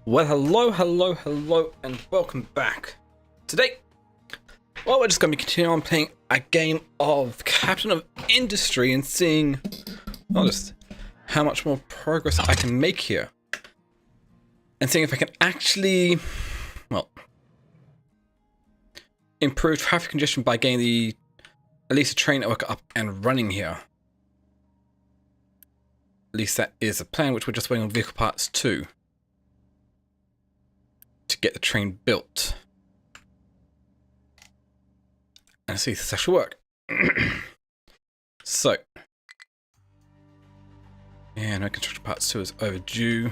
Well, hello, and welcome back. Today, well, we're just going to be continuing on playing a game of Captain of Industry and seeing, well, just how much more progress I can make here. And seeing if I can actually, well, improve traffic congestion by getting at least a train network up and running here. At least that is a plan, which we're just waiting on vehicle parts too. To get the train built. And see if this actually work. So. Yeah, no construction parts 2 is overdue.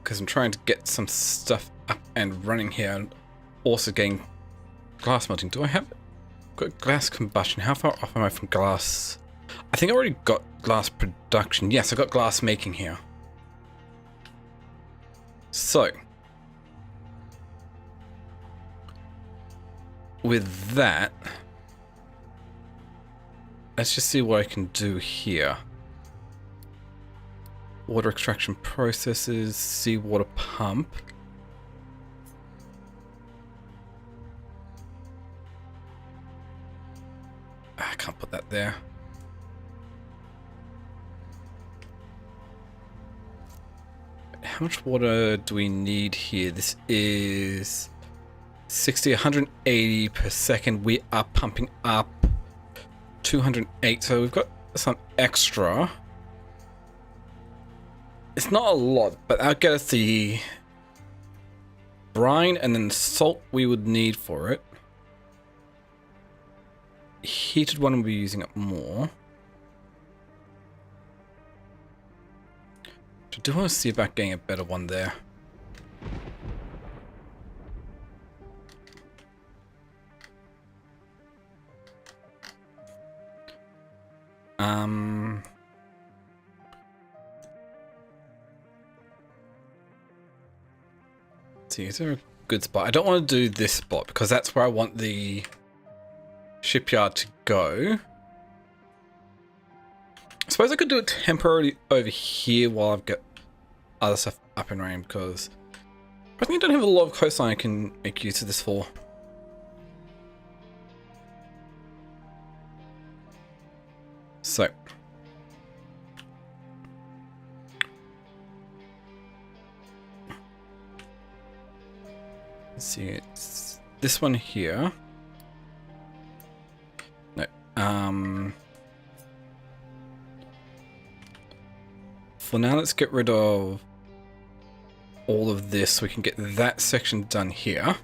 Because I'm trying to get some stuff up and running here and also getting glass melting. Do I have got glass combustion? How far off am I from glass? I think I already got glass production. Yes, I got glass making here. So, with that, let's just see what I can do here. Water extraction processes, seawater pump. I can't put that there. How much water do we need here? This is 60, 180 per second. We are pumping up 208, so we've got some extra. It's not a lot, but that'll get us the brine and then the salt we would need for it. Heated one, we'll be using it more. I do want to see about getting a better one there. Let's see, is there a good spot? I don't want to do this spot because that's where I want the shipyard to go. I suppose I could do it temporarily over here while I've got other stuff up and running, because I think I don't have a lot of coastline I can make use of this for. So. Let's see, it's this one here. No, for now, let's get rid of all of this so we can get that section done here.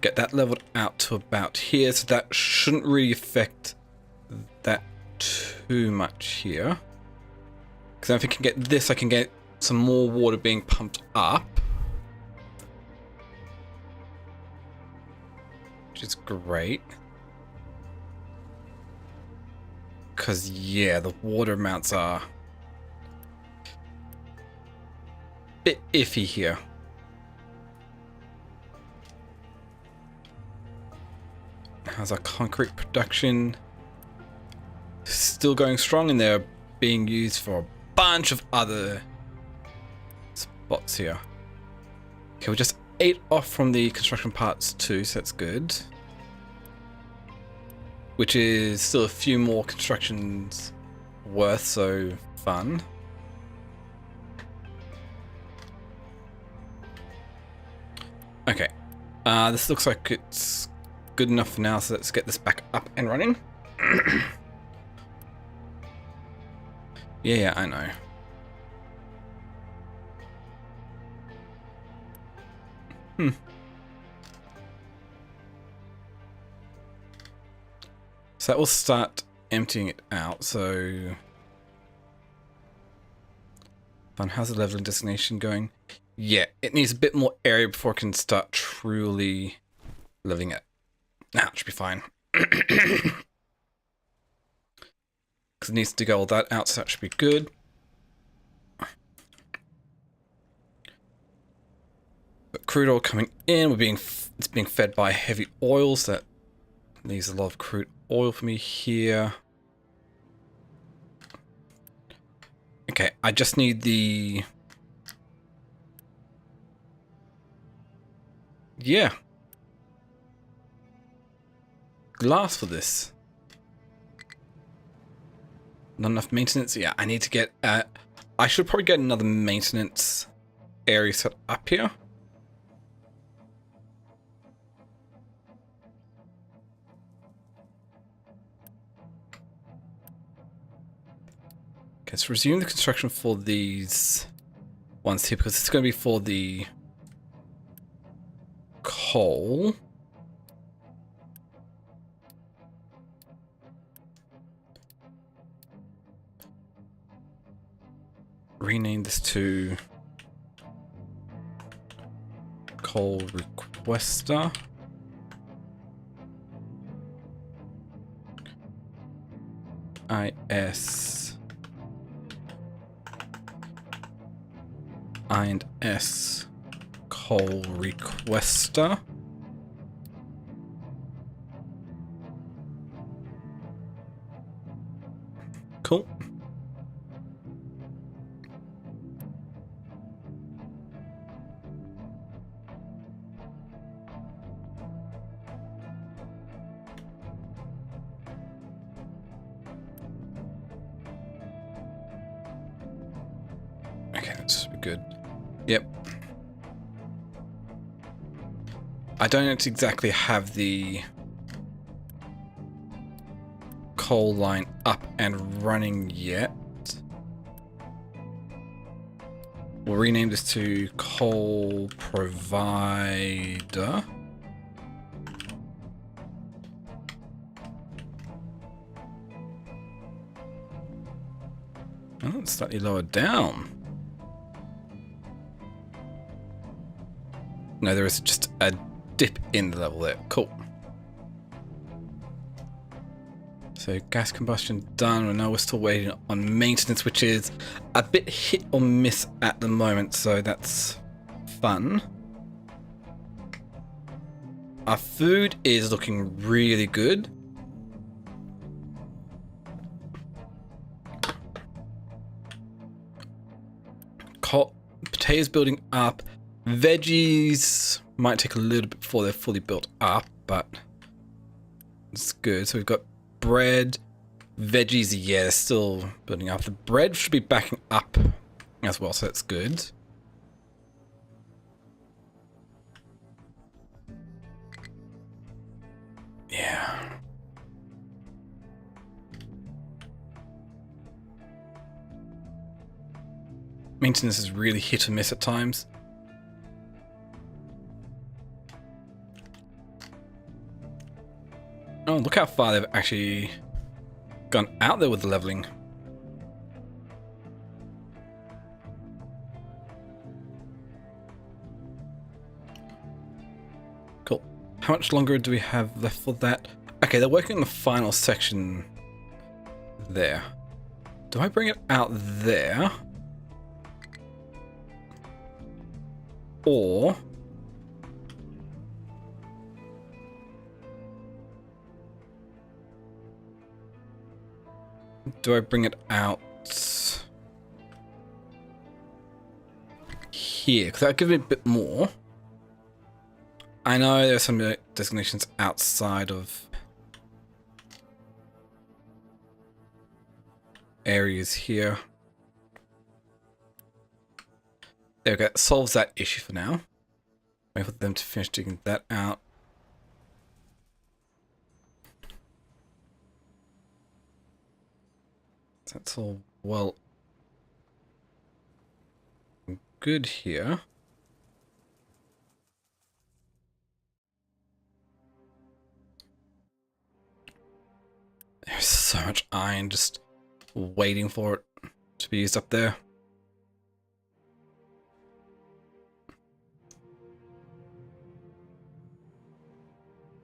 Get that leveled out to about here, so that shouldn't really affect that too much here. Because if I can get this, I can get some more water being pumped up. Which is great. Because, yeah, the water amounts are a bit iffy here. How's our concrete production? Still going strong, and they're being used for a bunch of other spots here. Okay, we just ate off from the construction parts too, so that's good. Which is still a few more constructions worth, so fun. Okay, this looks like it's good enough for now, so let's get this back up and running. Yeah, I know. So that will start emptying it out, so... Fun, how's the leveling destination going? Yeah, it needs a bit more area before it can start truly leveling it. Nah, it should be fine. Because it needs to go all that out, so that should be good. But crude oil coming in, it's being fed by heavy oils that leaves a lot of crude oil for me here. Okay, I just need the... Yeah. Glass for this. Not enough maintenance? Yeah, I need to get... I should probably get another maintenance area set up here. Okay, let's resume the construction for these ones here, because it's going to be for the coal. Rename this to coal requester. IS and S coal requester. Cool. Okay, that's good. Yep. I don't exactly have the coal line up and running yet. We'll rename this to coal provider. Oh, it's slightly lower down. No, there is just a dip in the level there. Cool. So gas combustion done. Now we're still waiting on maintenance, which is a bit hit or miss at the moment. So that's fun. Our food is looking really good. Potatoes building up. Veggies might take a little bit before they're fully built up, but it's good. So we've got bread, veggies, yeah, they're still building up. The bread should be backing up as well, so that's good. Yeah. Maintenance is really hit and miss at times. Oh, look how far they've actually gone out there with the leveling. Cool. How much longer do we have left for that? Okay, they're working on the final section there. Do I bring it out there? Or... do I bring it out here? Because that'll give me a bit more. I know there's some designations outside of areas here. There we go. That solves that issue for now. Wait for them to finish digging that out. That's all well good here. There's so much iron just waiting for it to be used up there.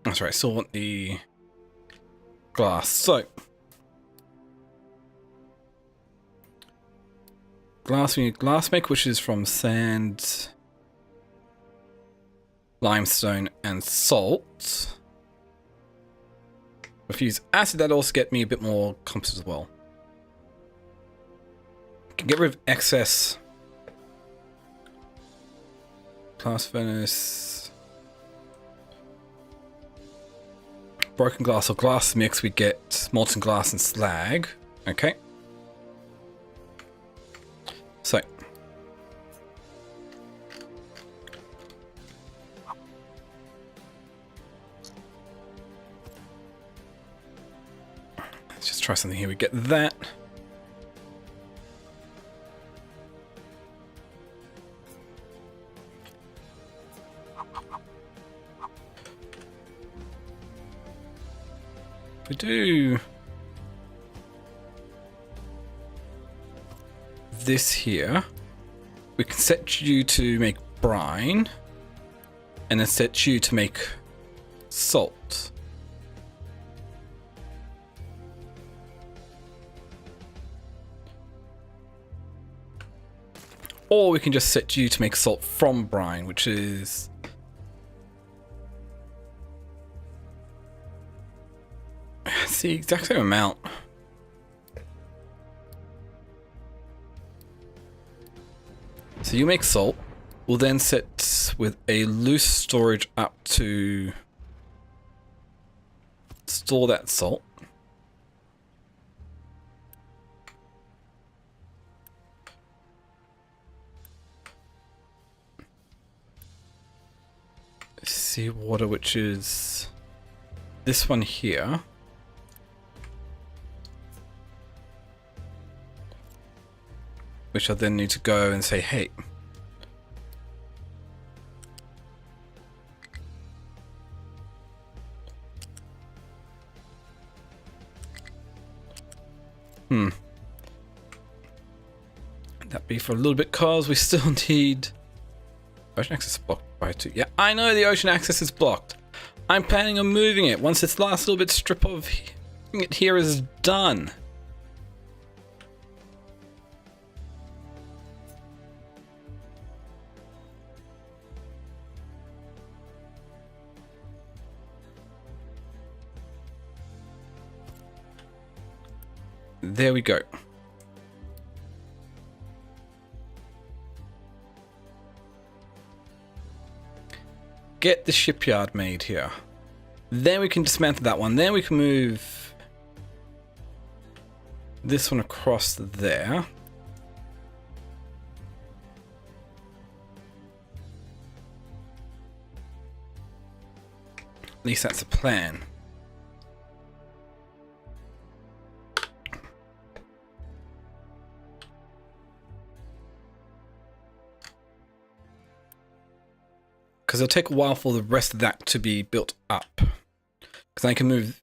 That's right, I still want the glass. So glass, we need glass make, which is from sand, limestone, and salt. If you use acid, that'll also get me a bit more compost as well. Can get rid of excess blast furnace. Broken glass or glass mix, we get molten glass and slag. Okay. So. Let's just try something here. We get that. We do this here. We can set you to make brine and then set you to make salt. Or we can just set you to make salt from brine, which is it's the exact same amount. So you make salt. We'll then set with a loose storage up to store that salt. Seawater, which is this one here. Which I then need to go and say, hey, that'd be for a little bit, cause we still need ocean access is blocked by 2. Yeah, I know the ocean access is blocked. I'm planning on moving it once this last little bit strip of it here is done. There we go. Get the shipyard made here. Then we can dismantle that one. Then we can move this one across there. At least that's a plan. Because it'll take a while for the rest of that to be built up. Because I can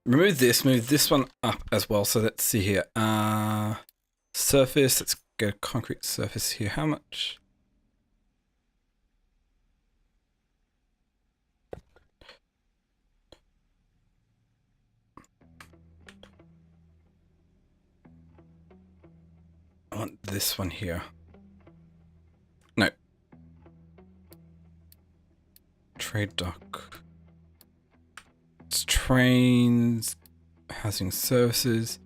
remove this one up as well. So let's see here. Surface, let's go concrete surface here. How much? I want this one here. No. Trade dock. It's trains, housing services,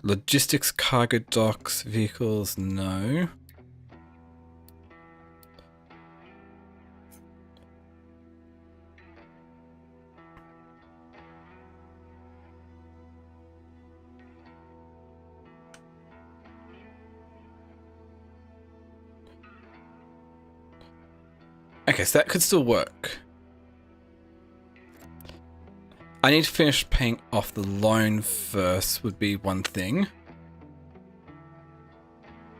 logistics, cargo docks, vehicles, no. Okay, so that could still work. I need to finish paying off the loan first, would be one thing.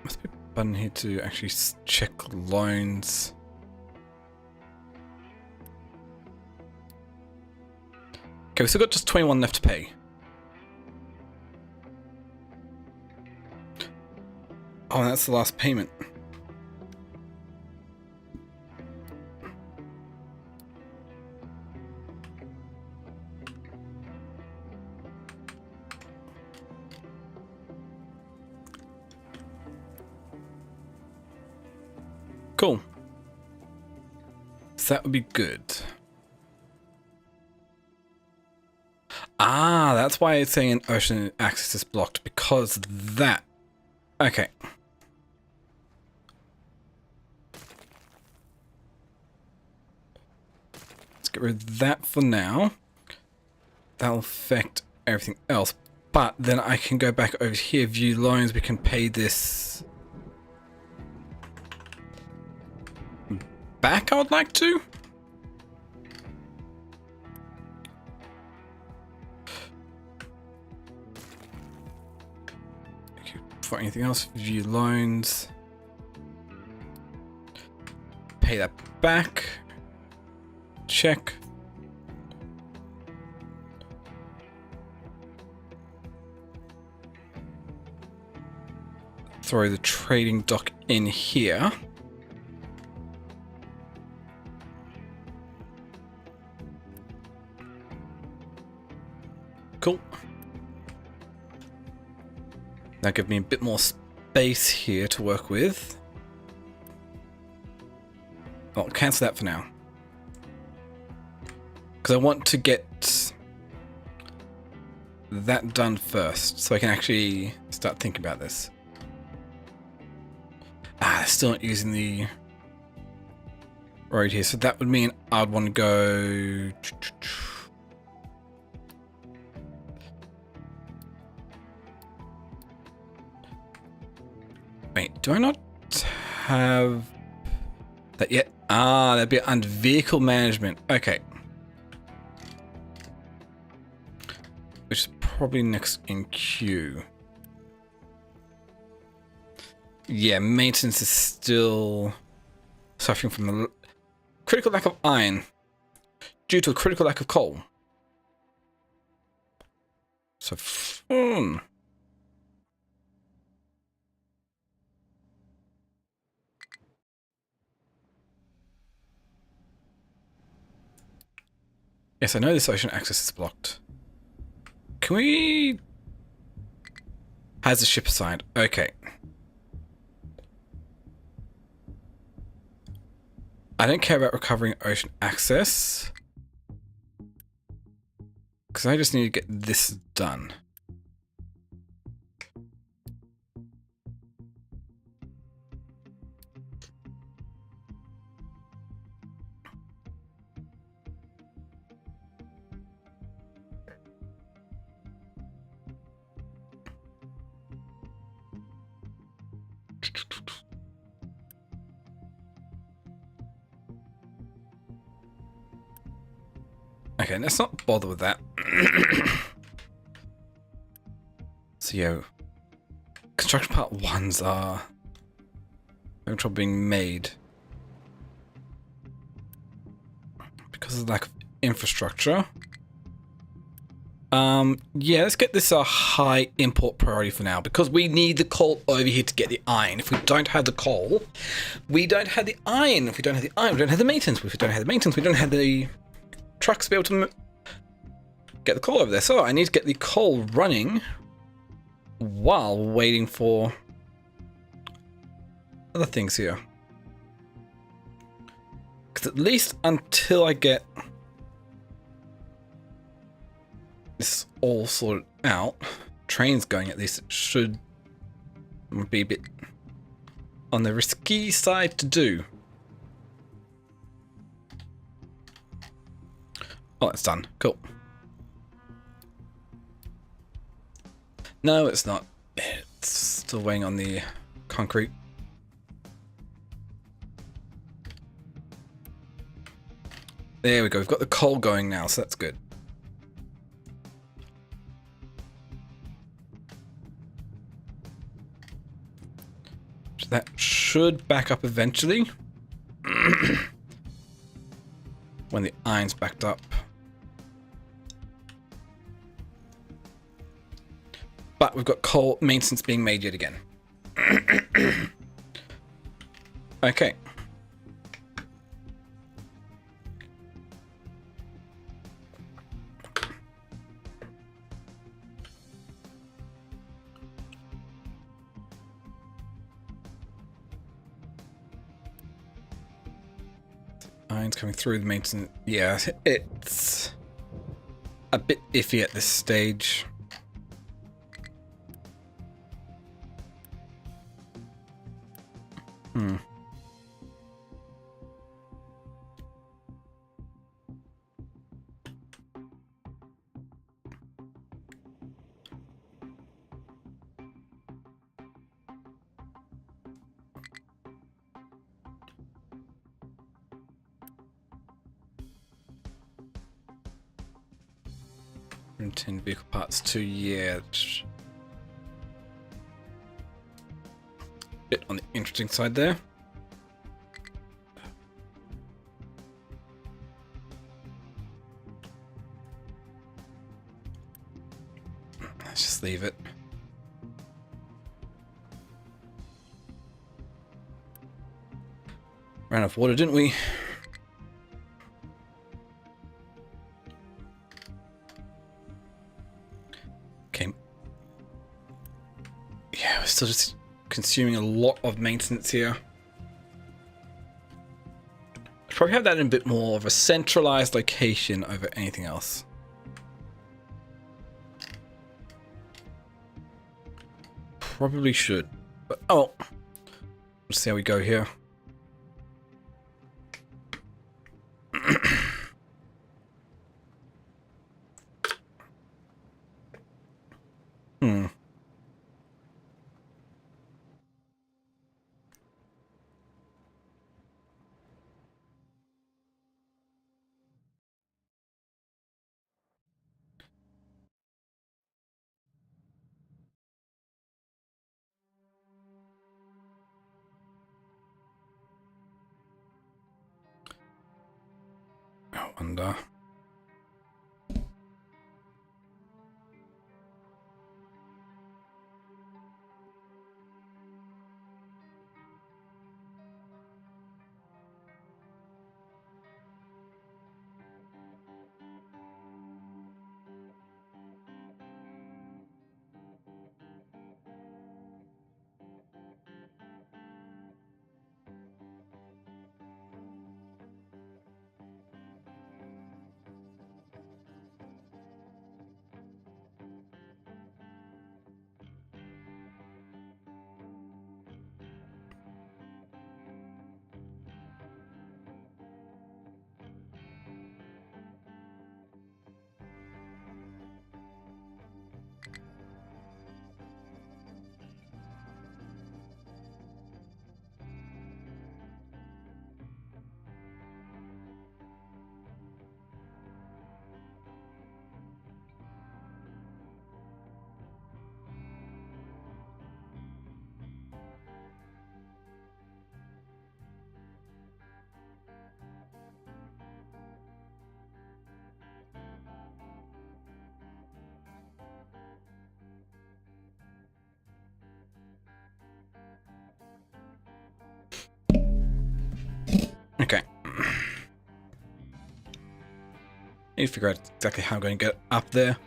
Must be a button here to actually check loans. Okay, we've still got just 21 left to pay. Oh, and that's the last payment. Cool. So that would be good. Ah, that's why it's saying an ocean access is blocked, because of that. Okay. Let's get rid of that for now. That'll affect everything else. But then I can go back over here, view loans, we can pay this back, I would like to. For anything else, view loans. Pay that back. Check. Throw the trading dock in here. Cool. That gives me a bit more space here to work with. I'll cancel that for now. Because I want to get that done first, so I can actually start thinking about this. Ah, still not using the road here, so that would mean I'd want to go... Wait, do I not have that yet? Ah, that'd be under vehicle management. Okay. Which is probably next in queue. Yeah, maintenance is still suffering from a critical lack of iron due to a critical lack of coal. So, Yes, I know this ocean access is blocked. Can we... Has the ship assigned? Okay. I don't care about recovering ocean access. Because I just need to get this done. Okay, let's not bother with that. So, yeah. Construction part 1s are having trouble being made. Because of the lack of infrastructure. Yeah, let's get this a high import priority for now, because we need the coal over here to get the iron. If we don't have the coal, we don't have the iron. If we don't have the iron, we don't have the maintenance. If we don't have the maintenance, we don't have the trucks to be able to get the coal over there. So I need to get the coal running while waiting for other things here. Because at least until I get this all sorted out, trains going, at least it should be a bit on the risky side to do. Oh, it's done. Cool. No, it's not. It's still weighing on the concrete. There we go. We've got the coal going now, so that's good. So that should back up eventually. When the iron's backed up. But we've got coal maintenance being made yet again. Okay. Iron's coming through the maintenance. Yeah, it's a bit iffy at this stage. Hmm. And 10 vehicle parts too, yeah. Bit on the interesting side there. Let's just leave it. Ran out of water, didn't we? Okay. Yeah, we're still just consuming a lot of maintenance here. I'd probably have that in a bit more of a centralized location over anything else. Probably should, but oh, let's see how we go here. I wonder. Okay. Need to figure out exactly how I'm going to get up there.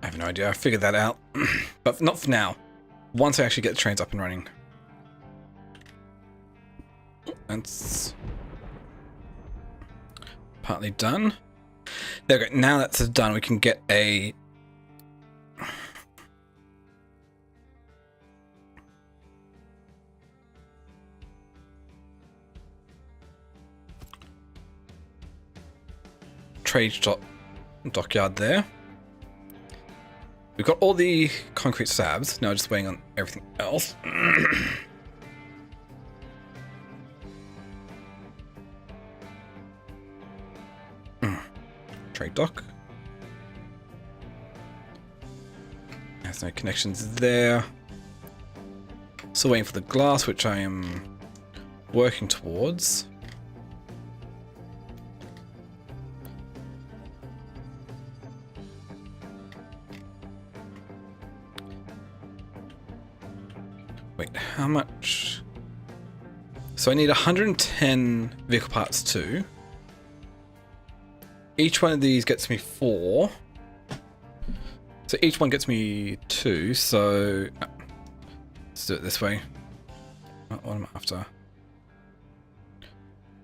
I have no idea. I'll figure that out. But not for now. Once I actually get the trains up and running. That's partly done. There we go. Now that's done, we can get a trade dockyard there. We've got all the concrete slabs. Now just waiting on everything else. Trade dock. has no connections there. Still waiting for the glass, which I am working towards. Wait, how much? So I need 110 vehicle parts too. Each one of these gets me 4. So each one gets me 2, so let's do it this way. What am I after?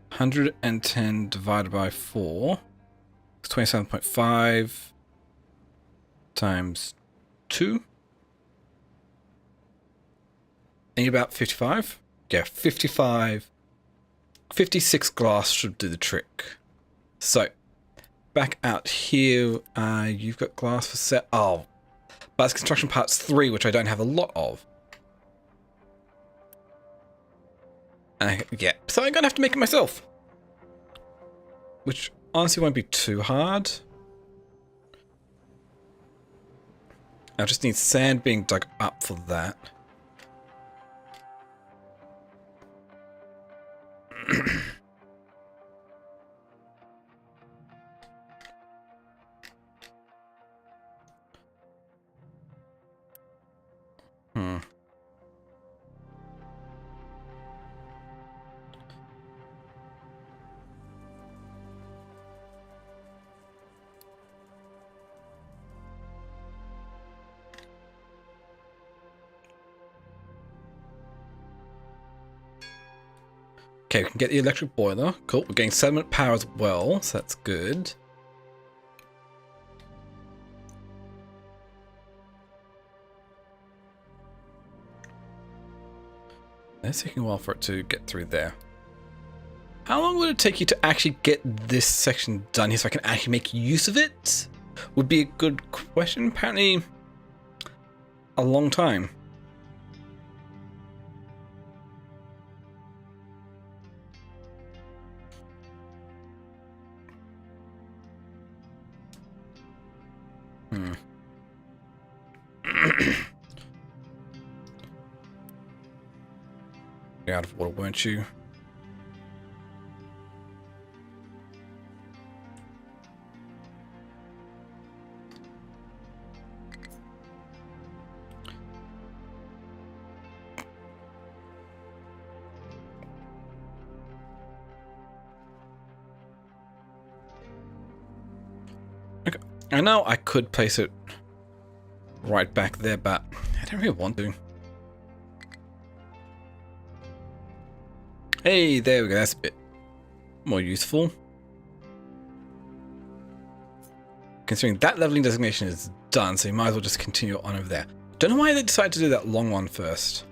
110 divided by 4. It's 27.5 times 2. I need about 55. Yeah, 55. 56 glass should do the trick. So, back out here, you've got glass for set. Oh, but it's construction parts 3, which I don't have a lot of. Yeah, so I'm gonna have to make it myself. Which honestly won't be too hard. I just need sand being dug up for that. Okay, we can get the electric boiler. Cool. We're getting sediment power as well, so that's good. It's taking a while for it to get through there. How long would it take you to actually get this section done here so I can actually make use of it? Would be a good question. Apparently, a long time. You're out of water, weren't you? Okay. I know I could place it right back there, but I don't really want to. Hey, there we go. That's a bit more useful. Considering that leveling designation is done, so you might as well just continue on over there. Don't know why they decided to do that long one first.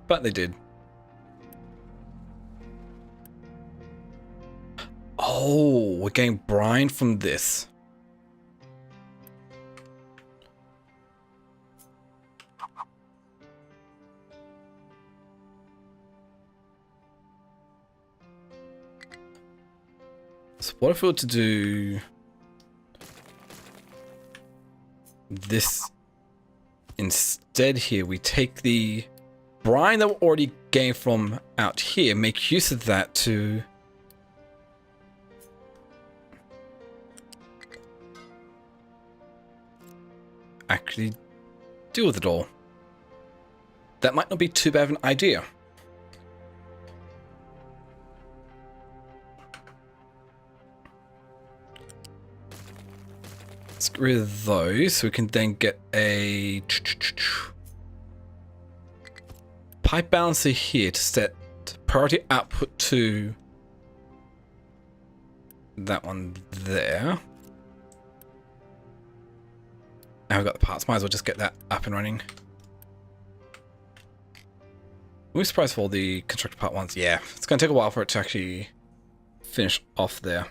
But they did. Oh, we're getting brine from this. So what if we were to do this instead here? We take the brine that we're already getting from out here, make use of that to actually deal with it all. That might not be too bad of an idea. Let's get rid of those so we can then get a pipe balancer here to set priority output to that one there. Now we've got the parts, might as well just get that up and running. We're surprised for all the constructed part ones. Yeah, it's going to take a while for it to actually finish off there.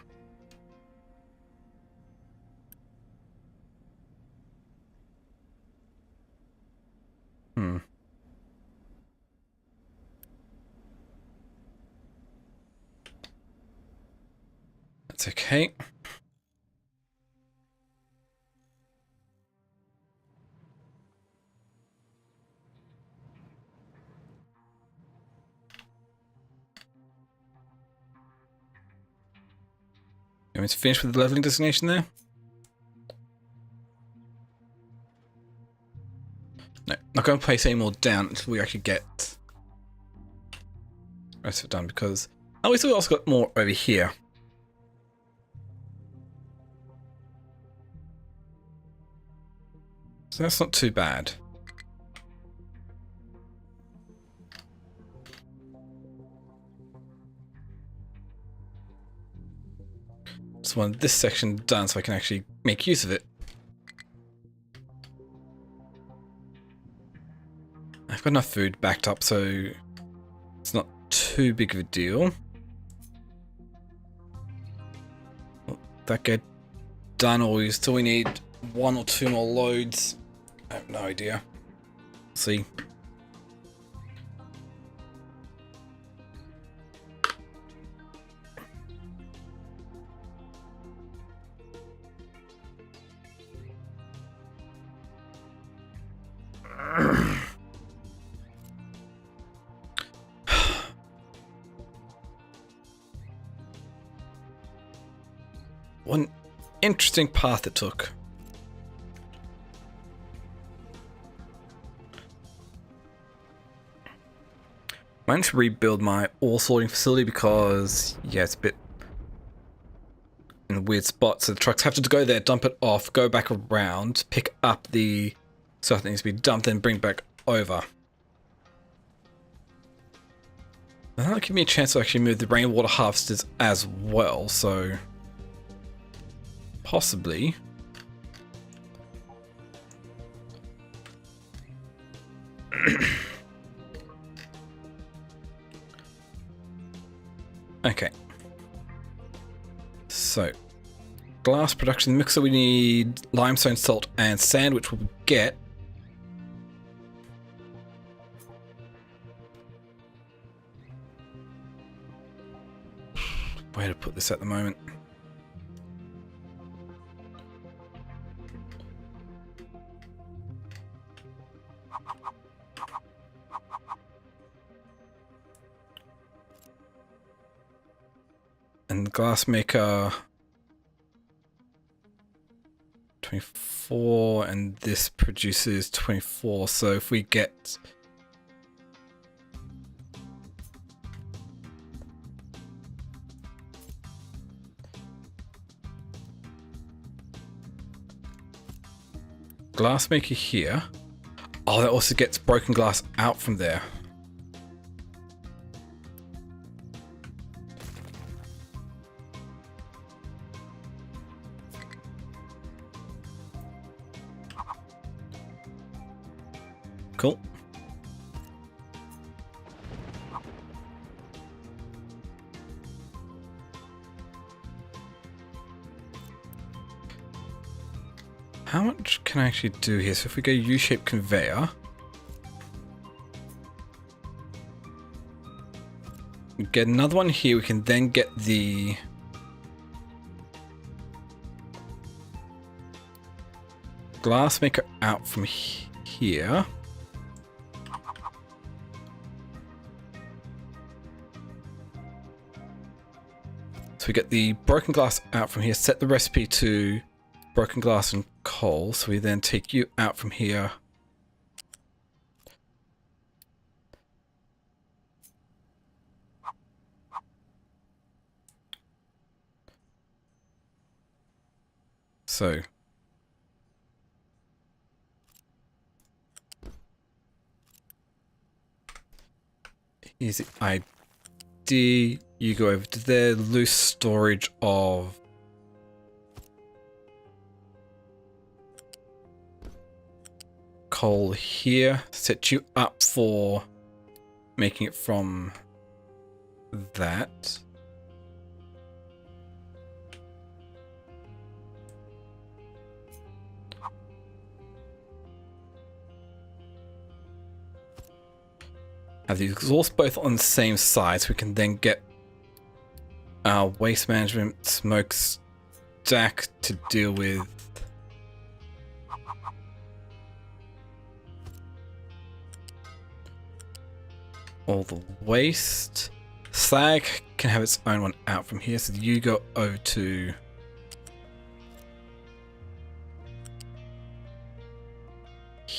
That's okay. You want me to finish with the leveling designation there? No, not going to place any more down until we actually get the rest of it done, because we still also got more over here. So that's not too bad. Just want this section done so I can actually make use of it. I've got enough food backed up, so it's not too big of a deal. Will that get done, or we need 1 or 2 more loads? I have no idea. See. One interesting path it took. I managed to rebuild my ore sorting facility because, yeah, it's a bit in a weird spot. So the trucks have to go there, dump it off, go back around, pick up the stuff that needs to be dumped, then bring back over. And that'll give me a chance to actually move the rainwater harvesters as well, so possibly. Okay. So, glass production mixer, we need limestone, salt, and sand, which we'll get. Where to put this at the moment? And the glass maker 24, and this produces 24. So if we get glass maker here, oh, that also gets broken glass out from there. Cool. How much can I actually do here? So if we go U-shaped conveyor, get another one here, we can then get the glass maker out from here. So we get the broken glass out from here, set the recipe to broken glass and coal, so we then take you out from here. So here's the ID. You go over to there, loose storage of coal here, set you up for making it from that. Have the exhaust both on the same side, so we can then get our waste management smokestack to deal with all the waste. Slag can have its own one out from here, so you go over to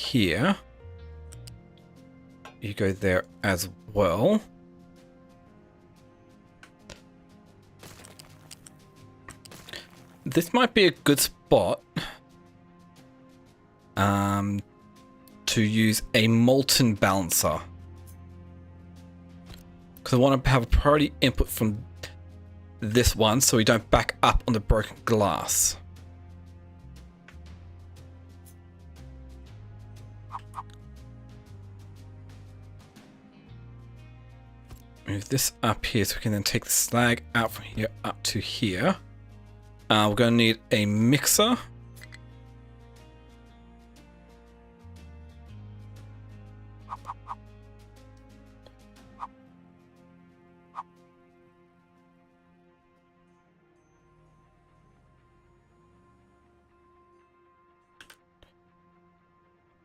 here. You go there as well. This might be a good spot to use a molten balancer. Because I want to have a priority input from this one so we don't back up on the broken glass. Move this up here so we can then take the slag out from here up to here. We're going to need a mixer.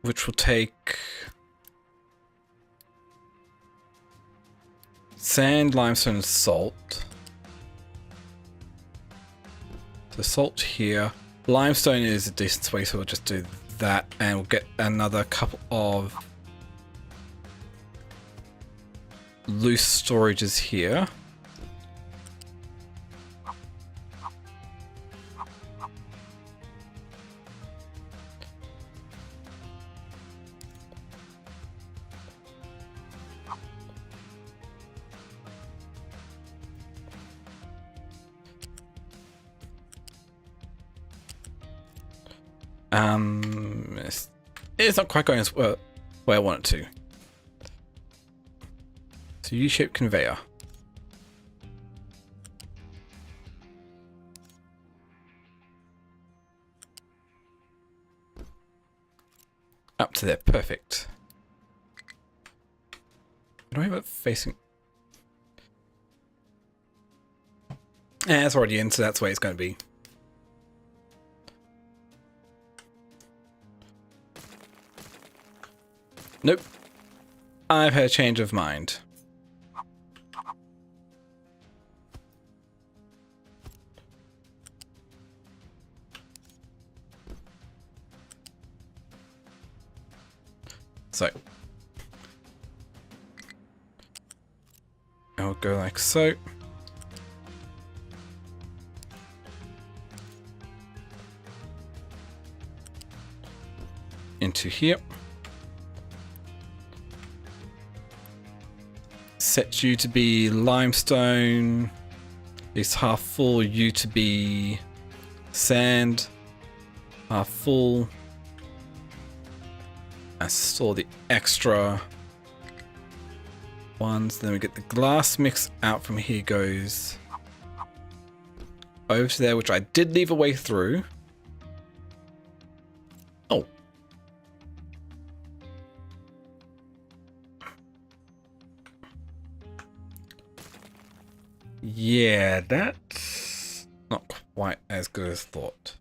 Which will take sand, limestone, and salt. So salt here. Limestone is a decent way, so we'll just do that, and we'll get another couple of loose storages here. It's not quite going as well where I want it to. So U-shaped conveyor. Up to there, perfect. Do I have it facing? It's already in, so that's where it's going to be. Nope. I've had a change of mind. So. I'll go like so. Into here. Set you to be limestone, at least half full, you to be sand, half full. I store the extra ones, then we get the glass mix out from here, goes over to there, which I did leave a way through. Oh. Yeah, that's not quite as good as thought.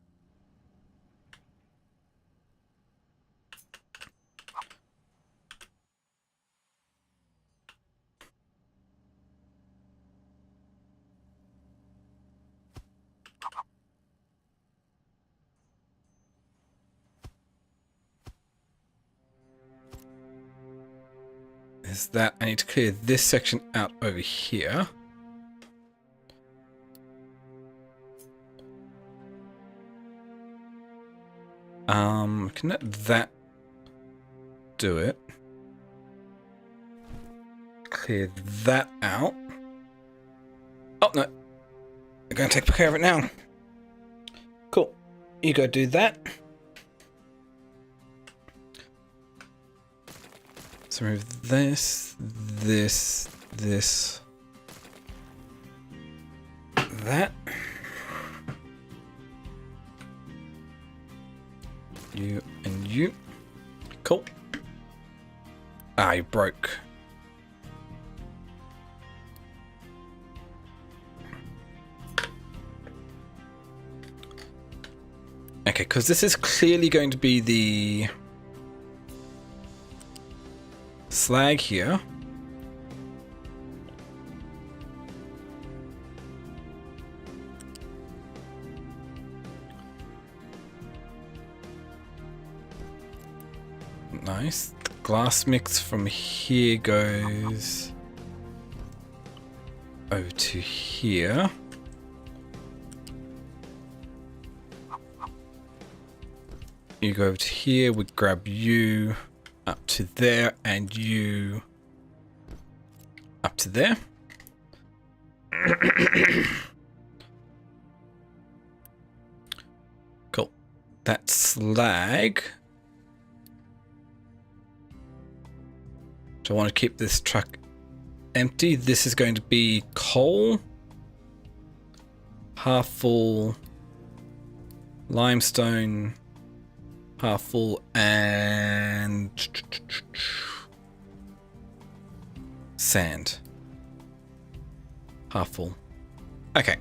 Is that I need to clear this section out over here. Can let that do it. Clear that out. Oh no, I'm gonna take care of it now. Cool. You go do that. So remove this, that. You and you. Cool. Ah, you broke. Okay, because this is clearly going to be the slag here. Nice. The glass mix from here goes over to here. You go over to here, we grab you up to there, and you up to there. Cool. That slag. So I want to keep this truck empty. This is going to be coal, half full, limestone, half full, and sand, half full. Okay.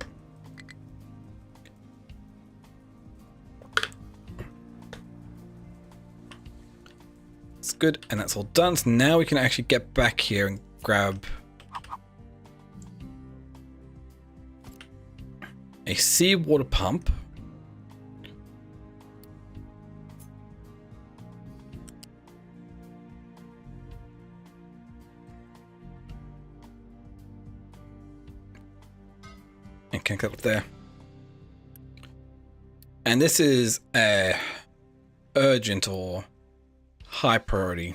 It's good, and that's all done. So now we can actually get back here and grab a seawater pump. And connect that up there. And this is a urgent or high priority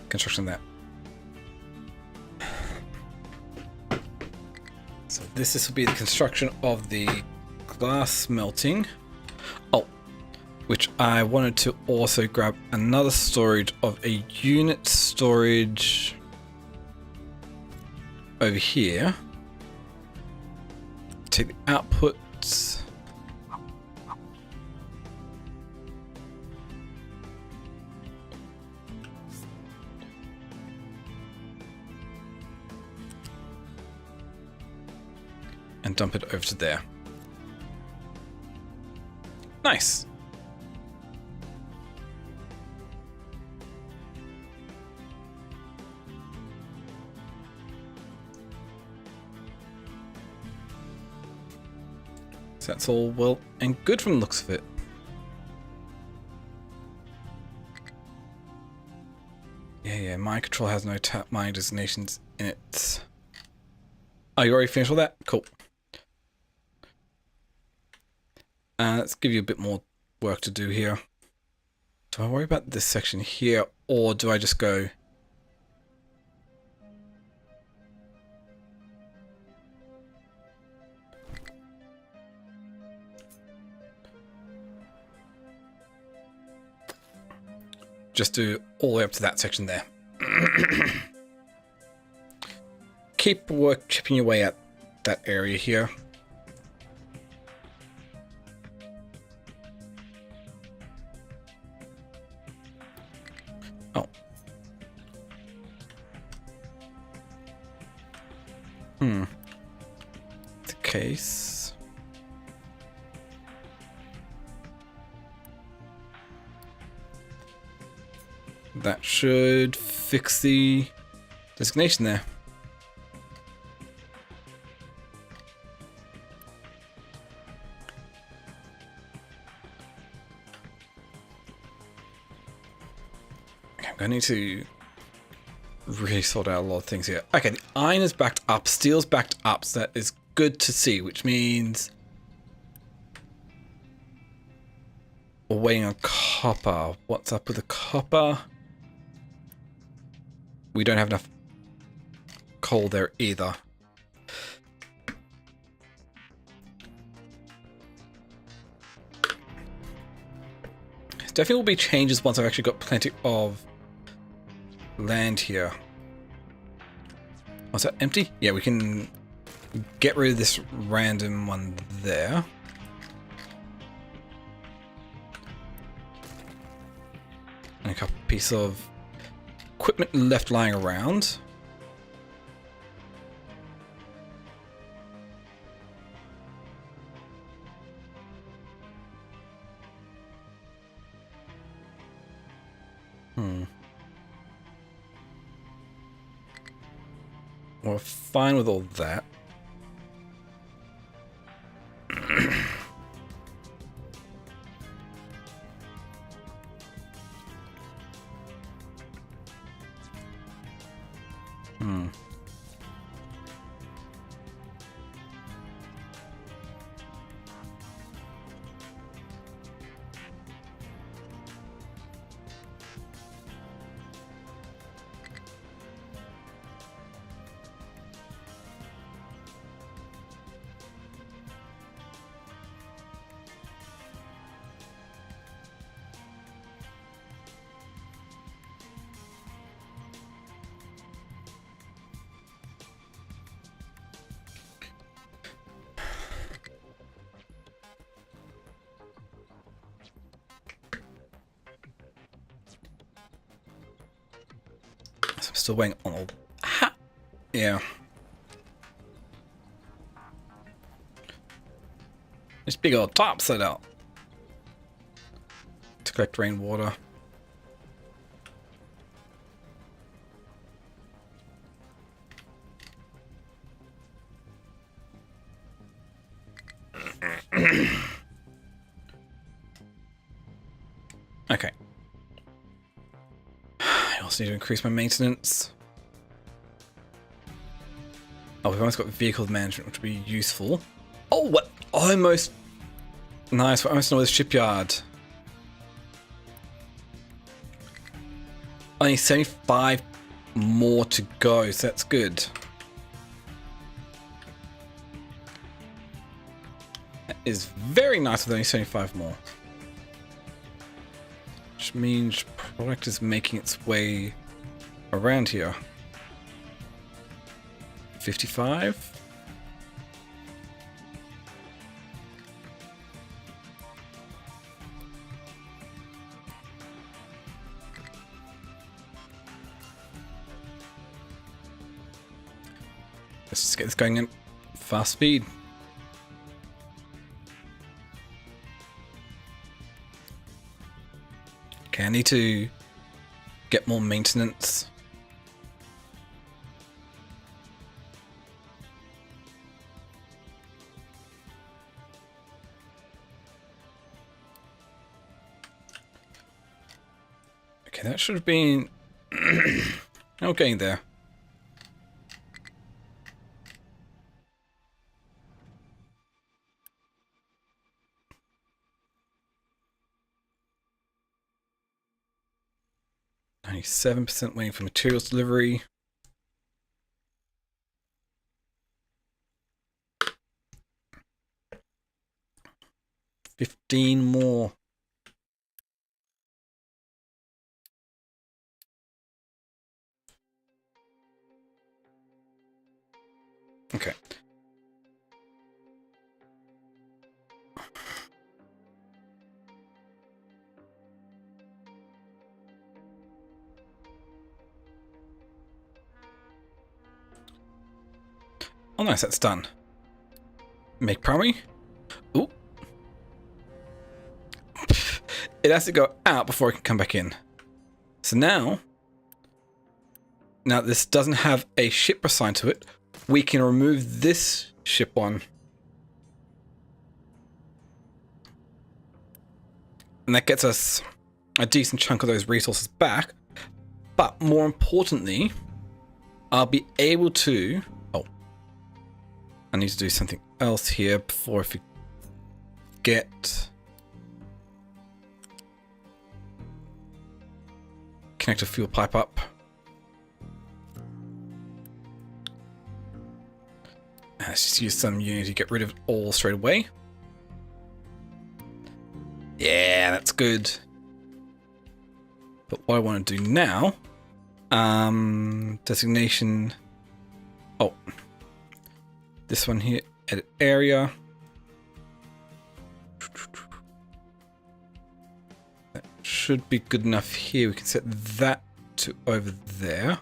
construction of that. So this will be the construction of the glass melting. Oh, which I wanted to also grab another storage of a unit storage over here. Take the outputs. And dump it over to there. Nice. So that's all well and good from the looks of it. Yeah, mind control has no mine designations in it. Oh, you already finished all that? Cool. Let's give you a bit more work to do here. Do I worry about this section here, or do I just go... Just do all the way up to that section there. Keep chipping your way at that area here. Oh. The case. That should fix the designation there. Okay, I'm going to need to really sort out a lot of things here. Okay, the iron is backed up, steel's backed up, so that is good to see, which means we're waiting on copper. What's up with the copper? We don't have enough coal there either. There definitely will be changes once I've actually got plenty of land here. Was that empty? Yeah, we can get rid of this random one there. And a couple pieces of equipment left lying around. We're fine with all that. So I'm still waiting on all. Ha! Yeah. This big old top set out to collect rainwater. Okay. I also need to increase my maintenance. Oh, we've almost got vehicle management, which would be useful. Oh, what? Almost. Nice, we're almost done with the shipyard. Only 75 more to go, so that's good. That is very nice with only 75 more. Which means product is making its way around here. 55. Let's just get this going in fast speed. Okay, I need to get more maintenance. Okay, that should have been... now getting there. 97% waiting for materials delivery. $15 more. Okay. Oh nice, that's done. Make primary. Ooh. It has to go out before it can come back in. So now this doesn't have a ship assigned to it. We can remove this ship one. And that gets us a decent chunk of those resources back. But more importantly, I'll be able to... Oh. I need to do something else here before I forget. Connect a fuel pipe up. Let's just use some Unity to get rid of it all straight away. Yeah, that's good. But what I want to do now, designation. Oh, this one here, edit area. That should be good enough here. We can set that to over there.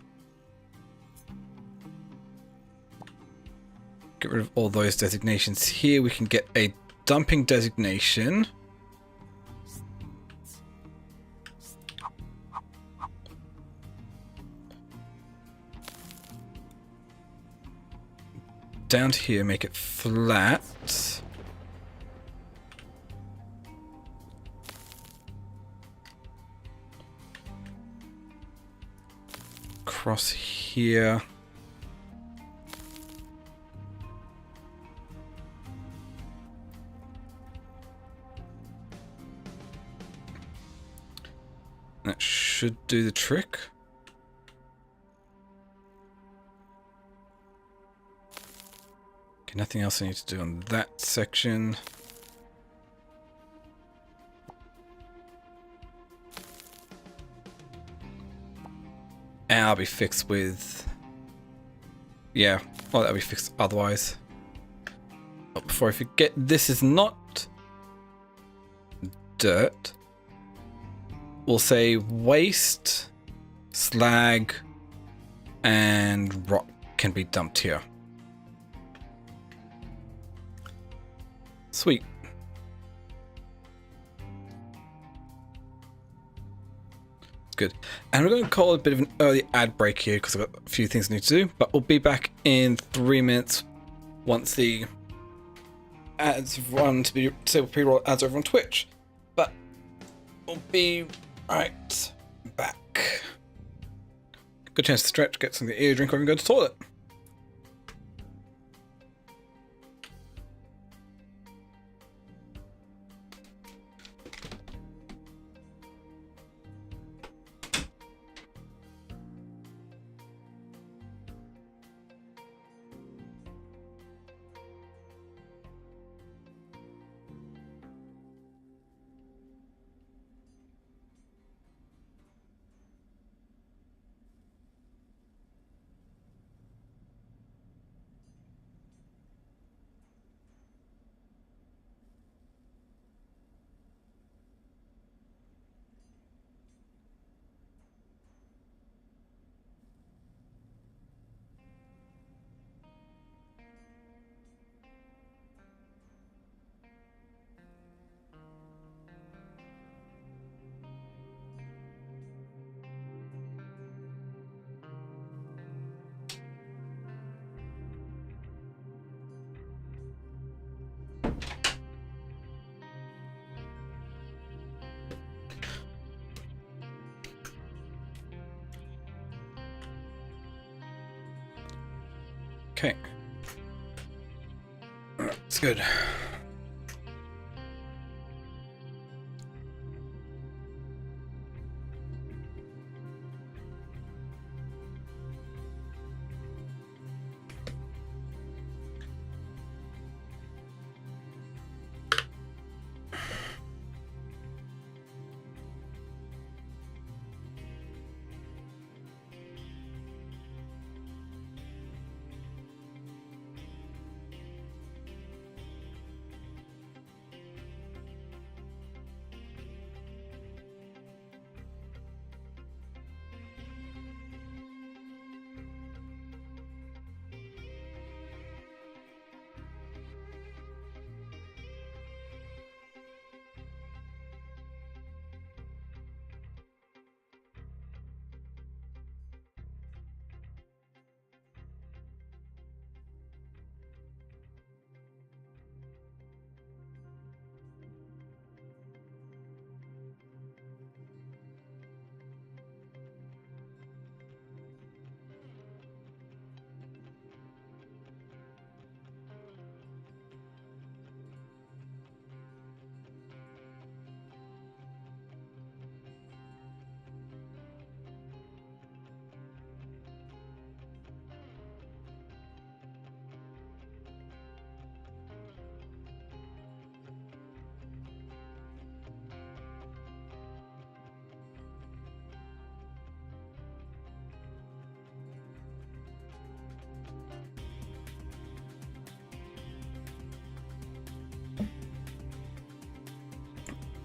Get rid of all those designations here. We can get a dumping designation. Down to here, make it flat. Across here. That should do the trick. Okay, nothing else I need to do on that section. And I'll be fixed with... Yeah, well, that'll be fixed otherwise. But before I forget, this is not dirt. We'll say waste, slag, and rock can be dumped here. Sweet. Good. And we're going to call it a bit of an early ad break here because I've got a few things I need to do, but we'll be back in 3 minutes once the ads run to be disable pre-roll ads over on Twitch. But we'll be right back. Good chance to stretch, get something to eat, drink, or even go to the toilet. Okay. It's good.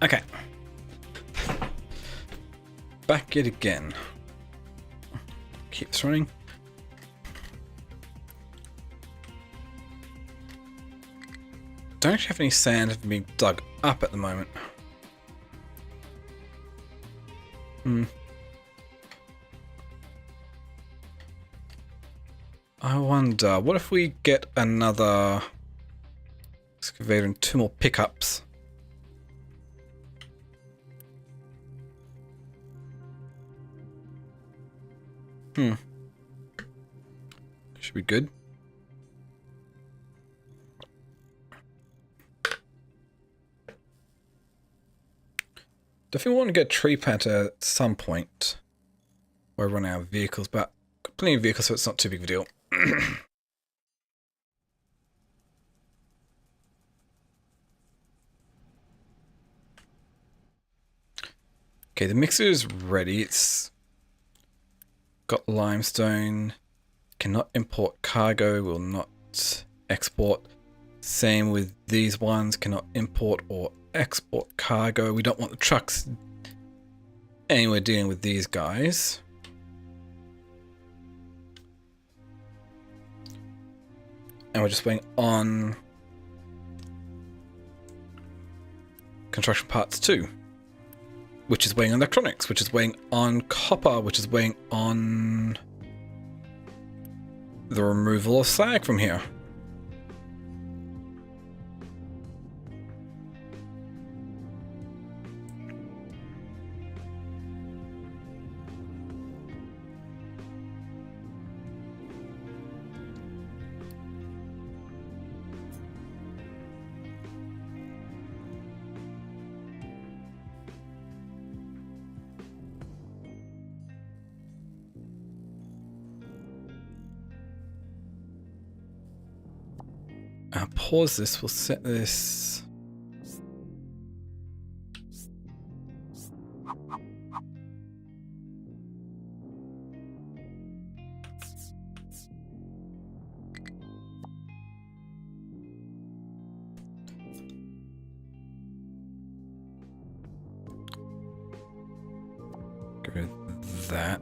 Okay. Back it again. Keep this running. Don't actually have any sand being dug up at the moment. I wonder, what if we get another excavator and 2 more pickups? Should be good. Definitely want to get a tree planter at some point. Or run out of vehicles, but got plenty of vehicles, so it's not too big of a deal. Okay, the mixer is ready. It's got limestone. Cannot import cargo. Will not export. Same with these ones. Cannot import or export cargo. We don't want the trucks anywhere dealing with these guys. And we're just waiting on construction parts too, which is weighing on electronics, which is weighing on copper, which is weighing on the removal of slag from here. I'll pause this, we'll set this. Get rid of that.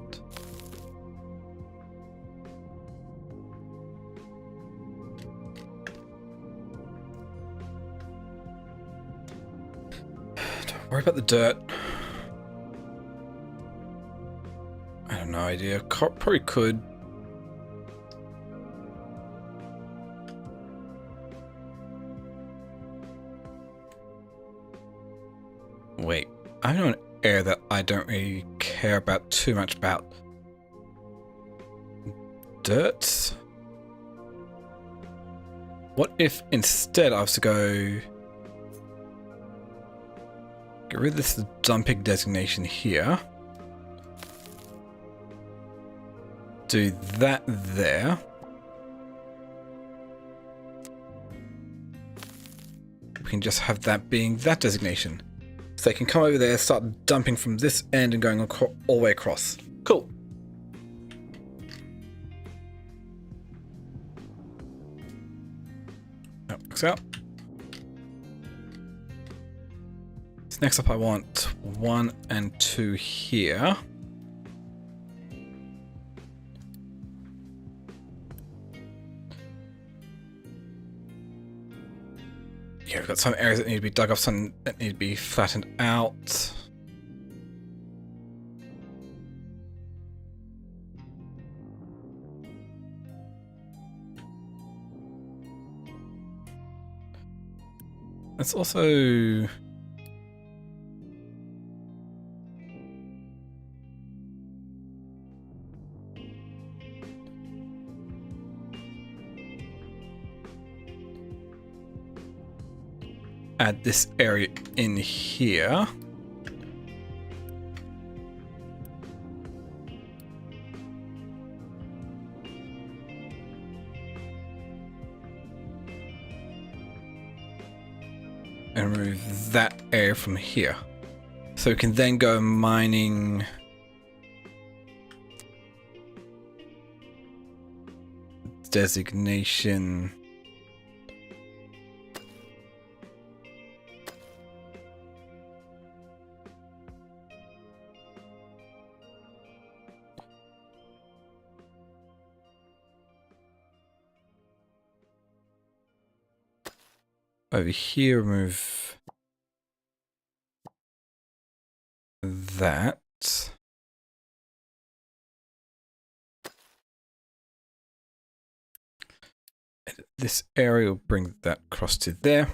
Worry about the dirt. I have no idea. Probably could. Wait, I know an area that I don't really care about too much about. Dirt? What if instead I was to go... Get rid of this dumping designation here. Do that there. We can just have that being that designation. So they can come over there, start dumping from this end and going all the way across. Cool. That works out. Next up I want 1 and 2 here. Yeah, we've got some areas that need to be dug up, some that need to be flattened out. Let's also... add this area in here. And remove that area from here. So we can then go mining designation. Over here, remove that. Edit this area, will bring that across to there.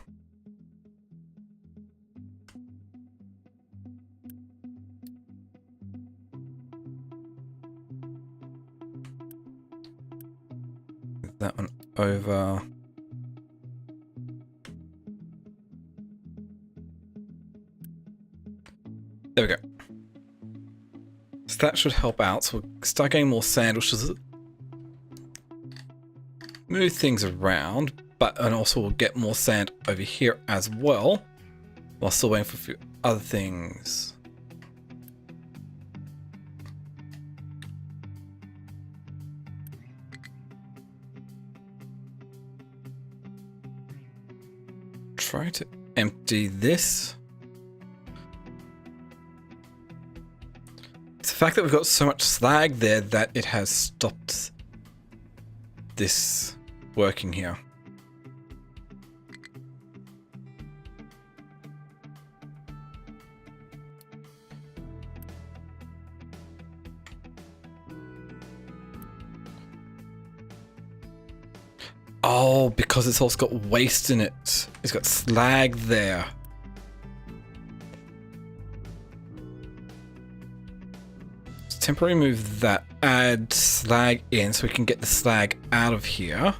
Move that one over. So that should help out. So we'll start getting more sand, which is move things around, and also we'll get more sand over here as well, while still waiting for a few other things. Try to empty this. It's the fact that we've got so much slag there that it has stopped this working here. Oh, because it's also got waste in it. It's got slag there. Let's temporarily move that. Add slag in so we can get the slag out of here.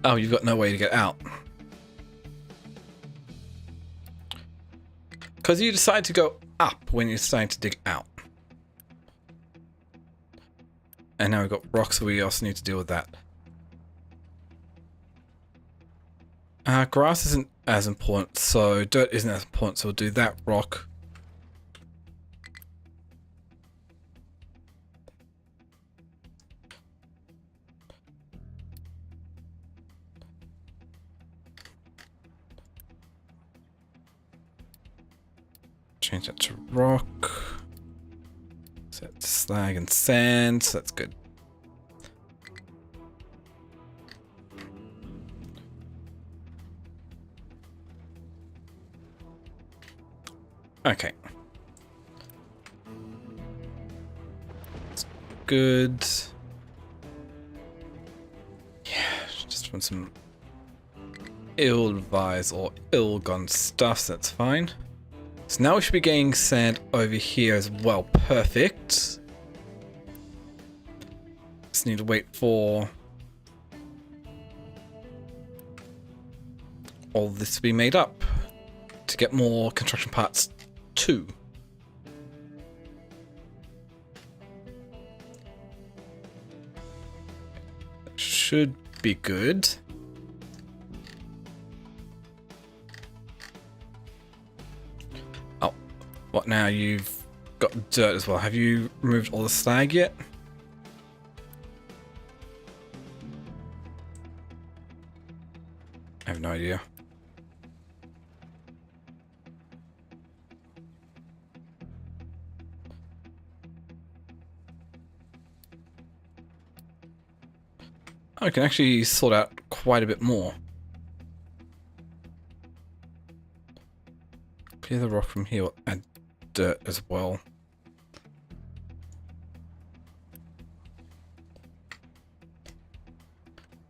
Oh, you've got no way to get out. Because you decide to go up when you're starting to dig out. And now we've got rocks, so we also need to deal with that. Grass isn't as important, so dirt isn't as important, so we'll do that rock. Change that to rock. Set to slag and sand, so that's good. Okay. That's good. Yeah, just want some ill-advised or ill-gone stuff, so that's fine. So now we should be getting sand over here as well. Perfect. Just need to wait for all this to be made up to get more construction parts too. That should be good. What now? You've got dirt as well. Have you removed all the slag yet? I have no idea. Oh, I can actually sort out quite a bit more. Clear the rock from here and dirt as well.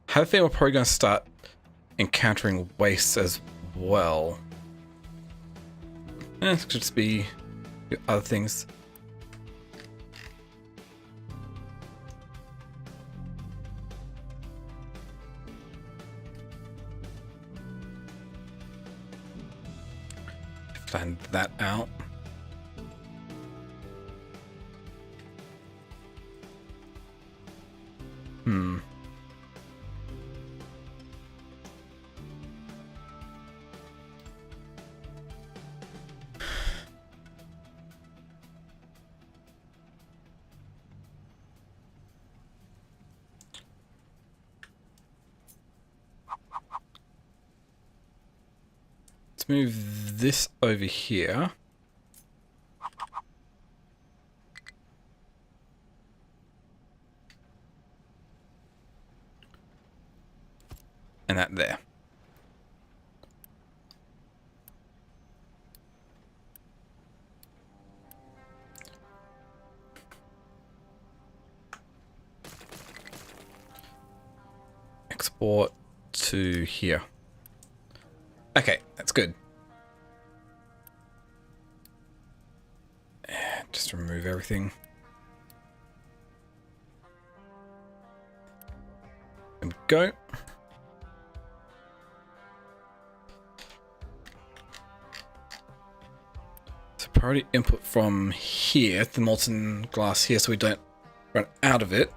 I have a feeling we're probably going to start encountering waste as well. It could just be other things. Plan that out. Let's move this over here. And that there. Export to here. Okay, that's good. Just remove everything. There we go. priority input from here, the molten glass here, so we don't run out of it.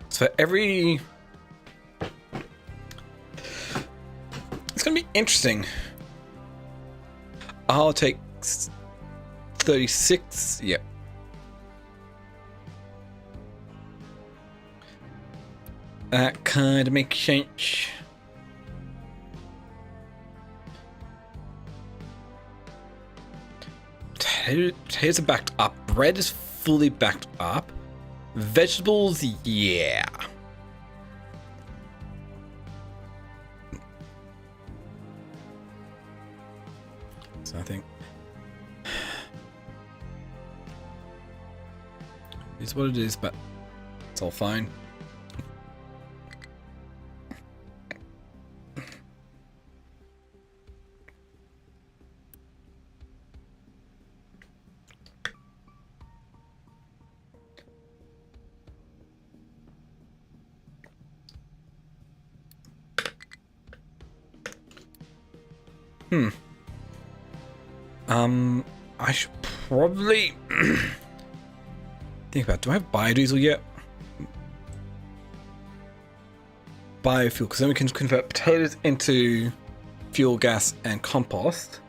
So every... It's going to be interesting. I'll take 36, yep. That kind of makes sense. Potatoes are backed up. Bread is fully backed up. Vegetables, yeah. So I think it's what it is, but it's all fine. I should probably think about, do I have biodiesel yet? Biofuel, because then we can convert potatoes into fuel gas and compost.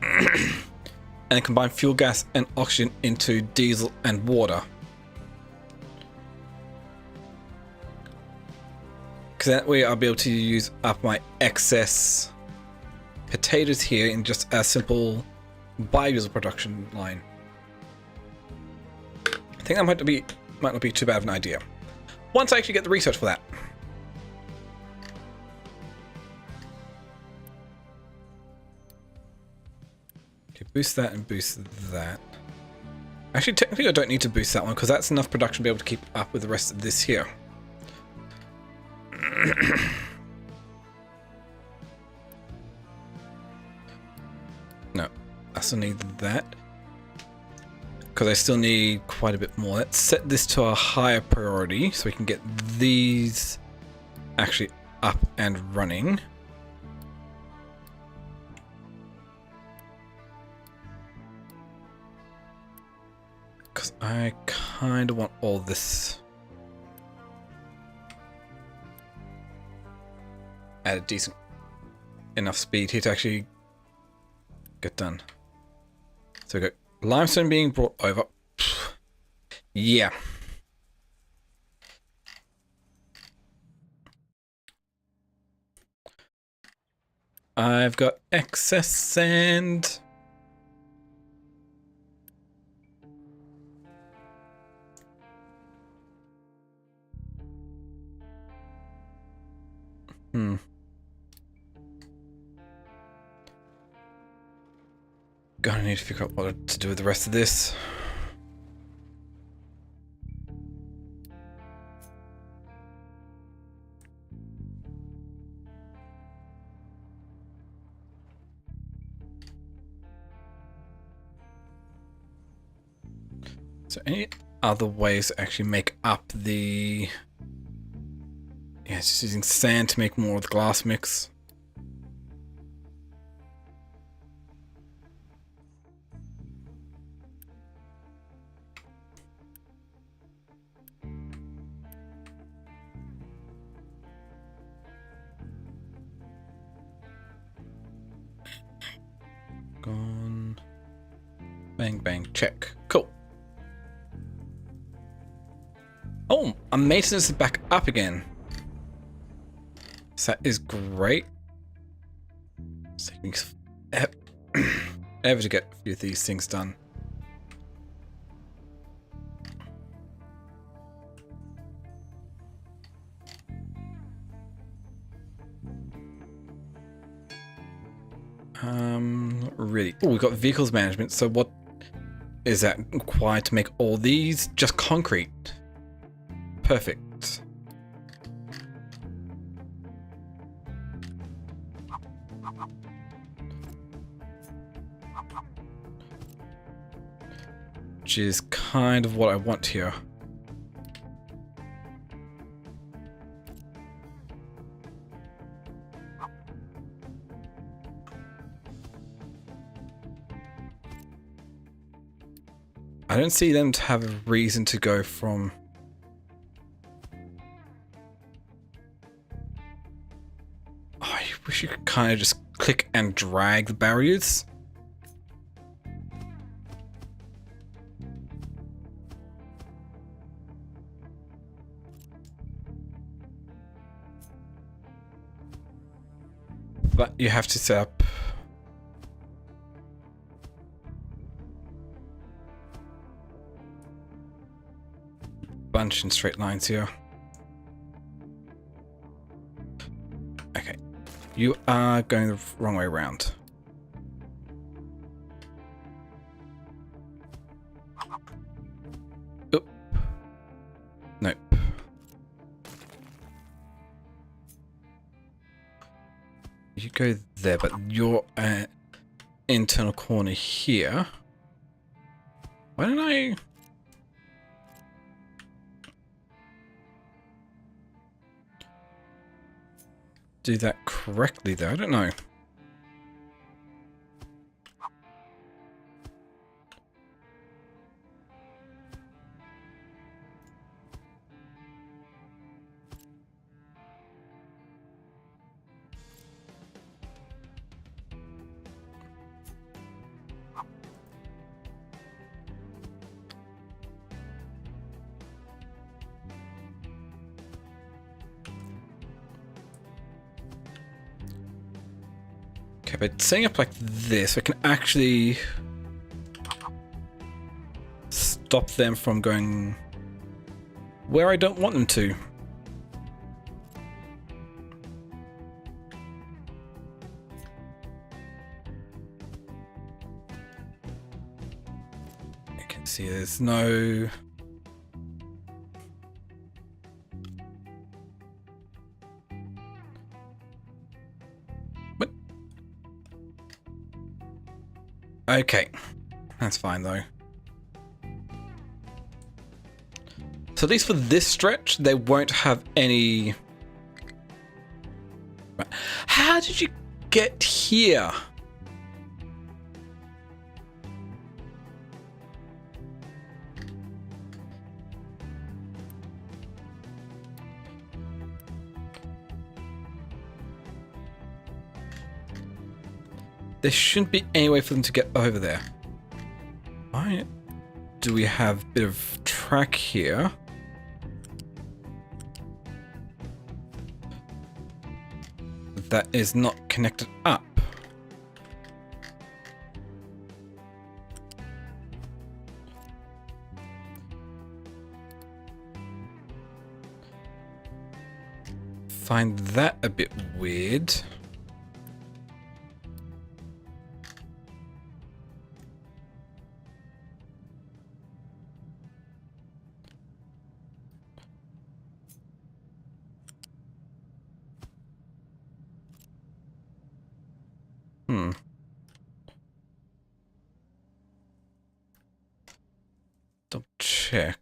And combine fuel gas and oxygen into diesel and water. Because that way I'll be able to use up my excess potatoes here in just a simple biodiesel production line. I think that might not be too bad of an idea. Once I actually get the research for that. Okay, boost that and boost that. Actually, technically I don't need to boost that one because that's enough production to be able to keep up with the rest of this here. No, I still need that because I still need quite a bit more. Let's set this to a higher priority so we can get these actually up and running. Because I kind of want all this at a decent enough speed here to actually get done. So we got limestone being brought over. Yeah. I've got excess sand. Gonna need to figure out what to do with the rest of this. So any other ways to actually make up the... Yeah, it's just using sand to make more of the glass mix. Gone. Bang, bang, check. Cool. Oh, our maintenance is back up again. So that is great. It's taking ever to get a few of these things done. Not really. Oh, we've got vehicles management. So what is that required to make all these? Just concrete. Perfect. Which is kind of what I want here. I don't see them to have a reason to go from... Oh, I wish you could kind of just click and drag the barriers. But you have to set up a bunch in straight lines here. Okay, you are going the wrong way around. Oop. Nope. You go there, but your internal corner here. Why don't I... do that correctly though? I don't know. Okay, but setting up like this, I can actually stop them from going where I don't want them to. You can see there's no... Okay, that's fine though. So at least for this stretch, they won't have any... How did you get here? There shouldn't be any way for them to get over there. Why do we have a bit of track here? That is not connected up. Find that a bit weird. Double check.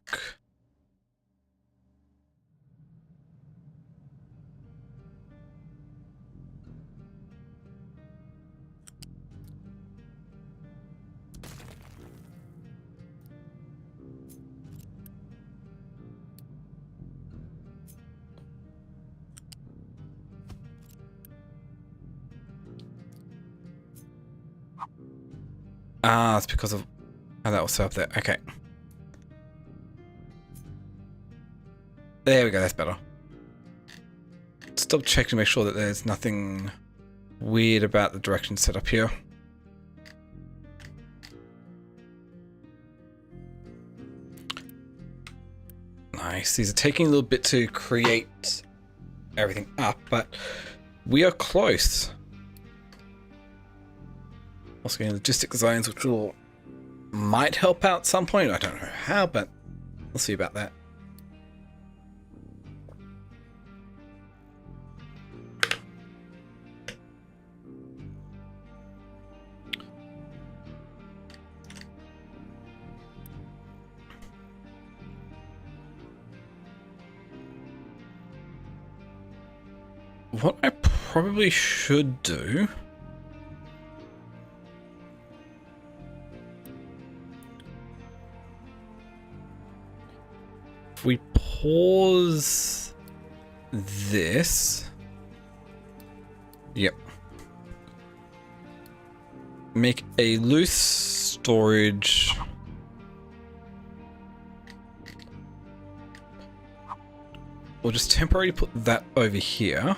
Ah, it's because of how that was set up there. Okay. There we go, that's better. Stop checking to make sure that there's nothing weird about the direction set up here. Nice. These are taking a little bit to create everything up, but we are close. Also getting logistic designs, which will might help out some point. I don't know how, but we'll see about that. What I probably should do we pause this, yep, make a loose storage. We'll just temporarily put that over here.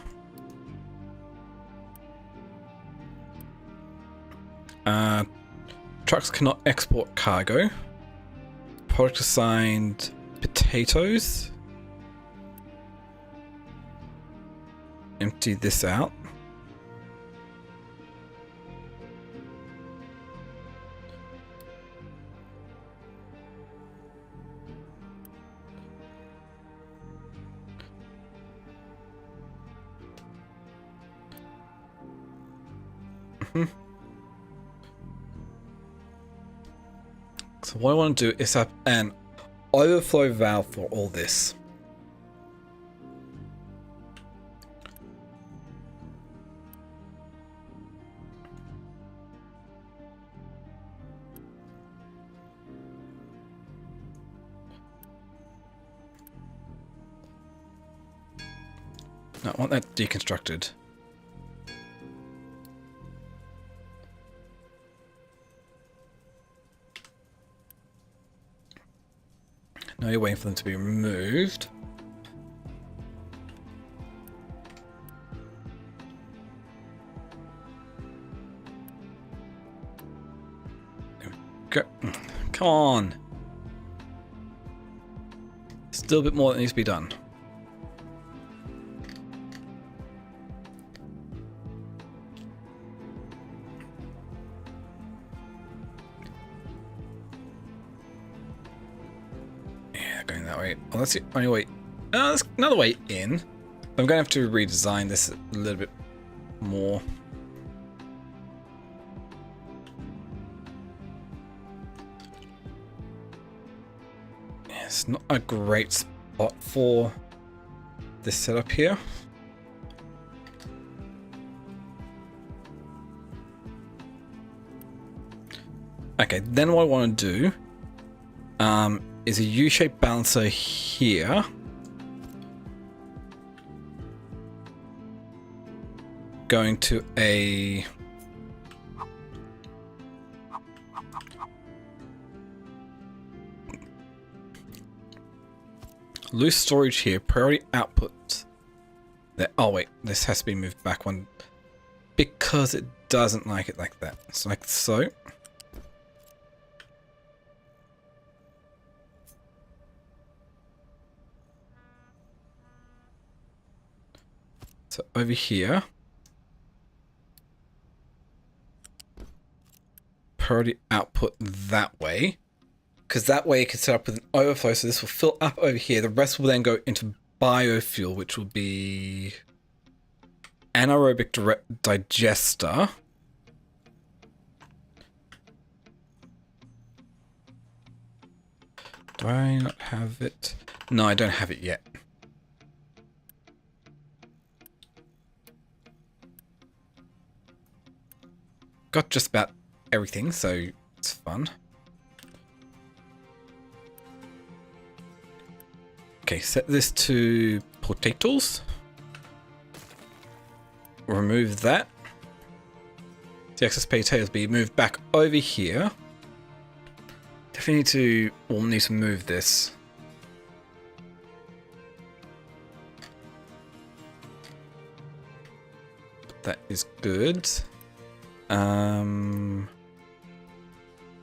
Trucks cannot export cargo. Product assigned potatoes. Empty this out. So what I want to do is have an overflow valve for all this. No, I want that deconstructed. Now you're waiting for them to be removed. There we go. Come on. Still a bit more that needs to be done. Going that way. Well, that's the only way. There's another way in. I'm going to have to redesign this a little bit more. Yeah, it's not a great spot for this setup here. Okay, then what I want to do is a U-shaped balancer here. Going to a loose storage here, priority output there. Oh wait, this has to be moved back one because it doesn't like it like that. It's like so. So over here, priority output that way, because that way it can set up with an overflow, so this will fill up over here. The rest will then go into biofuel, which will be anaerobic digester. Do I not have it? No, I don't have it yet. Got just about everything, so it's fun. Okay, set this to potatoes. Remove that. The excess potatoes be moved back over here. Definitely we'll need to move this. That is good.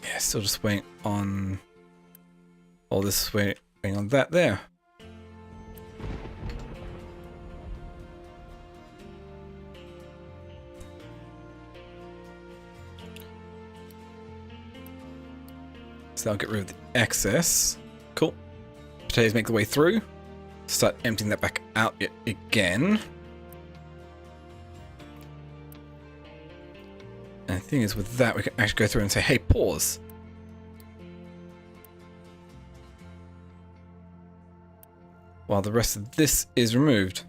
Yeah, still just waiting on all this, waiting on that there. So I'll get rid of the excess. Cool. Potatoes make the way through. Start emptying that back out yet again. And the thing is, with that, we can actually go through and say, hey, pause. While the rest of this is removed.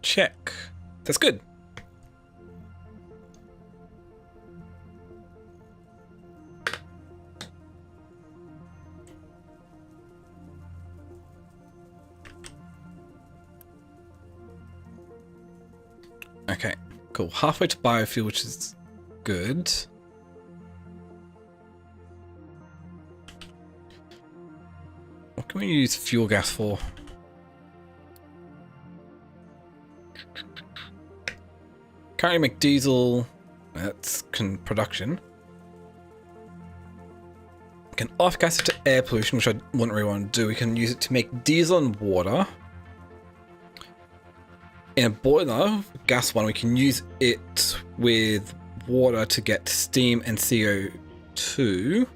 Check. That's good. Okay, cool. Halfway to biofuel, which is good. What can we use fuel gas for? Currently make diesel. That's production. We can off-gas it to air pollution, which I wouldn't really want to do. We can use it to make diesel and water. In a boiler, gas one, we can use it with water to get steam and CO2.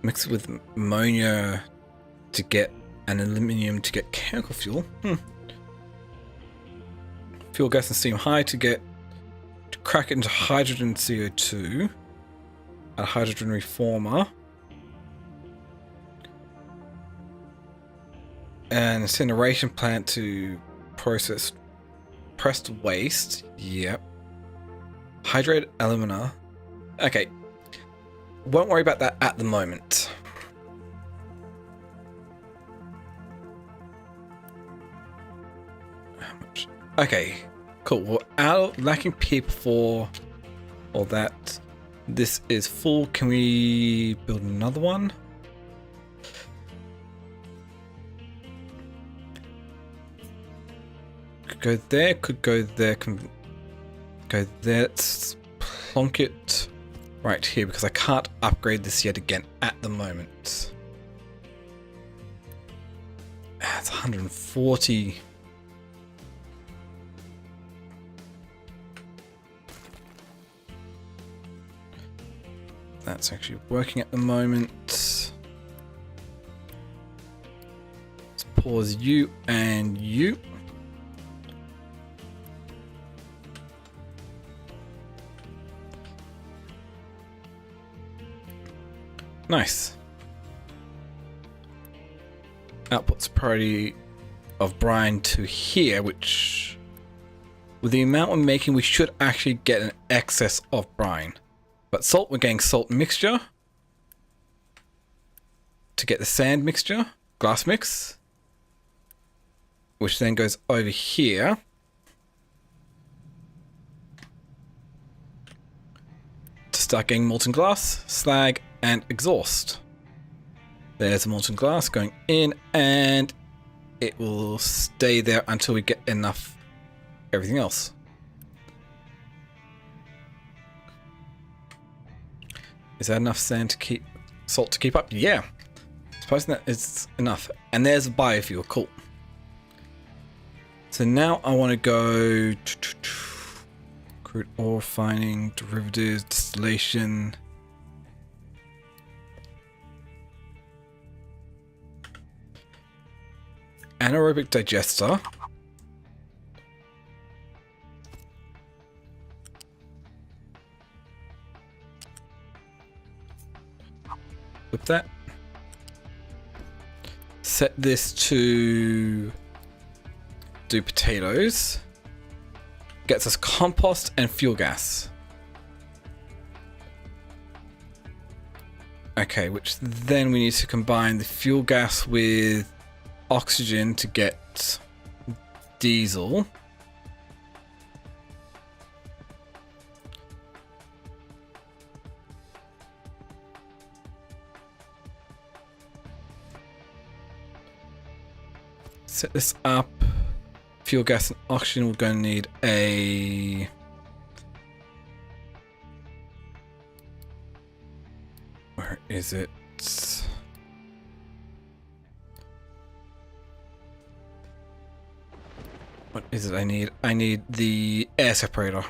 Mix it with ammonia to get an aluminium to get chemical fuel. Fuel gas and steam high to crack it into hydrogen CO2. A hydrogen reformer. An incineration plant to process pressed waste. Yep. Hydrated alumina. Okay. Won't worry about that at the moment. How much? Okay. Cool. We're out lacking people for all that. This is full. Can we build another one? Could go there, could go there, can go there. Let's plonk it right here because I can't upgrade this yet again at the moment. It's 140. That's actually working at the moment. Let's pause you and you. Nice. Outputs priority of brine to here, which with the amount we're making, we should actually get an excess of brine. But salt, we're getting salt mixture to get the sand mixture, glass mix, which then goes over here. To start getting molten glass, slag, and exhaust. There's the molten glass going in, and it will stay there until we get enough everything else. Is that enough sand to keep salt to keep up? Yeah. Supposing that is enough. And there's a biofuel. Cool. So now I want to go crude ore refining, derivatives, distillation. Anaerobic digester. With that, set this to do potatoes. Gets us compost and fuel gas. Okay, which then we need to combine the fuel gas with oxygen to get diesel. Set this up. Fuel gas and oxygen, we're going to need a where is it? What is it I need? I need the air separator.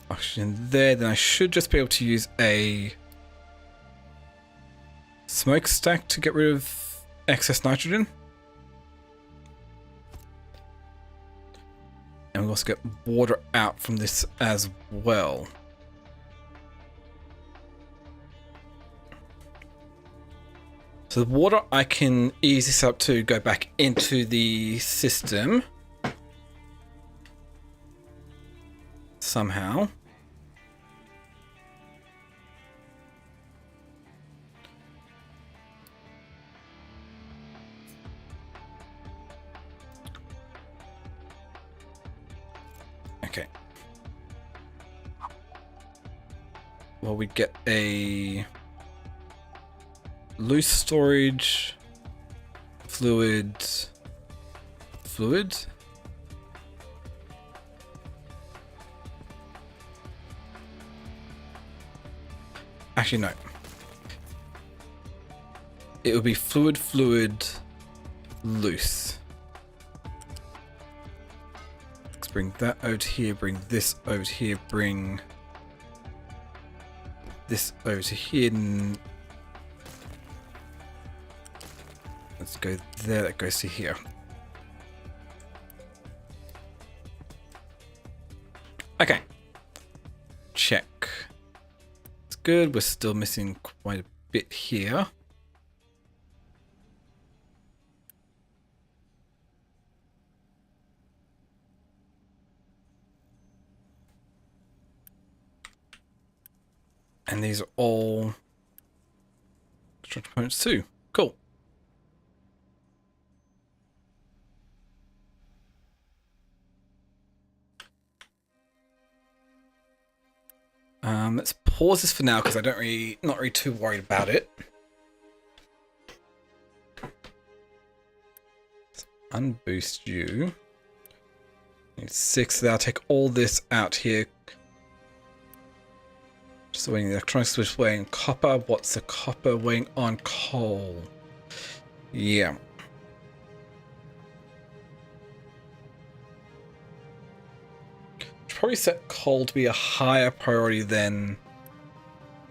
Oxygen there, then I should just be able to use a smokestack to get rid of excess nitrogen. And we'll also get water out from this as well. So the water I can easily set up to go back into the system somehow. Okay. Well, we get a loose storage, fluid. Actually, no. It would be fluid, loose. Let's bring that over to here, bring this over to here, bring this over to here. Let's go there, that goes to here. Okay. Check. It's good, we're still missing quite a bit here. And these are all structure components too. Cool. Let's pause this for now because I not really too worried about it. Let's unboost you. Need 6. I'll take all this out here. Just weighing the electronics switch, weighing copper. What's the copper weighing on coal? Yeah. Probably set coal to be a higher priority than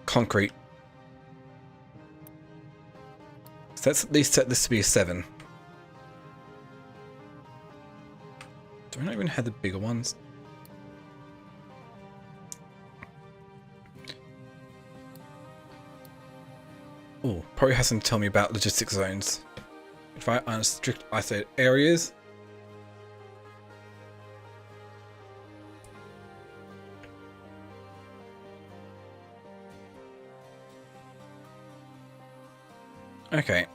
concrete. So let's at least set this to be a 7. Do I not even have the bigger ones? Oh, probably has something to tell me about logistics zones. If I unstrict isolated areas. Okay.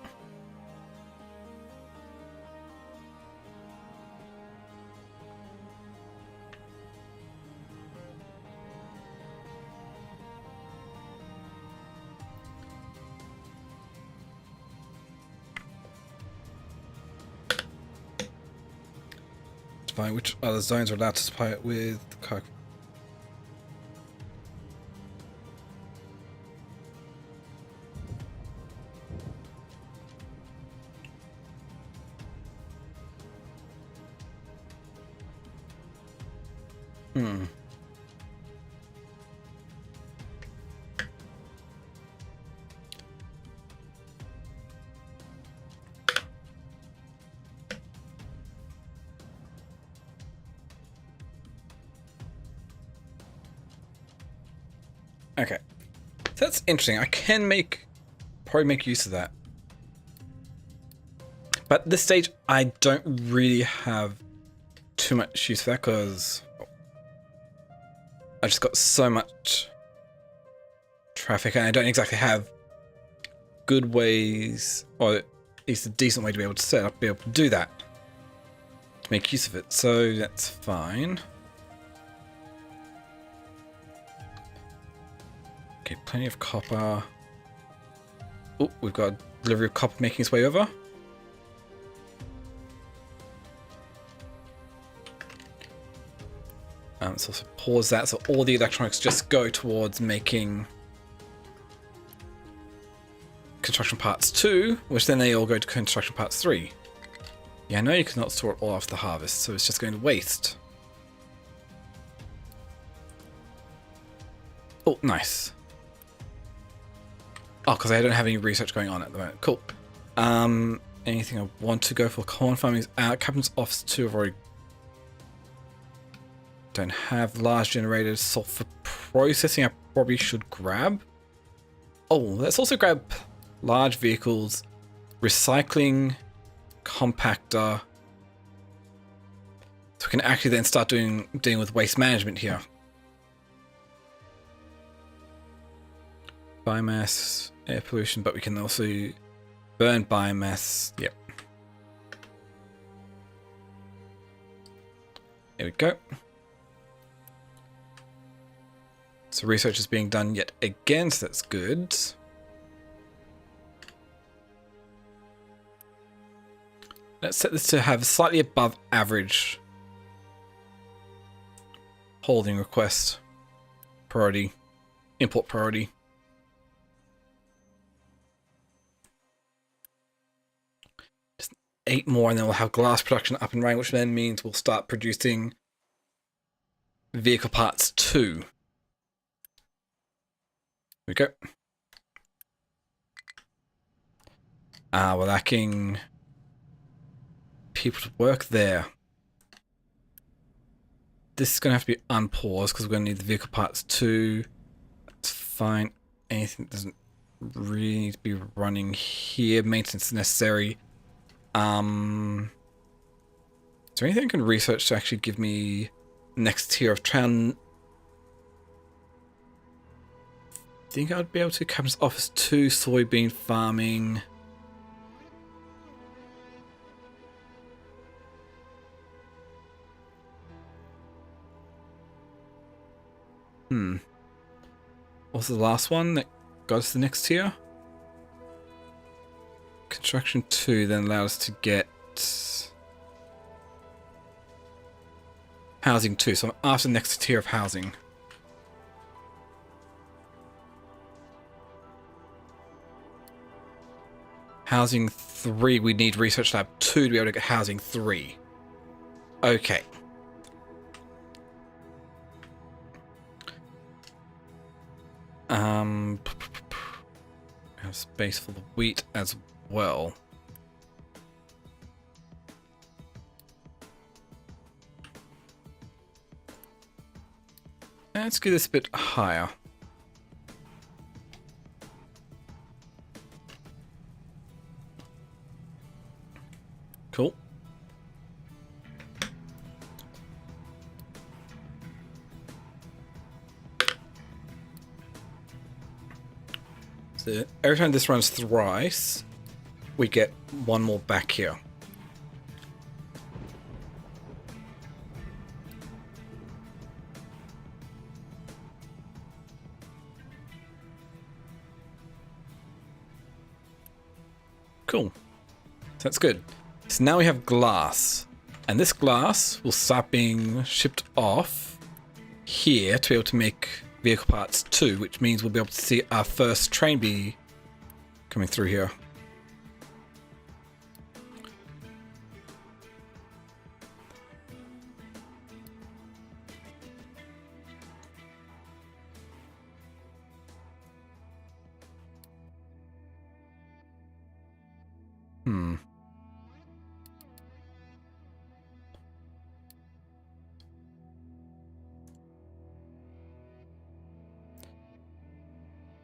Define which other zones are allowed to supply it with cargo. Okay, so that's interesting. I can probably make use of that. But at this stage, I don't really have too much use for that because I just got so much traffic and I don't exactly have good ways, or at least a decent way to be able to set up, be able to do that, to make use of it. So that's fine. Okay, plenty of copper. Oh, we've got delivery of copper making its way over. Let's also pause that so all the electronics just go towards making construction parts 2, which then they all go to construction parts 3. Yeah, I know you cannot store it all after the harvest, so it's just going to waste. Oh, nice. Oh, because I don't have any research going on at the moment. Cool. Anything I want to go for corn farming is out. Captain's Office 2 I've already don't have. Large generators. Sulfur processing I probably should grab. Oh, let's also grab large vehicles, recycling, compactor. So we can actually then start dealing with waste management here. Biomass, air pollution, but we can also burn biomass. Yep. There we go. So research is being done yet again, so that's good. Let's set this to have slightly above average holding request priority, import priority. Just 8 more and then we'll have glass production up and running, which then means we'll start producing vehicle parts 2. Here we go. We're lacking people to work there. This is going to have to be unpaused because we're going to need the vehicle parts 2. That's fine. Anything that doesn't really need to be running here. Maintenance is necessary. Is there anything I can research to actually give me next tier of town? I think I'd be able to. Captain's Office 2, soybean farming. What's the last one that got us to the next tier? Construction 2 then allowed us to get housing 2. So I'm after the next tier of housing. Housing 3, we need Research Lab 2 to be able to get housing 3. Okay. Have space for the wheat as well. Let's get this a bit higher. Cool. So every time this runs thrice, we get 1 more back here. Cool. So that's good. So now we have glass. And this glass will start being shipped off here to be able to make vehicle parts 2, which means we'll be able to see our first train be coming through here.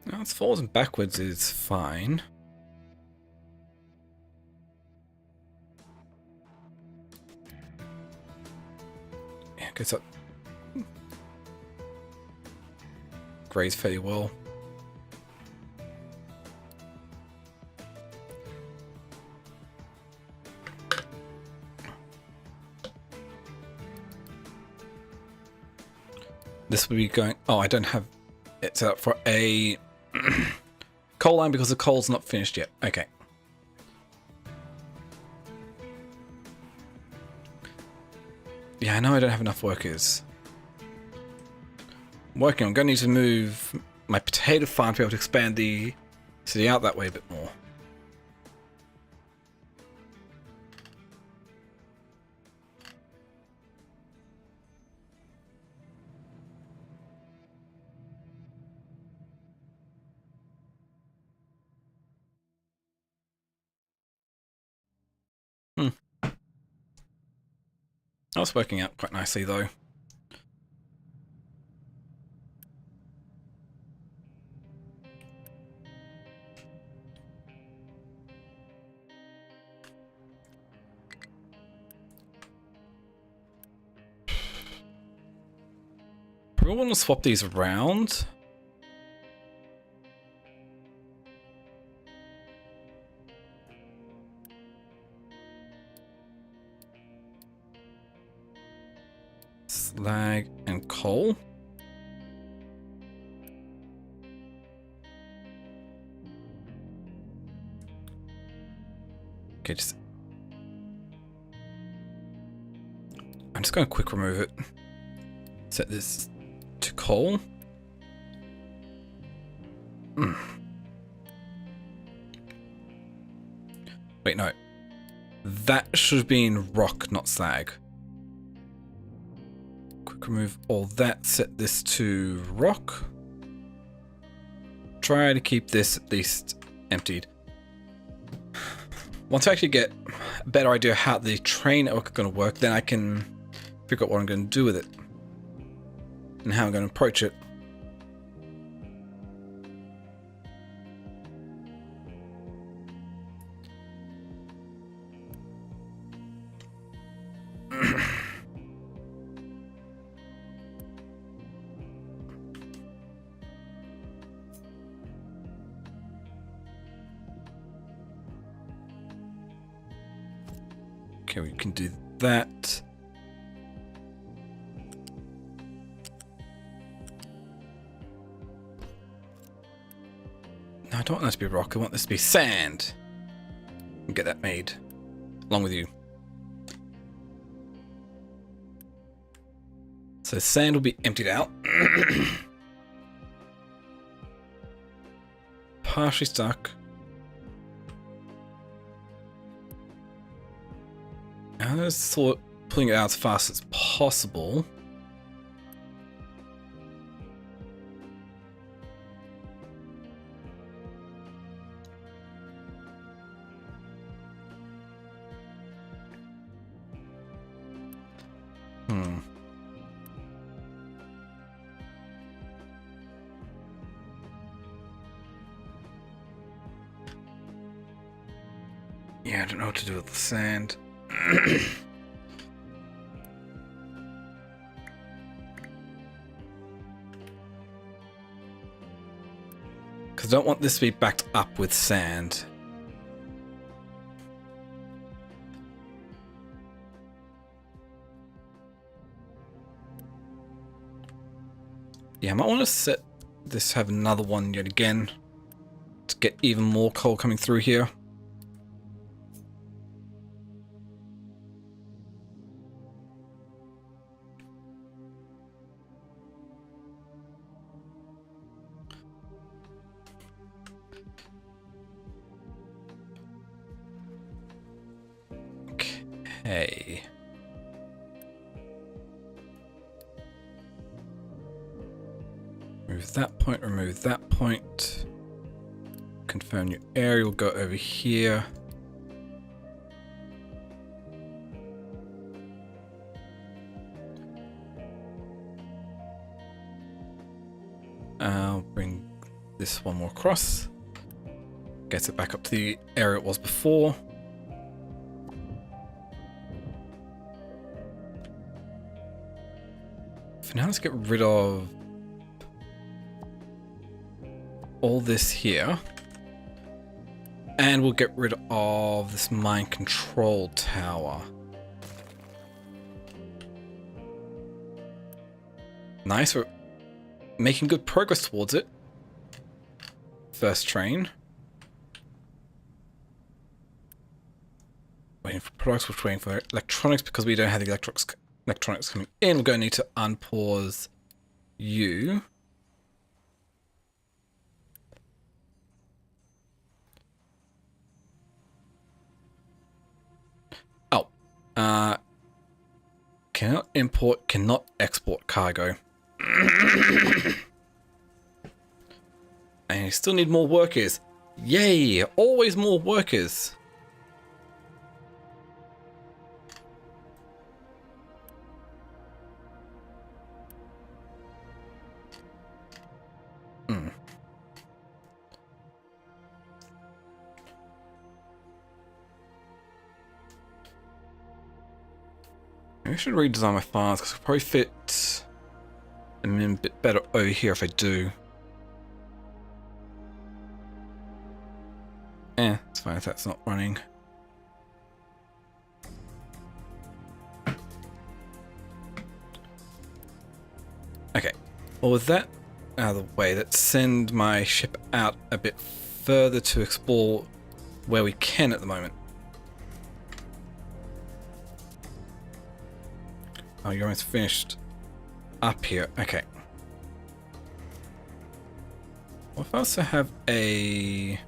Now it's forwards and backwards is fine. Yeah, goes up. Grays fairly well. This will be going. Oh, I don't have it set up for a coal line because the coal's not finished yet. Okay. Yeah, I know I don't have enough workers. I'm going to need to move my potato farm to be able to expand the city out that way a bit more. That's working out quite nicely though. Probably want to swap these around. Slag and coal. Okay, I'm just going to quick remove it. Set this to coal. Wait, no. That should have been rock, not slag. Quick remove all that. Set this to rock. Try to keep this at least emptied. Once I actually get a better idea how the train network is going to work, then I can figure out what I'm going to do with it and how I'm going to approach it. Okay, we can do that. No, I don't want this to be rock. I want this to be sand. And get that made along with you. So sand will be emptied out. Partially stuck. I just thought pulling it out as fast as possible. Yeah, I don't know what to do with the sand. Because I don't want this to be backed up with sand. Yeah, I might want to set this, have another one yet again to get even more coal coming through here. Okay. Remove that point, remove that point. Confirm your area will go over here. I'll bring this one more across. Gets it back up to the area it was before. For now, let's get rid of all this here. And we'll get rid of this mine control tower. Nice, we're making good progress towards it. First train. Waiting for products, we're waiting for electronics because we don't have the electronics coming in. We're going to need to unpause you. Oh. Cannot import, cannot export cargo. And you still need more workers. Yay! Always more workers. I should redesign my files because I'll probably fit them in a bit better over here if I do. It's fine if that's not running. Okay, well with that out of the way, let's send my ship out a bit further to explore where we can at the moment. Oh, you're almost finished up here. Okay. What if I also have a...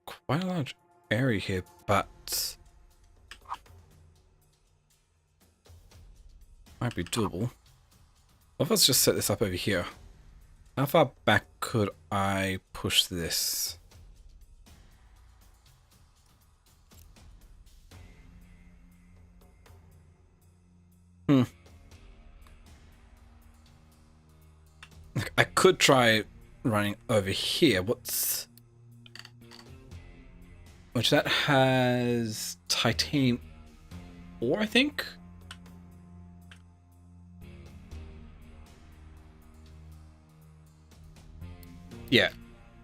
quite a large area here, but might be doable. What if I just set this up over here? How far back could I push this? I could try running over here. Which that has titanium ore, I think? Yeah,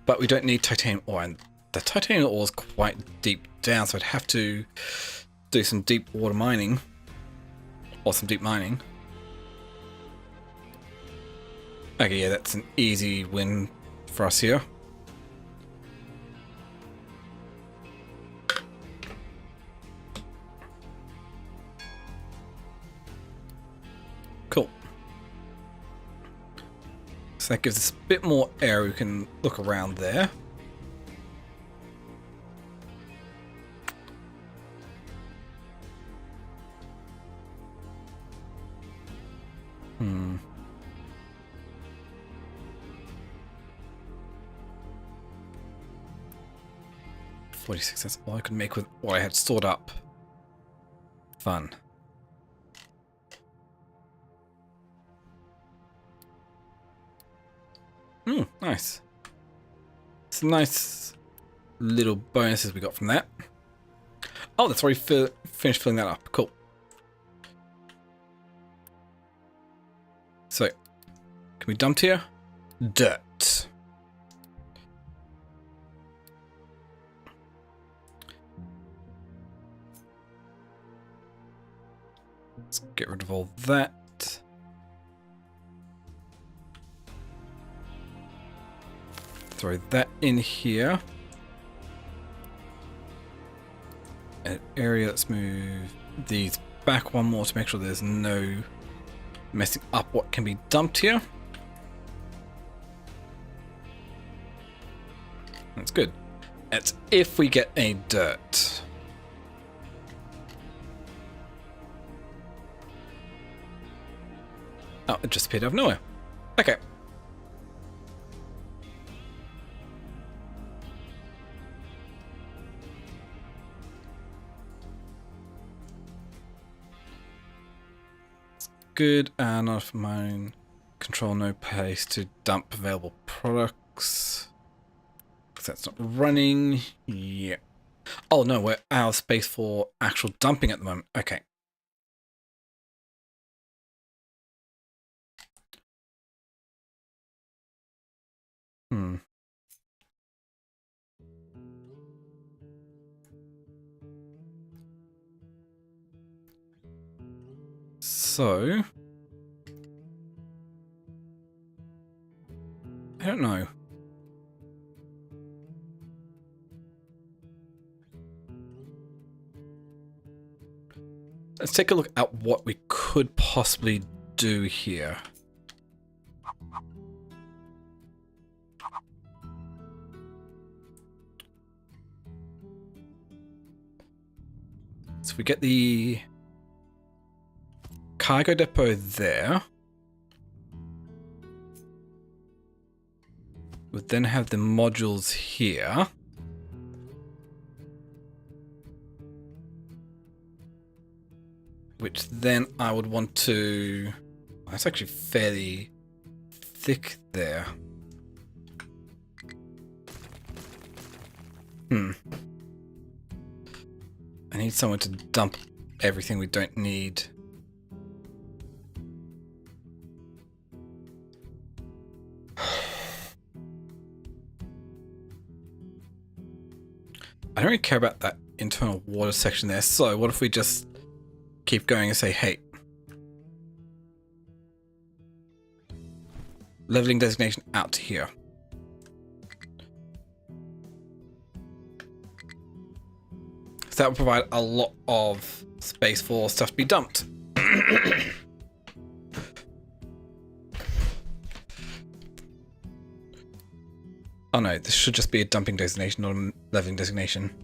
but we don't need titanium ore, and the titanium ore is quite deep down, so I'd have to do some deep water mining, or some deep mining. Okay, yeah, that's an easy win for us here. Cool. So that gives us a bit more area. We can look around there. Hmm. $46, that's all I could make with what I had stored up. Fun. Nice. Some nice little bonuses we got from that. Oh, that's already finished filling that up. Cool. So, can we dump here? Dirt. Let's get rid of all that. Throw that in here. An area, let's move these back one more to make sure there's no messing up what can be dumped here. That's good. That's if we get any dirt. Oh, it just appeared out of nowhere. Okay. Good, and off mine control no place to dump available products because that's not running. Yeah. Oh no, we're out of space for actual dumping at the moment. Okay. So I don't know. Let's take a look at what we could possibly do here. So we get the cargo depot there. We'd then have the modules here. Which then I would want to... That's actually fairly thick there. I need someone to dump everything we don't need. I don't really care about that internal water section there. So what if we just keep going and say, hey, leveling designation out to here. So that will provide a lot of space for stuff to be dumped. Oh no, this should just be a dumping designation, not a leveling designation.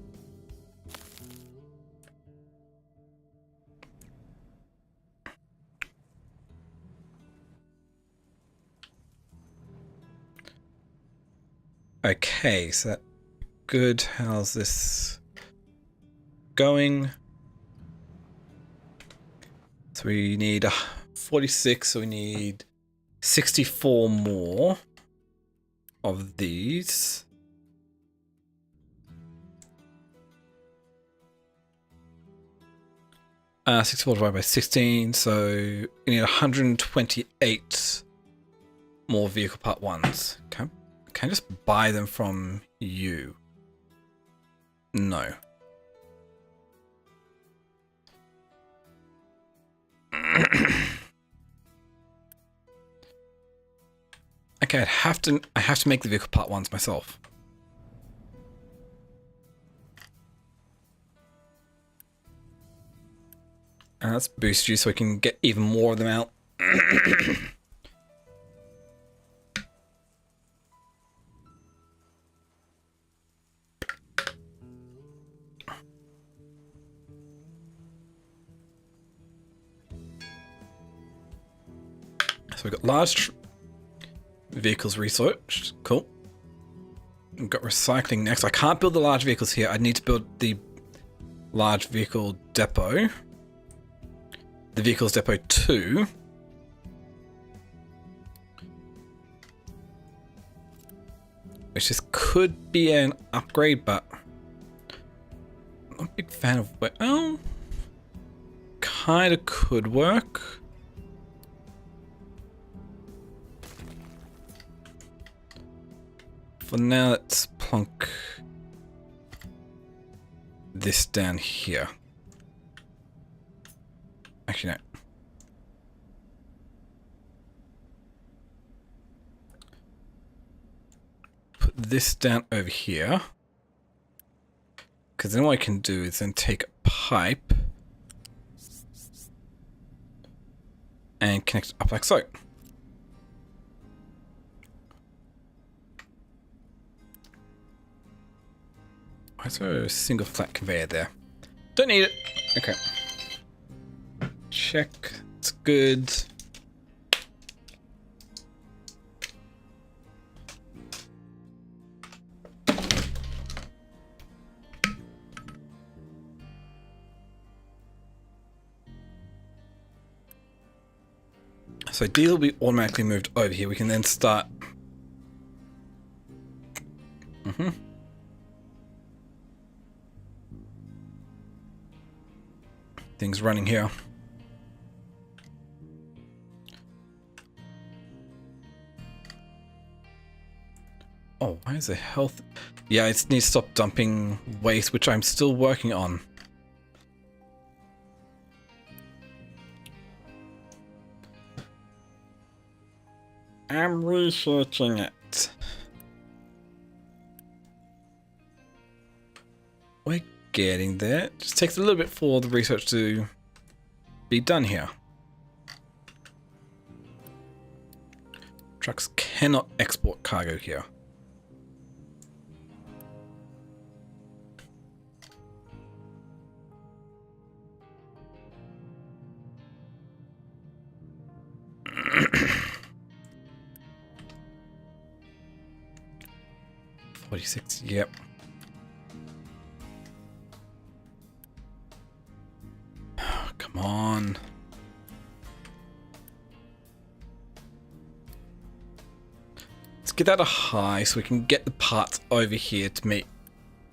Okay, so that good. How's this going? So we need 46, so we need 64 more of these. Uh, 64 divided by 16, so we need 128 more vehicle part ones. Can I just buy them from you? No. Okay, I have to make the vehicle part ones myself. And let's boost you so we can get even more of them out. So we've got large vehicles research. Cool. We've got recycling next. I can't build the large vehicles here. I need to build the large vehicle depot. The vehicles depot 2. Which this could be an upgrade, but I'm not a big fan of what. Oh, kind of could work. For now, let's plonk this down here. Actually, no. Put this down over here. Because then what I can do is then take a pipe and connect it up like so. Why is there a single flat conveyor there? Don't need it. Okay. Check. It's good. So these will be automatically moved over here. We can then start. Things running here. Oh, why is the health? Yeah, it needs to stop dumping waste, which I'm still working on. I'm researching it. We're getting there. It just takes a little bit for the research to be done here. Trucks cannot export cargo here. $46, yep. Oh, come on. Let's get that a high so we can get the parts over here to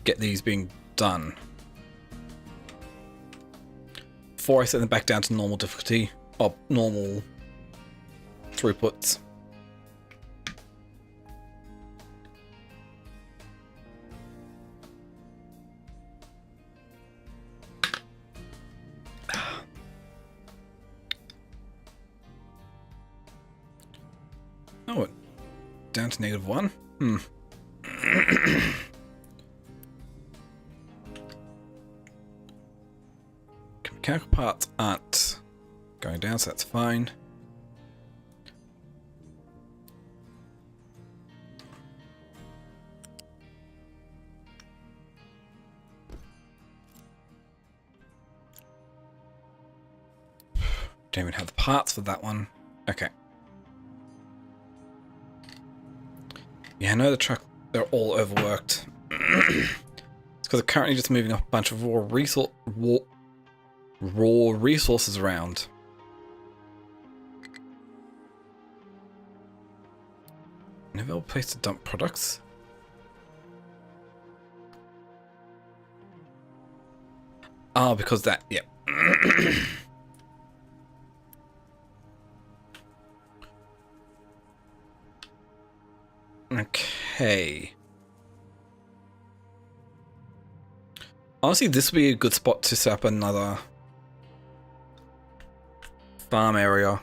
get these being done. Before I set them back down to normal difficulty, or normal throughputs. down to -1. Mechanical parts aren't going down, so that's fine. Don't even have the parts for that one. Okay. Yeah, I know the truck, they're all overworked. It's because they're currently just moving a bunch of raw resources around. Never a place to dump products. Oh, because that, yep. Okay. Honestly, this would be a good spot to set up another farm area.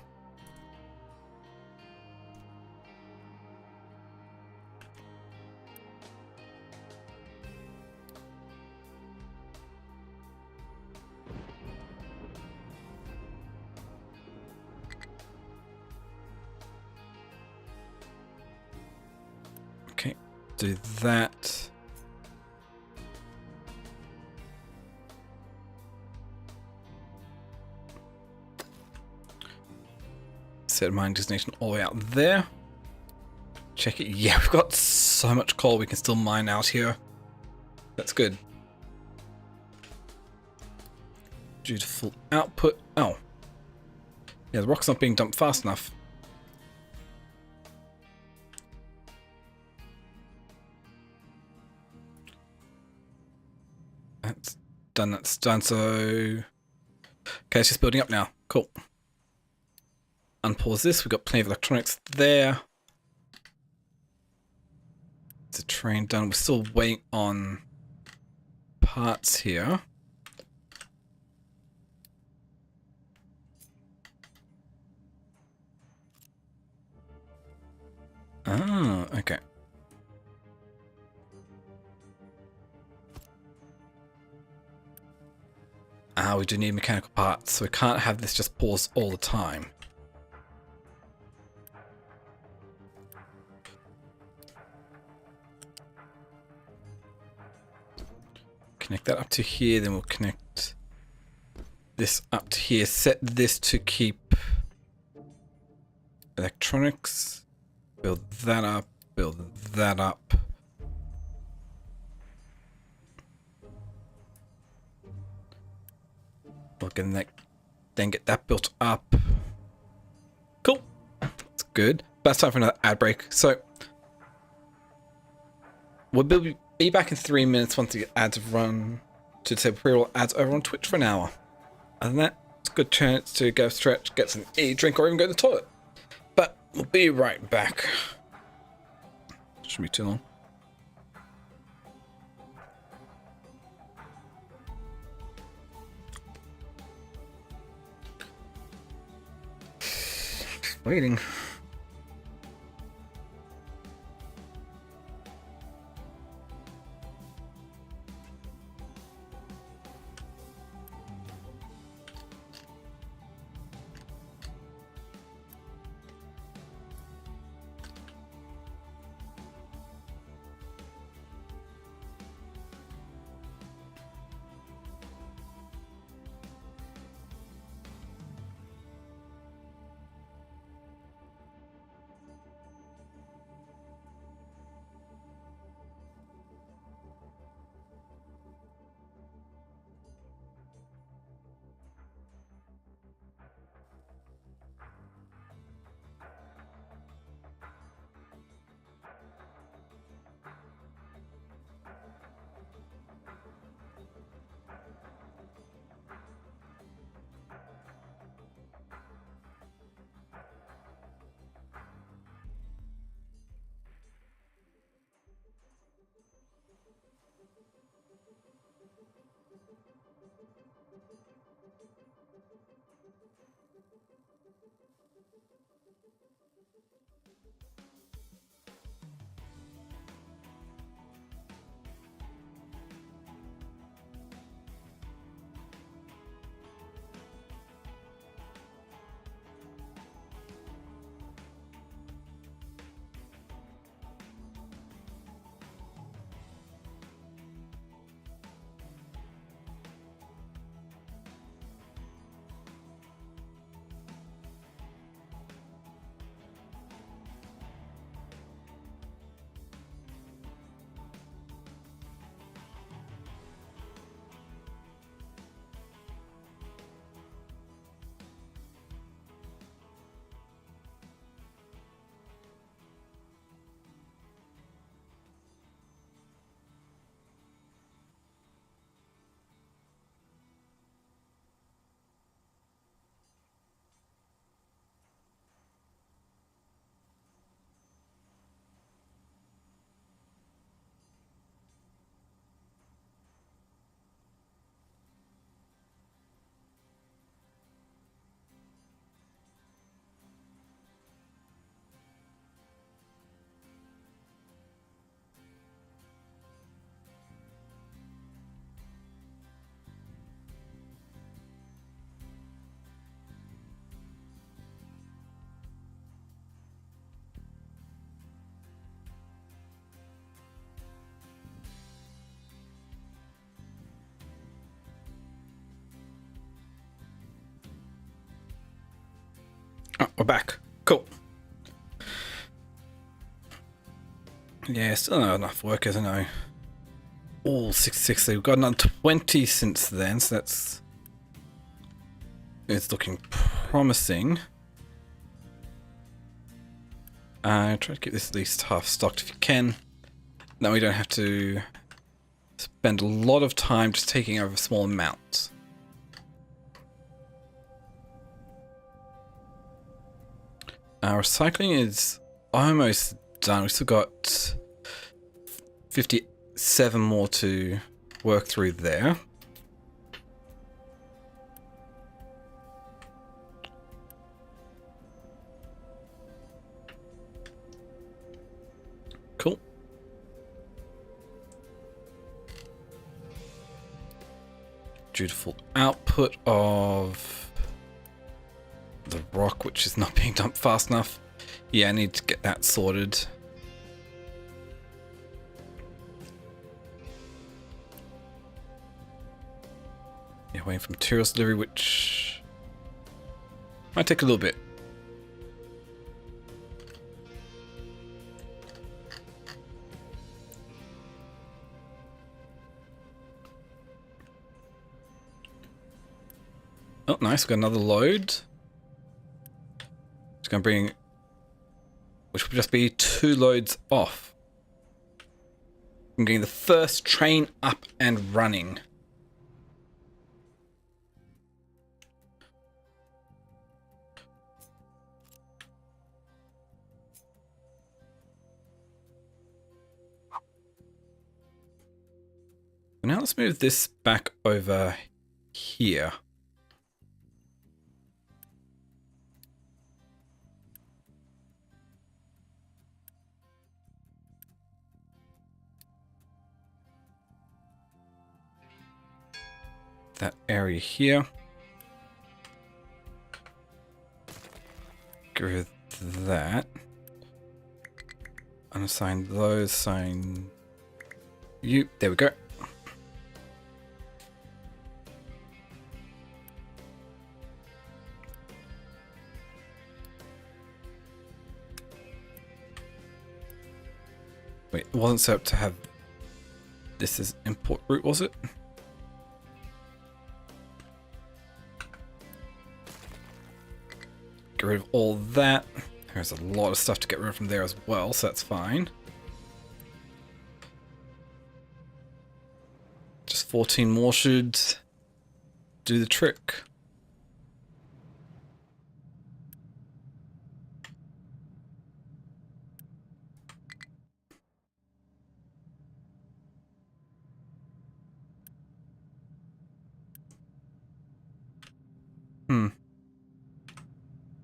Okay, do that. Set mine destination all the way out there. Check it. Yeah, we've got so much coal we can still mine out here. That's good. Due to full output. Oh. Yeah, the rock's not being dumped fast enough. That's done, that's done, so... Okay, it's just building up now. Cool. Unpause this, we've got plenty of electronics there. It's a train done. We're still waiting on parts here. Ah, okay. Ah, we do need mechanical parts, so we can't have this just pause all the time. Connect that up to here, then we'll connect this up to here. Set this to keep electronics. Build that up, build that up. We'll then get that built up. Cool. That's good. But it's time for another ad break. So we'll be back in 3 minutes once the ads have run to disable pre-roll ads over on Twitch for an hour. Other than that, it's a good chance to go stretch, get some eat, drink, or even go to the toilet. But we'll be right back. Shouldn't be too long. Waiting. We're back. Cool. Yeah, still not enough workers, I know. All 660. We've got another 20 since then, so that's... It's looking promising. Try to keep this at least half stocked if you can. Now we don't have to spend a lot of time just taking over small amounts. Our recycling is almost done. We've still got 57 more to work through there. Cool. Dutiful output of the rock, which is not being dumped fast enough. Yeah, I need to get that sorted. Yeah, waiting for materials delivery, which might take a little bit. Oh, nice. Got another load. It's going to bring... Which will just be 2 loads off. I'm getting the first train up and running. Now let's move this back over here. That area here. Get rid of that. Unassign those, assign you. There we go. Wait, it wasn't set up to have this as import route, was it? Get rid of all that. There's a lot of stuff to get rid of from there as well, so that's fine. Just 14 more should do the trick.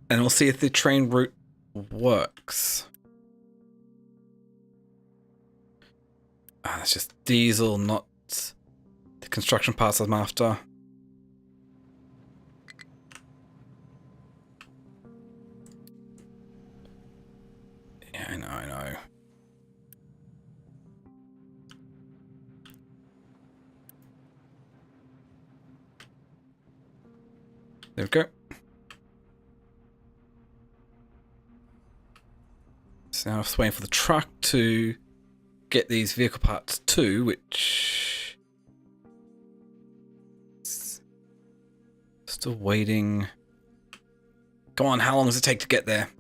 And we'll see if the train route works. Ah, that's just diesel, not the construction parts I'm after. Yeah, I know. There we go. So now I'm just waiting for the truck to get these vehicle parts too, which... Still waiting. Come on, how long does it take to get there?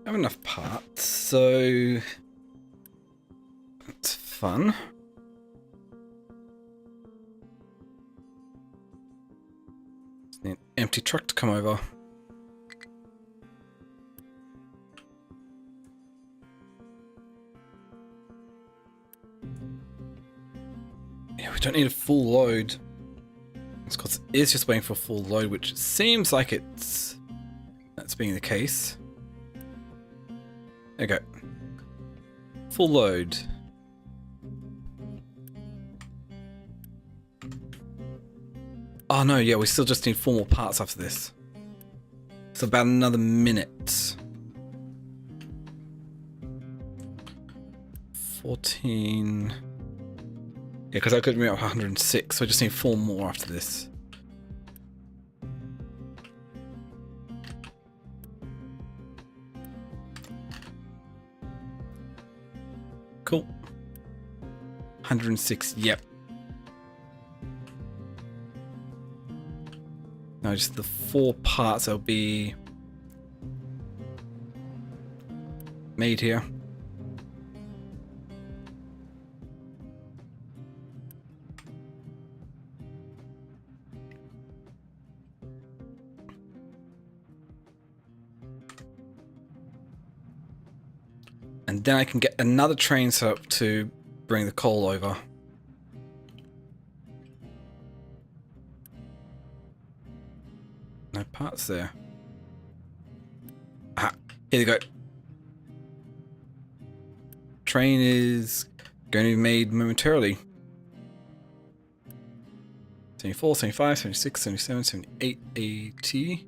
I have enough parts, so that's fun. Just need an empty truck to come over. Yeah, we don't need a full load. It's because it is just waiting for a full load, which seems like that's being the case. There we go. Full load. Oh no, yeah, we still just need 4 more parts after this. So about another minute. 14. Yeah, because I could be up 106, so I just need 4 more after this. Cool. 106, yep. Now just the 4 parts that'll be made here. And then I can get another train set up to bring the coal over. No parts there. Ah, here we go. Train is going to be made momentarily. 74, 75, 76, 77, 78, 80.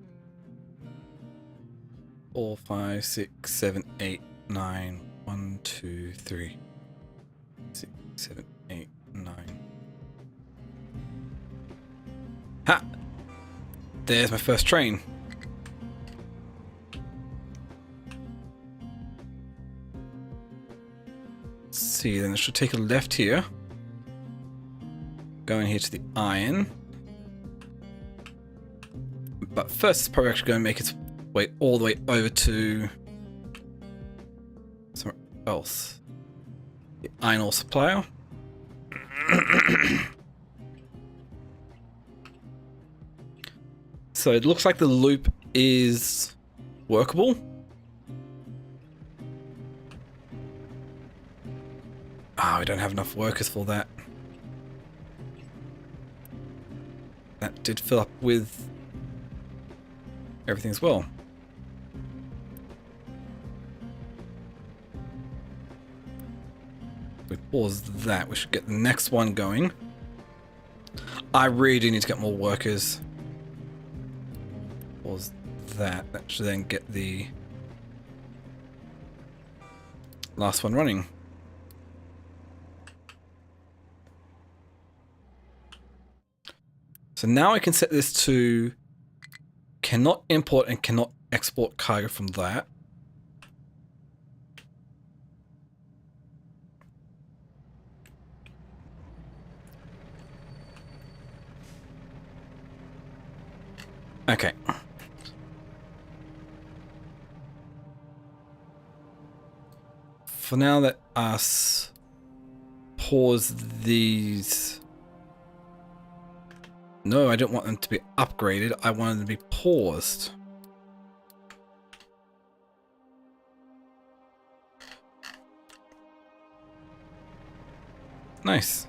4, 5, 6, 7, 8, 9. 1, 2, 3, 6, 7, 8, 9. Ha! There's my first train. Let's see, then I should take a left here. Go in here to the iron. But first, it's probably actually going to make its way all the way over to somewhere else. The iron ore supplier. So it looks like the loop is workable. Ah, we don't have enough workers for that. That did fill up with everything as well. We pause that. We should get the next one going. I really do need to get more workers. Pause that. That should then get the last one running. So now I can set this to cannot import and cannot export cargo from that. Okay. For now, let us pause these. No, I don't want them to be upgraded. I want them to be paused. Nice.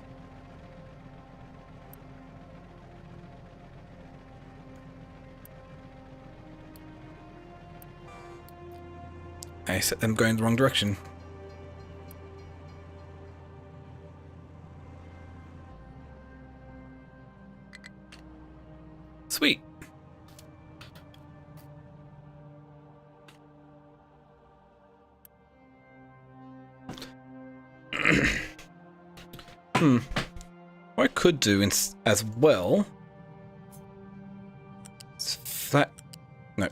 I set them going in the wrong direction. Sweet. What I could do as well is flat. No,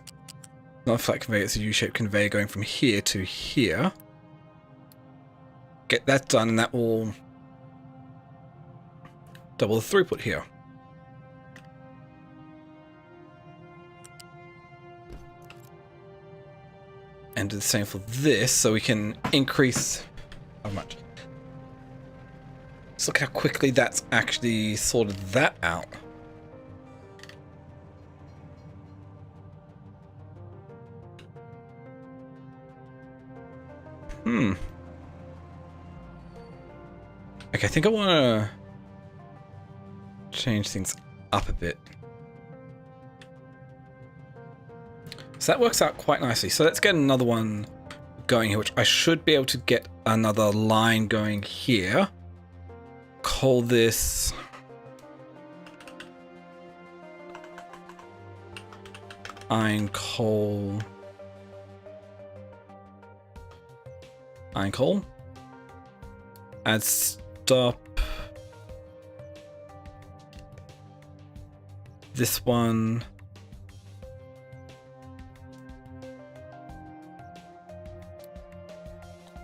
not a flat conveyor. It's a U-shaped conveyor going from here to here. Get that done, and that will double the throughput here. And do the same for this, so we can increase how much. Let's look how quickly that's actually sorted that out. Okay, I think I want to change things up a bit. So that works out quite nicely. So let's get another one going here, which I should be able to get another line going here. Call this iron coal. Iron coal. Add stop. This one.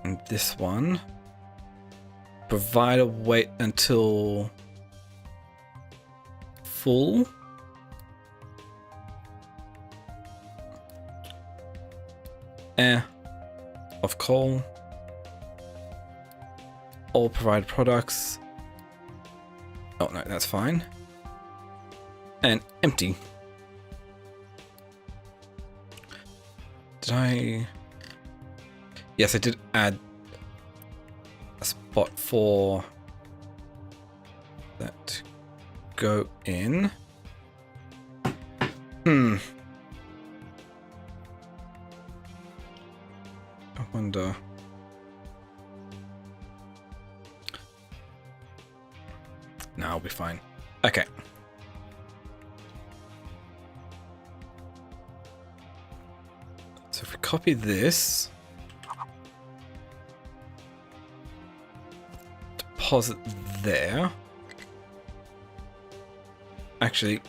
And this one. Provider wait until full. Of coal. All provided products. Oh no, that's fine. And empty. Did I? Yes, I did add a spot for that to go in. I wonder. No, I'll be fine. Okay. So if we copy this, deposit there. Actually,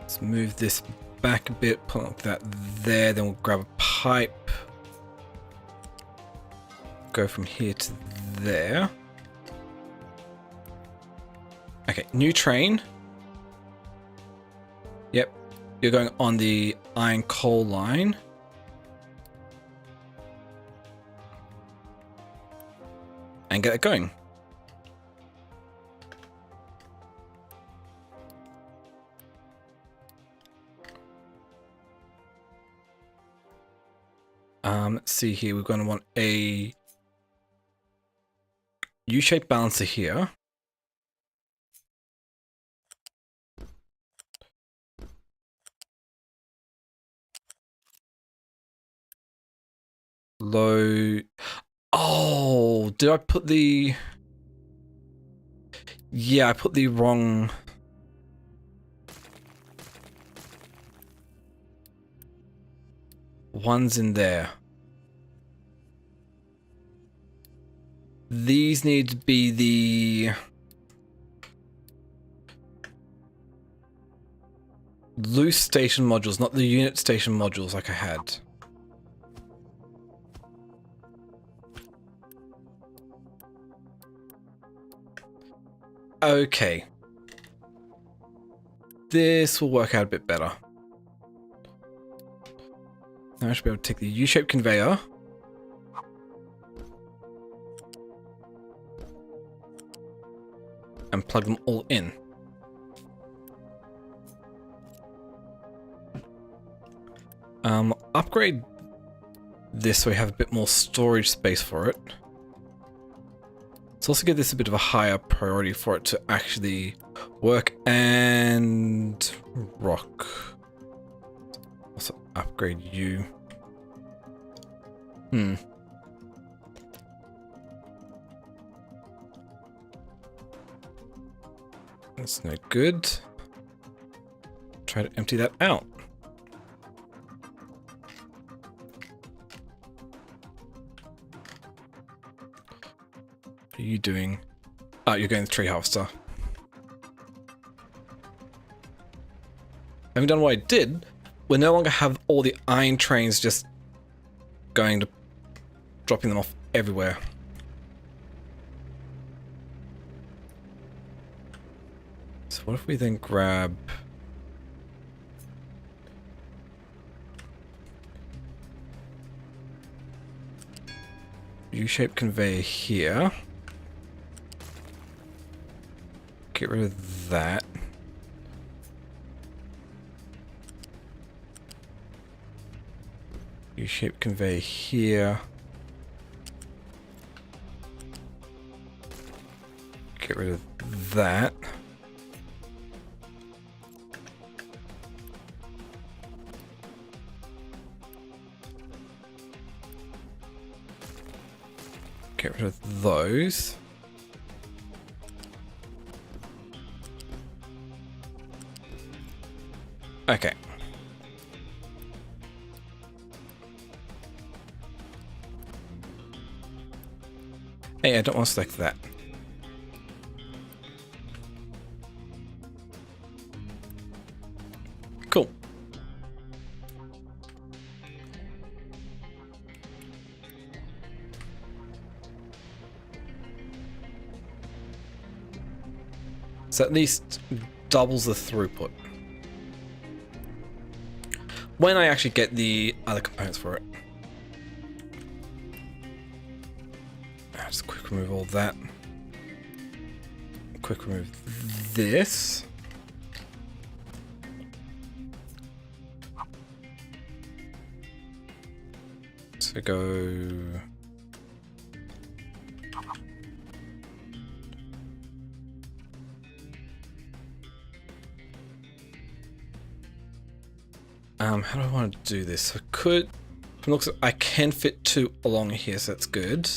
let's move this back a bit, put that there, then we'll grab a pipe. Go from here to there. Okay, new train. Yep, you're going on the iron coal line. And get it going. Let's see here. We're going to want a U-shaped balancer here. Low. Oh, did I put the... Yeah, I put the wrong... ones in there. These need to be the... loose station modules, not the unit station modules like I had. Okay. This will work out a bit better. Now I should be able to take the U-shaped conveyor. And plug them all in. Upgrade this so we have a bit more storage space for it. Let's also give this a bit of a higher priority for it to actually work. And rock. Also upgrade you. That's no good. Try to empty that out. What are you doing? Oh, you're going to the tree harvester. Having done what I did, we no longer have all the iron trains just going to dropping them off everywhere. So what if we then grab U-shaped conveyor here. Get rid of that. U-shaped conveyor here. Get rid of that. Get rid of those. Okay. Hey, I don't want to select that. Cool. So at least doubles the throughput. When I actually get the other components for it. Just quick remove all that. Quick remove this. So go. How do I want to do this? I could. It looks like I can fit 2 along here, so that's good.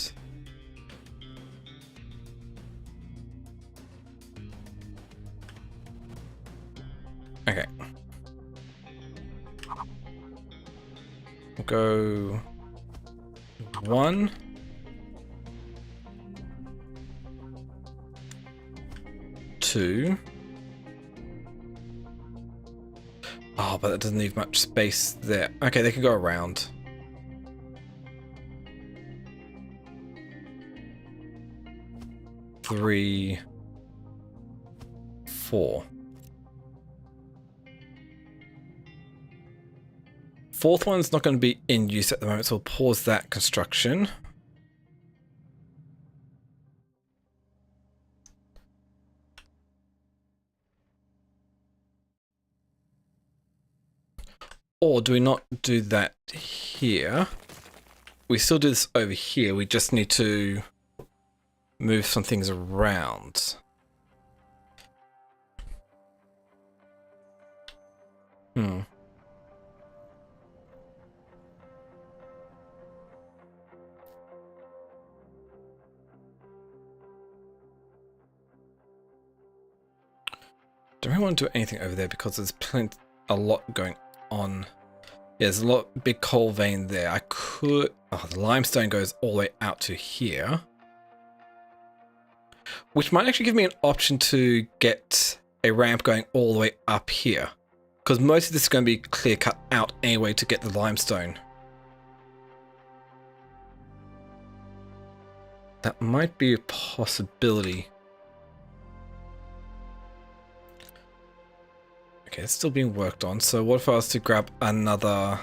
Okay. We'll go 1, 2. Oh, but that doesn't leave much space there. Okay, they can go around. Three, 4. Fourth one's not going to be in use at the moment, so we'll pause that construction. Or do we not do that here? We still do this over here. We just need to move some things around. Don't really want to do anything over there because there's a lot going on. Yeah, there's a big coal vein there. I could. Oh, the limestone goes all the way out to here, which might actually give me an option to get a ramp going all the way up here, because most of this is going to be clear cut out anyway to get the limestone. That might be a possibility. Okay, it's still being worked on. So what if I was to grab another?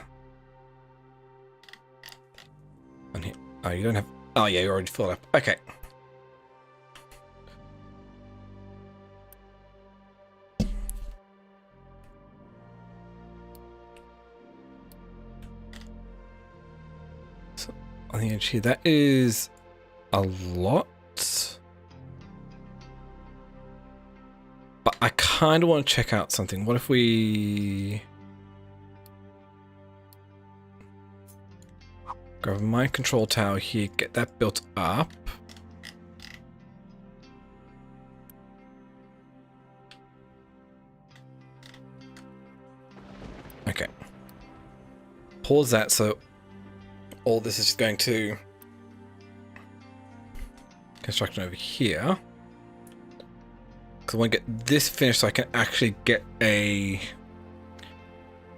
Oh, you don't have. Oh yeah, you already filled up. Okay. So on the edge here, that is a lot. But I kind of want to check out something. What if we grab my control tower here, get that built up. Okay. Pause that, so all this is just going to construction over here. Because I want to get this finished so I can actually get a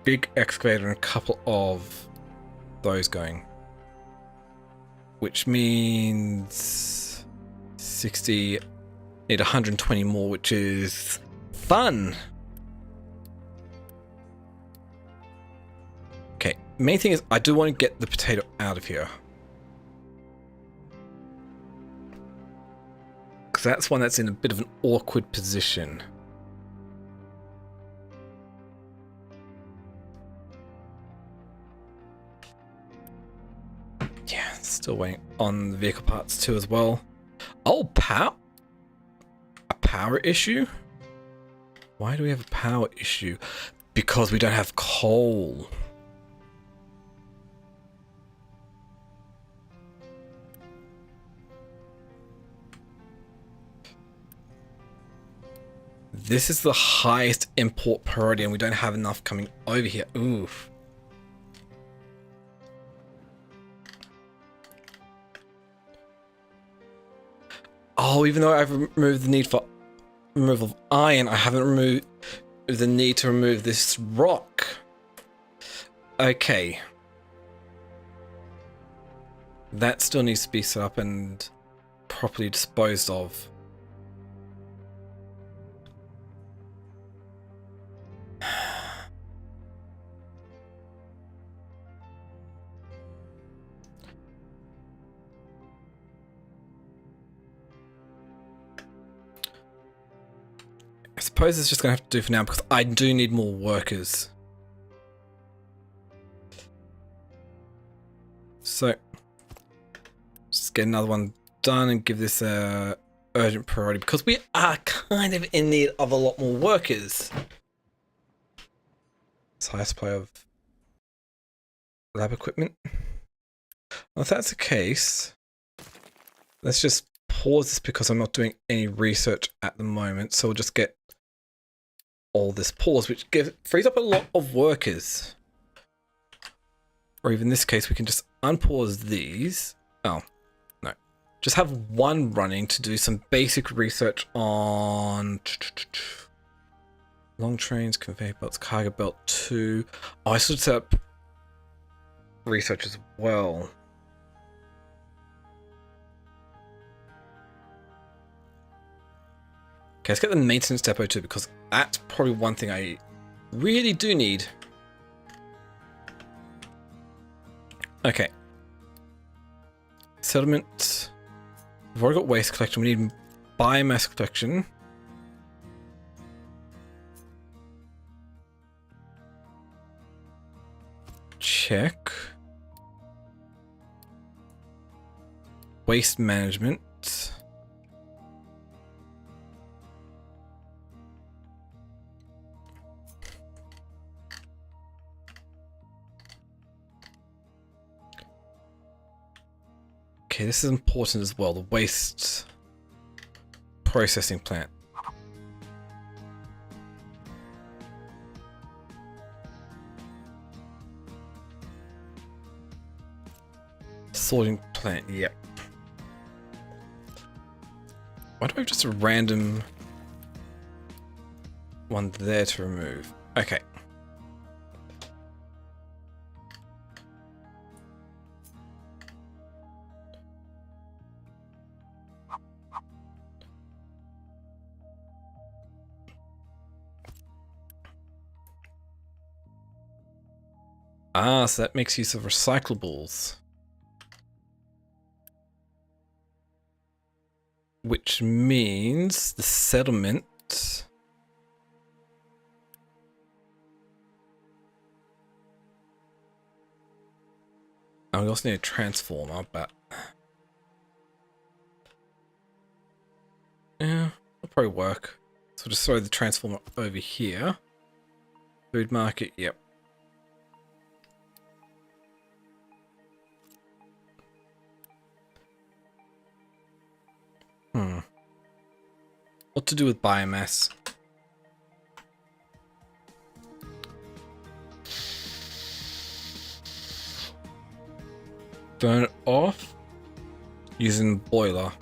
big excavator and a couple of those going. Which means 60, need 120 more, which is fun. Okay, main thing is I do want to get the potato out of here. Because that's one that's in a bit of an awkward position. Yeah, still waiting on the vehicle parts too as well. Oh, power? A power issue? Why do we have a power issue? Because we don't have coal. This is the highest import priority and we don't have enough coming over here. Oof. Oh, even though I've removed the need for removal of iron, I haven't removed the need to remove this rock. Okay. That still needs to be set up and properly disposed of. I suppose it's just going to have to do for now because I do need more workers. So, just get another one done and give this a urgent priority because we are kind of in need of a lot more workers. It's high supply of lab equipment. Well, if that's the case, let's just pause this because I'm not doing any research at the moment. So we'll just get all this pause, which frees up a lot of workers. Or even in this case, we can just unpause these. Oh, no. Just have one running to do some basic research on long trains, conveyor belts, cargo belt 2. Oh, I should set up research as well. Okay, let's get the maintenance depot too, because that's probably one thing I really do need. Okay. Settlement. We've already got waste collection. We need biomass collection. Check. Waste management. Okay, this is important as well, the waste processing plant. Sorting plant, yep. Why do I have just a random one there to remove? Okay. Ah, so that makes use of recyclables. Which means the settlement... Oh, we also need a transformer, but... Yeah, that'll probably work. So we'll just throw the transformer over here. Food market, yep. What to do with biomass? Burn it off using boiler.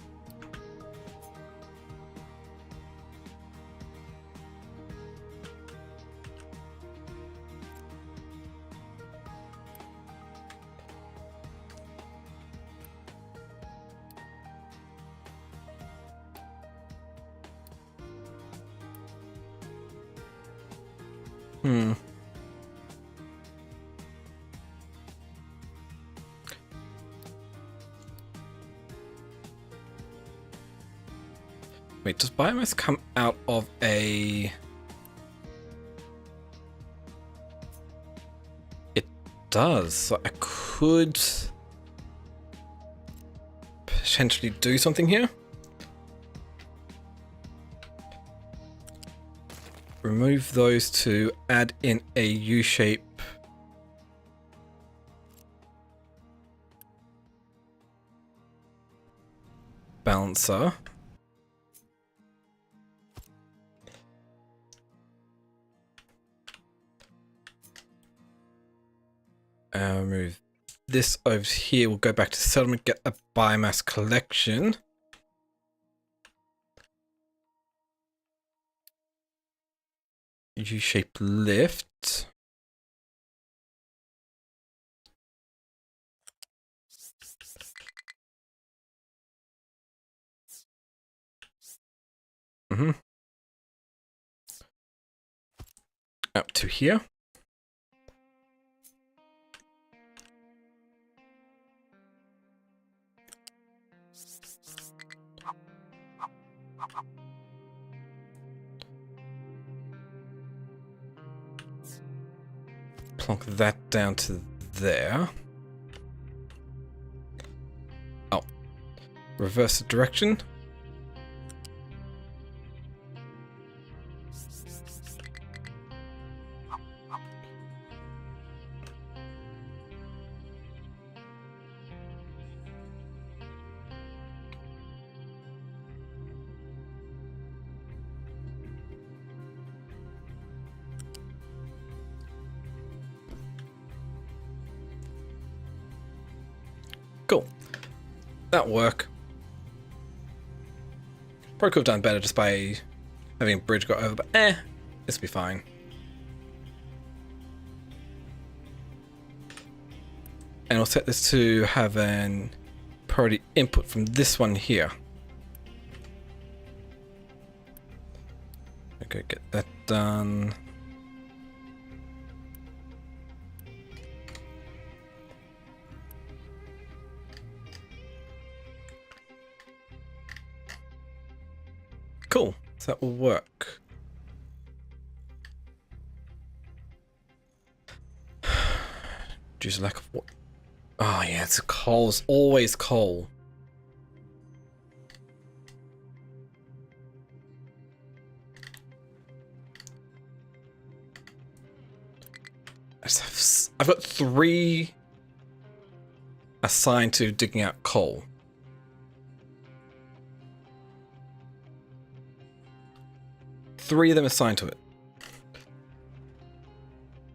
Wait, does biomass come out of a... It does. So I could potentially do something here. Remove those to add in a U-shape balancer. Remove this over here. We'll go back to settlement, get a biomass collection. U-shaped lift. Up to here. Plonk that down to there. Oh. Reverse the direction. Cool. That'll work. Probably could have done better just by having a bridge go over, but this will be fine. And I'll set this to have an priority input from this one here. Okay, get that done. Cool, so that will work. Due to lack of what? Oh yeah, it's coal. It's always coal. I've got 3 assigned to digging out coal. Three of them assigned to it.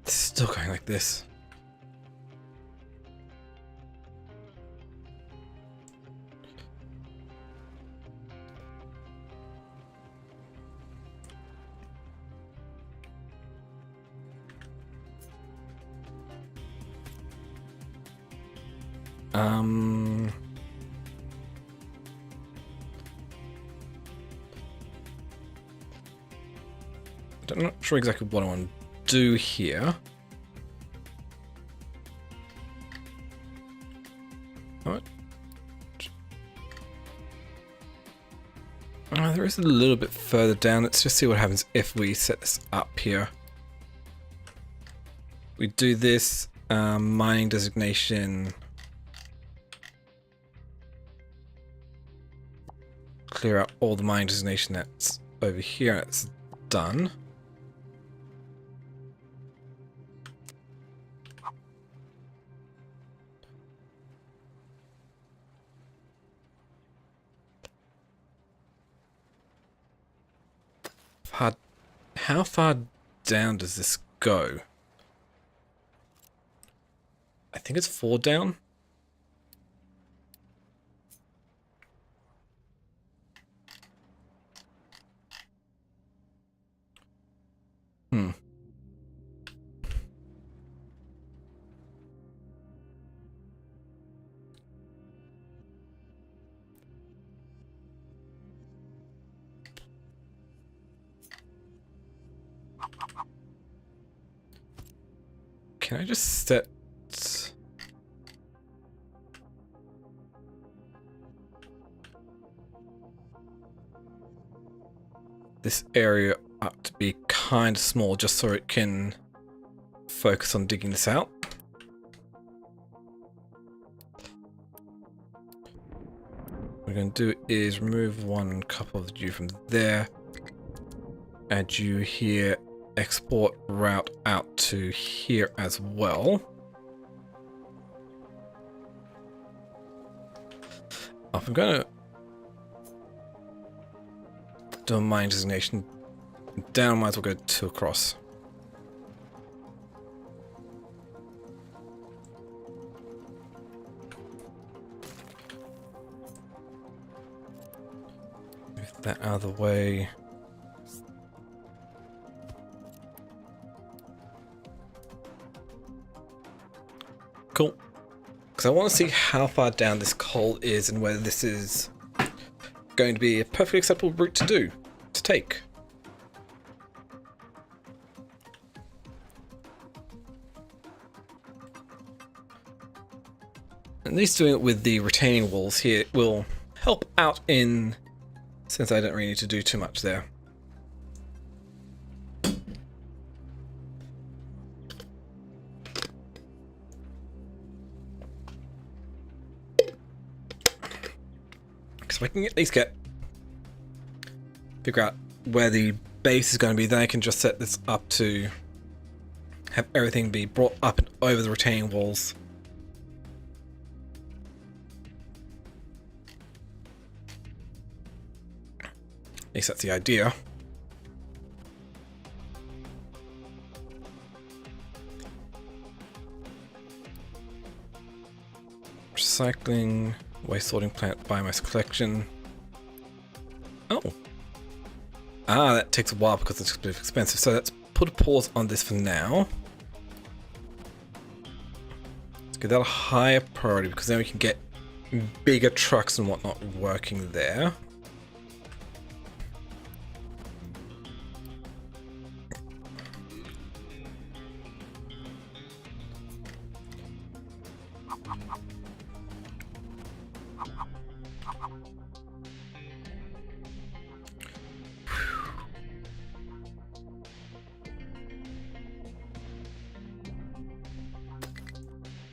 It's still going like this. I'm not sure exactly what I want to do here. What? There is a little bit further down. Let's just see what happens if we set this up here. We do this mining designation. Clear out all the mining designation that's over here. It's done. How far down does this go? I think it's 4 down. Can I just set... this area up to be kind of small just so it can focus on digging this out? What we're going to do is remove one couple of you from there, add you here, export route out to here as well. If I'm going to do a mine designation down, might as well go 2 across. Move that out of the way. I want to see how far down this coal is and whether this is going to be a perfectly acceptable route to take. At least doing it with the retaining walls here will help out since I don't really need to do too much there. So I can at least figure out where the base is going to be, then I can just set this up to have everything be brought up and over the retaining walls. At least that's the idea. Recycling, waste sorting plant, biomass collection. Oh. Ah, that takes a while because it's a bit expensive. So let's put a pause on this for now. Let's give that a higher priority because then we can get bigger trucks and whatnot working there.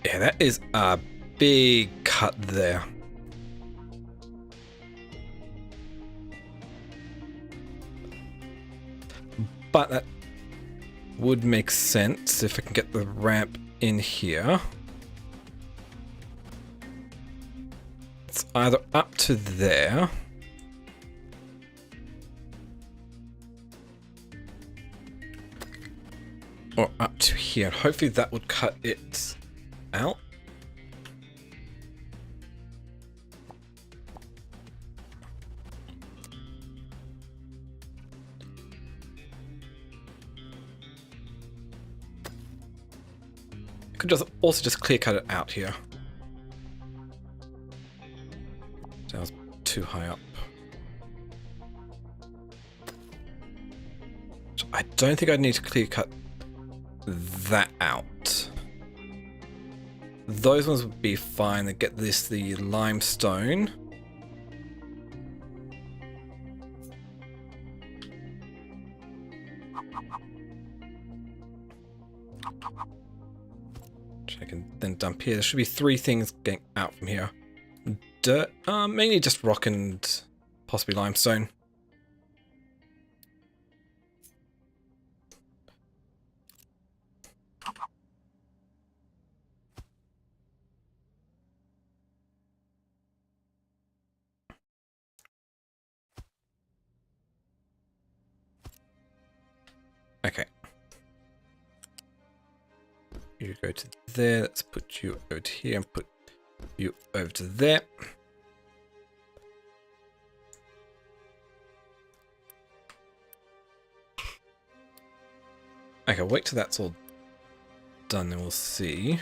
Yeah, that is a big cut there. But that would make sense if I can get the ramp in here. It's either up to there. Or up to here. Hopefully that would cut it out. I could also just clear cut it out here. That was too high up. So I don't think I'd need to clear cut that out. Those ones would be fine. They get the limestone. Which I can then dump here. There should be 3 things getting out from here. Dirt, mainly just rock and possibly limestone. Okay. You go to there. Let's put you over to here and put you over to there. Okay, wait till that's all done, then we'll see.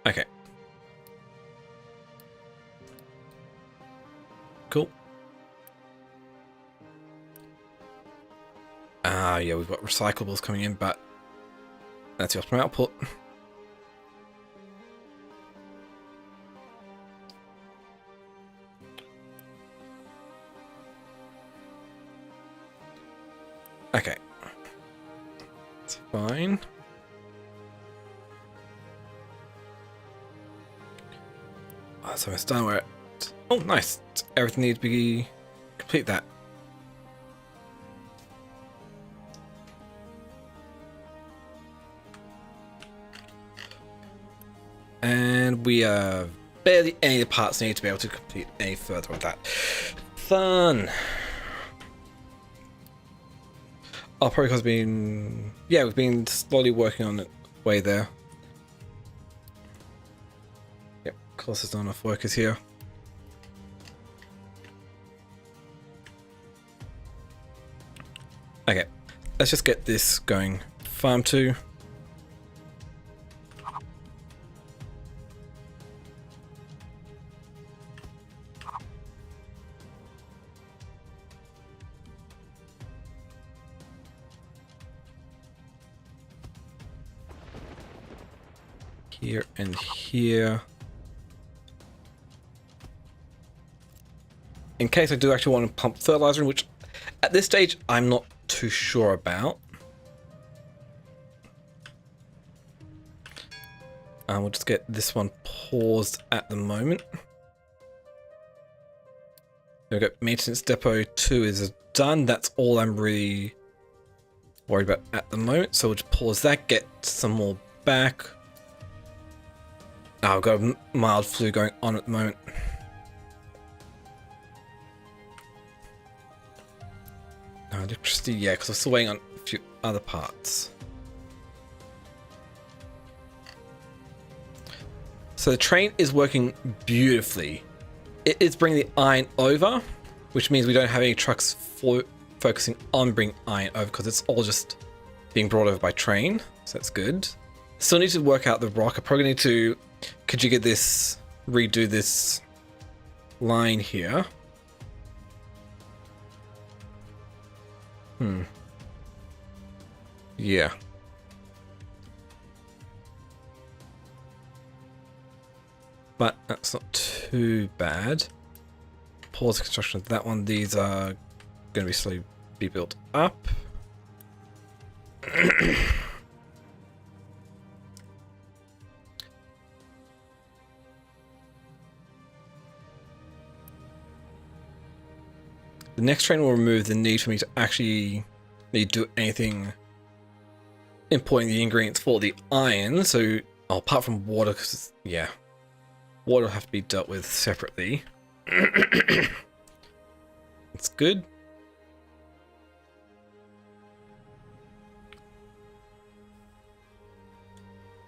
Okay. Cool. Yeah, we've got recyclables coming in, but that's the optimum output. Okay. It's fine. Oh, so it's done where it... Oh, nice. Everything needs to be... Complete that. And we have barely any of the parts needed to be able to complete any further with that. Fun! Oh, probably because we've been slowly working on it way there. Yep, of course there's not enough workers here. Okay, let's just get this going. Farm 2. Here and here. In case I do actually want to pump fertilizer in, which at this stage I'm not too sure about. We'll just get this one paused at the moment. There we go. Maintenance depot 2 is done. That's all I'm really worried about at the moment. So we'll just pause that, get some more back. Oh, I've got a mild flu going on at the moment. No, electricity, yeah, because I'm still waiting on a few other parts. So the train is working beautifully. It is bringing the iron over, which means we don't have any trucks focusing on bringing iron over because it's all just being brought over by train. So that's good. Still need to work out the rock. I probably need to configure this, redo this line here. Yeah. But that's not too bad. Pause the construction of that one. These are going to be slowly be built up. The next train will remove the need for me to actually need to do anything importing the ingredients for the iron. So, apart from water, because, yeah, water will have to be dealt with separately. It's good.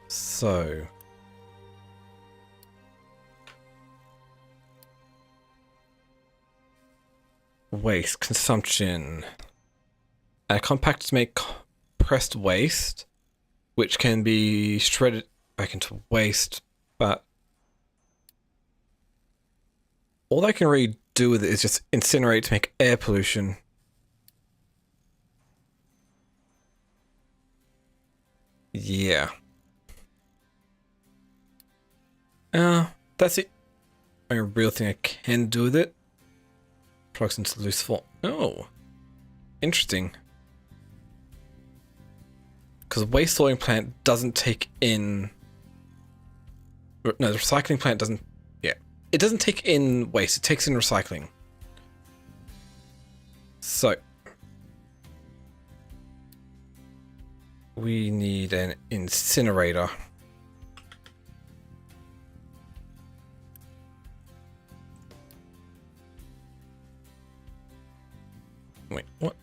So... waste consumption. Compactors make compressed waste, which can be shredded back into waste, but all I can really do with it is just incinerate to make air pollution. Yeah. That's it. A real thing I can do with it. Products into loose form. Oh, interesting. Because the waste sorting plant doesn't take in. No, the recycling plant doesn't. Yeah, it doesn't take in waste. It takes in recycling. So we need an incinerator. Wait, what?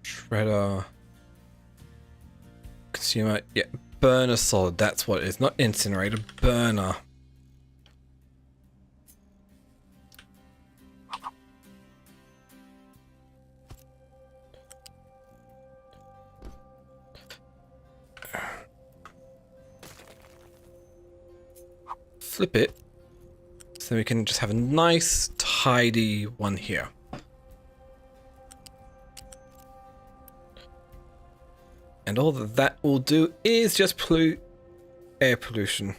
Shredder. Consumer. Yeah, burner solid. That's what it is. Not incinerator. Burner. Flip it. So we can just have a nice, tidy one here. And all that will do is just pollute air pollution.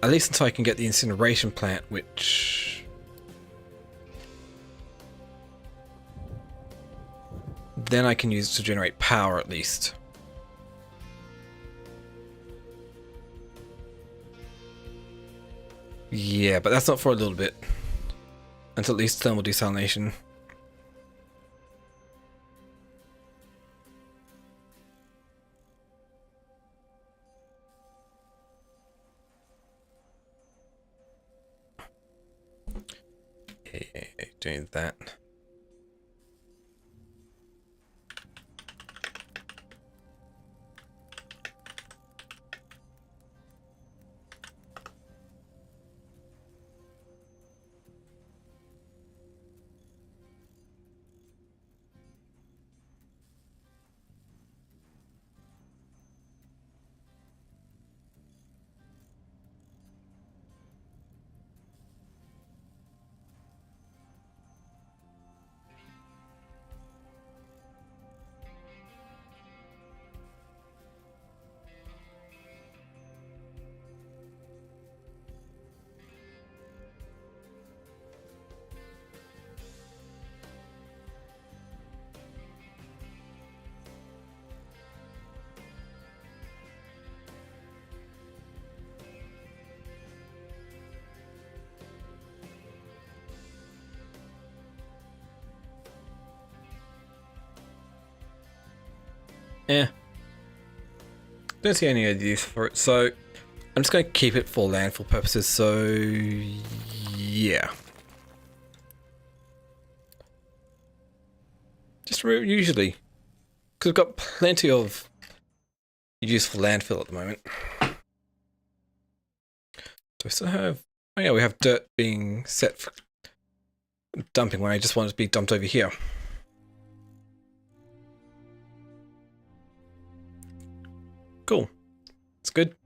At least until I can get the incineration plant, which... then I can use it to generate power at least. Yeah, but that's not for a little bit. Until at least thermal desalination. Yeah, doing that. Eh. Don't see any use for it, so I'm just going to keep it for landfill purposes, so yeah. Just usually, because we've got plenty of use for landfill at the moment. Do I still have... Oh yeah, we have dirt being set for dumping when I just want it to be dumped over here. Cool. It's good.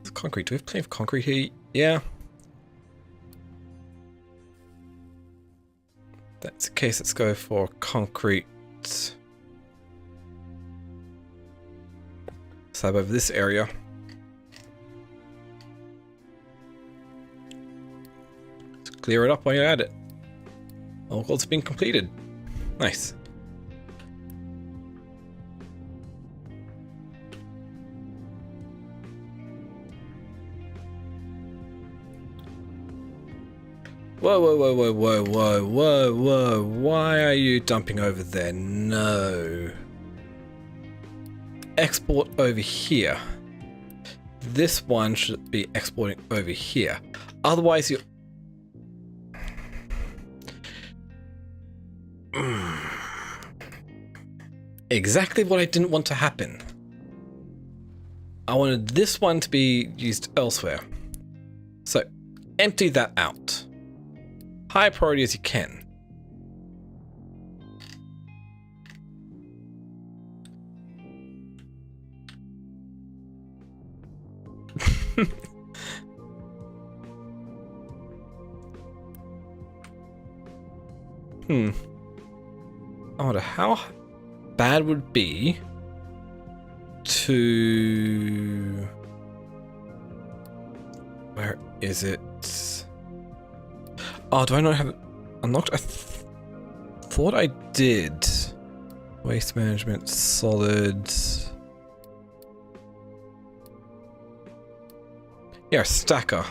It's concrete. Do we have plenty of concrete here? Yeah. That's the case. Let's go for concrete. Slab over this area. Let's clear it up while you're at it. All goals have been completed. Nice. Whoa, whoa, whoa, whoa, whoa, whoa, whoa, whoa. Why are you dumping over there? No. Export over here. This one should be exporting over here. Otherwise, you... Exactly what I didn't want to happen. I wanted this one to be used elsewhere. So, empty that out. High priority as you can. I wonder how bad would it be to... Where is it? Oh, do I not have it unlocked? I thought I did. Waste management, solid. Yeah, stacker.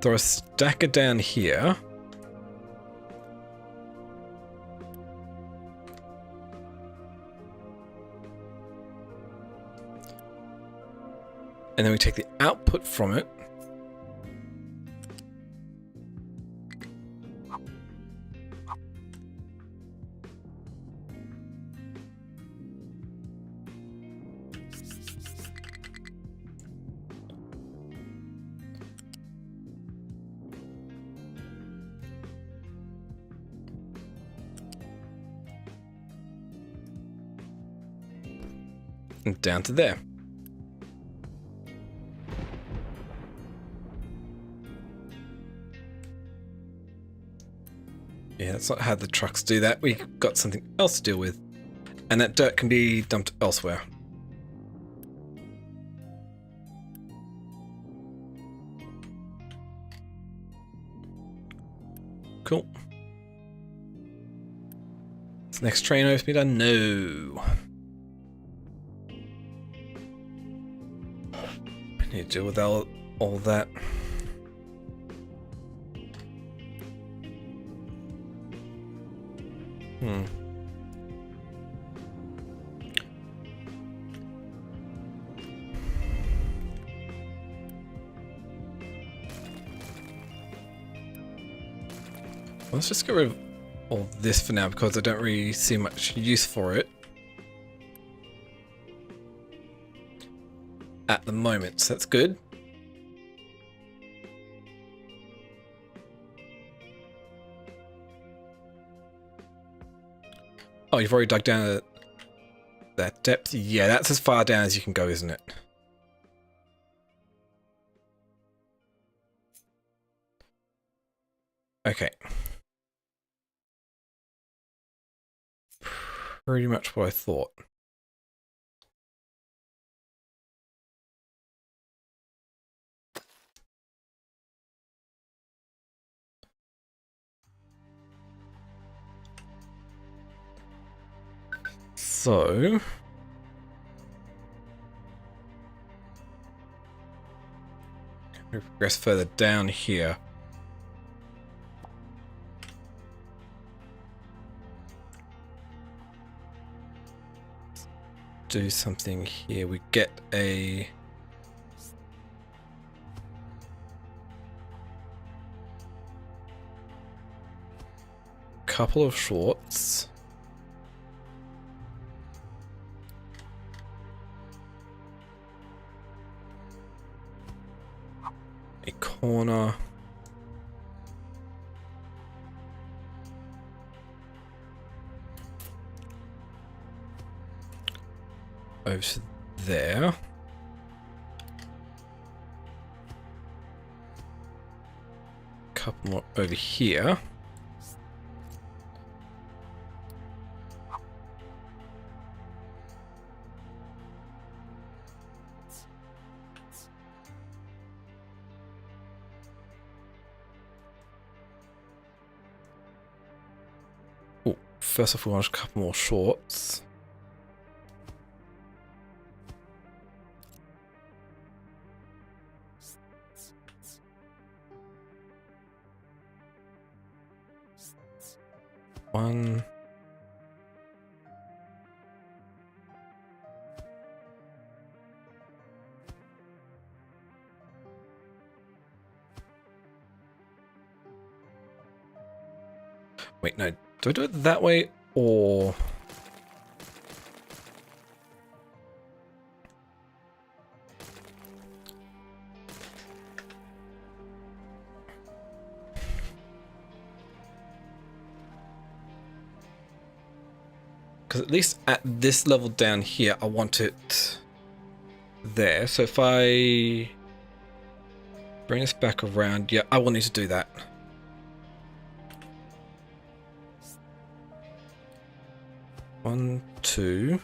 Throw a stacker down here. And then we take the output from it. And down to there. Yeah, that's not how the trucks do that. We got something else to deal with. And that dirt can be dumped elsewhere. Cool. Is the next train over to be done? No. I need to deal with all that. Let's just get rid of all this for now because I don't really see much use for it at the moment, so that's good. Oh, you've already dug down at that depth? Yeah, that's as far down as you can go, isn't it? Okay. Pretty much what I thought. So... we progress further down here. do something here. We get a couple of shorts. A corner. Over to there. Couple more over here. Oh, first off we want a couple more shorts. One. Wait, no. Do I do it that way or... Because at least at this level down here, I want it there. So if I bring this back around, yeah, I will need to do that. One, two.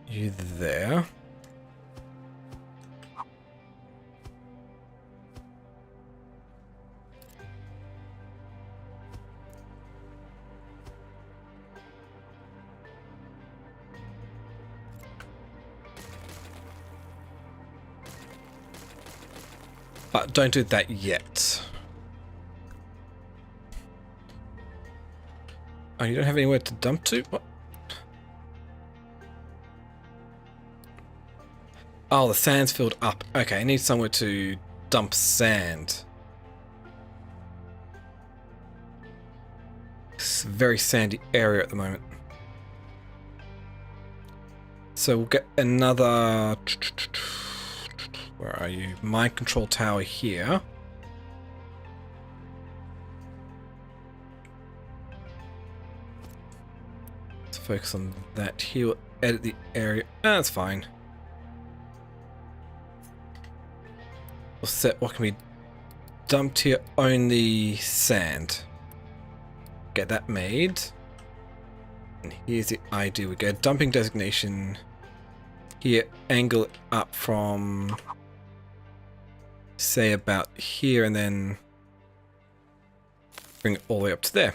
You there. But don't do that yet. Oh, you don't have anywhere to dump to? What? Oh, the sand's filled up. Okay, I need somewhere to dump sand. It's a very sandy area at the moment. So we'll get another... Where are you? Mind control tower here. Let's focus on that here. We'll edit the area. That's fine. We'll set what can be dumped here. Only sand. Get that made. And here's the idea. We get dumping designation here. Angle it up from... say about here and then bring it all the way up to there.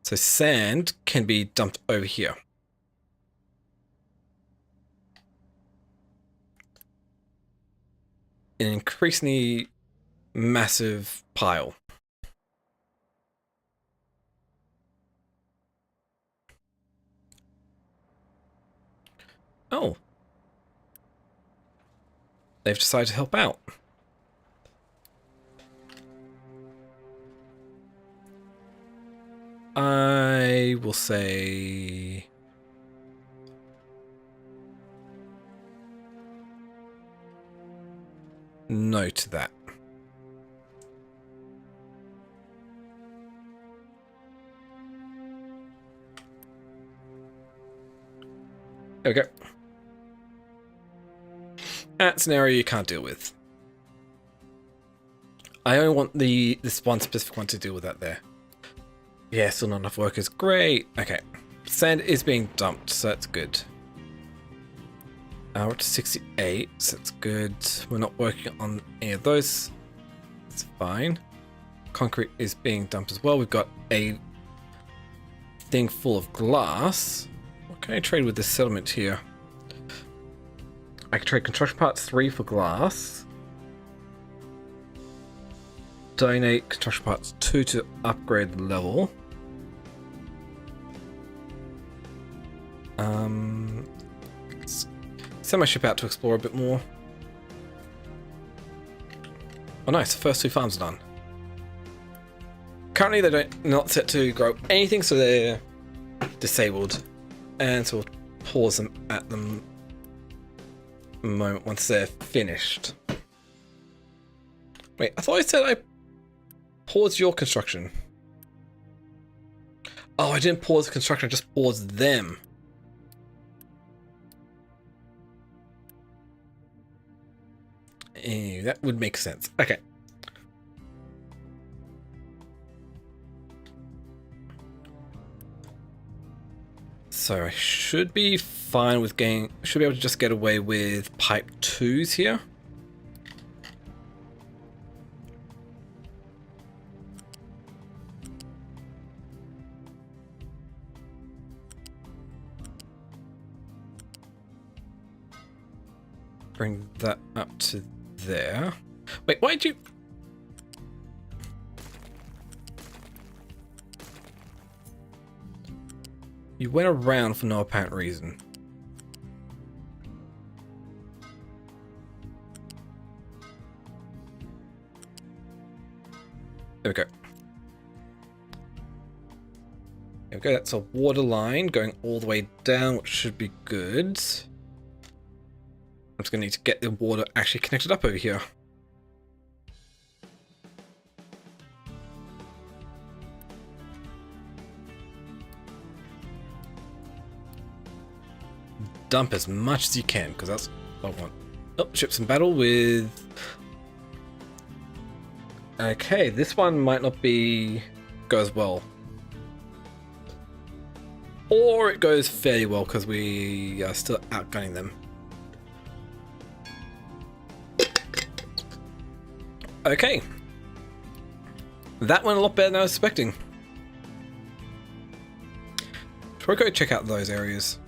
So sand can be dumped over here. An increasingly massive pile. Oh. They've decided to help out. I will say... no to that. There we go. That's an area you can't deal with. I only want this one specific one to deal with that there. Yeah, still not enough workers. Great. Okay. Sand is being dumped, so that's good. We're up to 68, so that's good. We're not working on any of those. It's fine. Concrete is being dumped as well. We've got a thing full of glass. What can I trade with this settlement here? I can trade construction parts 3 for glass. Donate construction parts 2 to upgrade the level. Send my ship out to explore a bit more. Oh nice, the first 2 farms are done. Currently they're not set to grow anything, so they're disabled. And so we'll pause them at the moment once they're finished. Wait, I thought I said I paused your construction. Oh, I didn't pause the construction, I just paused them. That would make sense. Okay. So I should be fine with getting... Should be able to just get away with pipe 2s here. Bring that up to there. Wait, why'd you... You went around for no apparent reason. There we go. There we go, that's a water line going all the way down, which should be good. I'm just going to need to get the water actually connected up over here. Dump as much as you can, because that's what I want. Oh, ships in battle with... Okay, this one might not go as well. Or it goes fairly well, because we are still outgunning them. Okay. That went a lot better than I was expecting. Should we go check out those areas?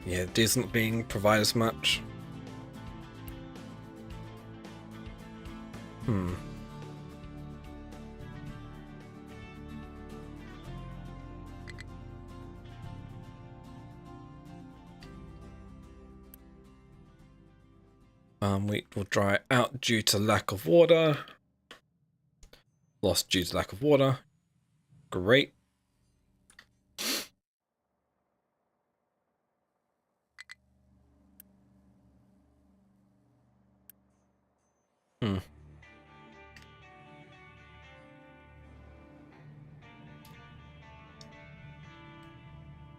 Yeah, diesel not being provided as much. Wheat will dry out due to lack of water. Lost due to lack of water. Great.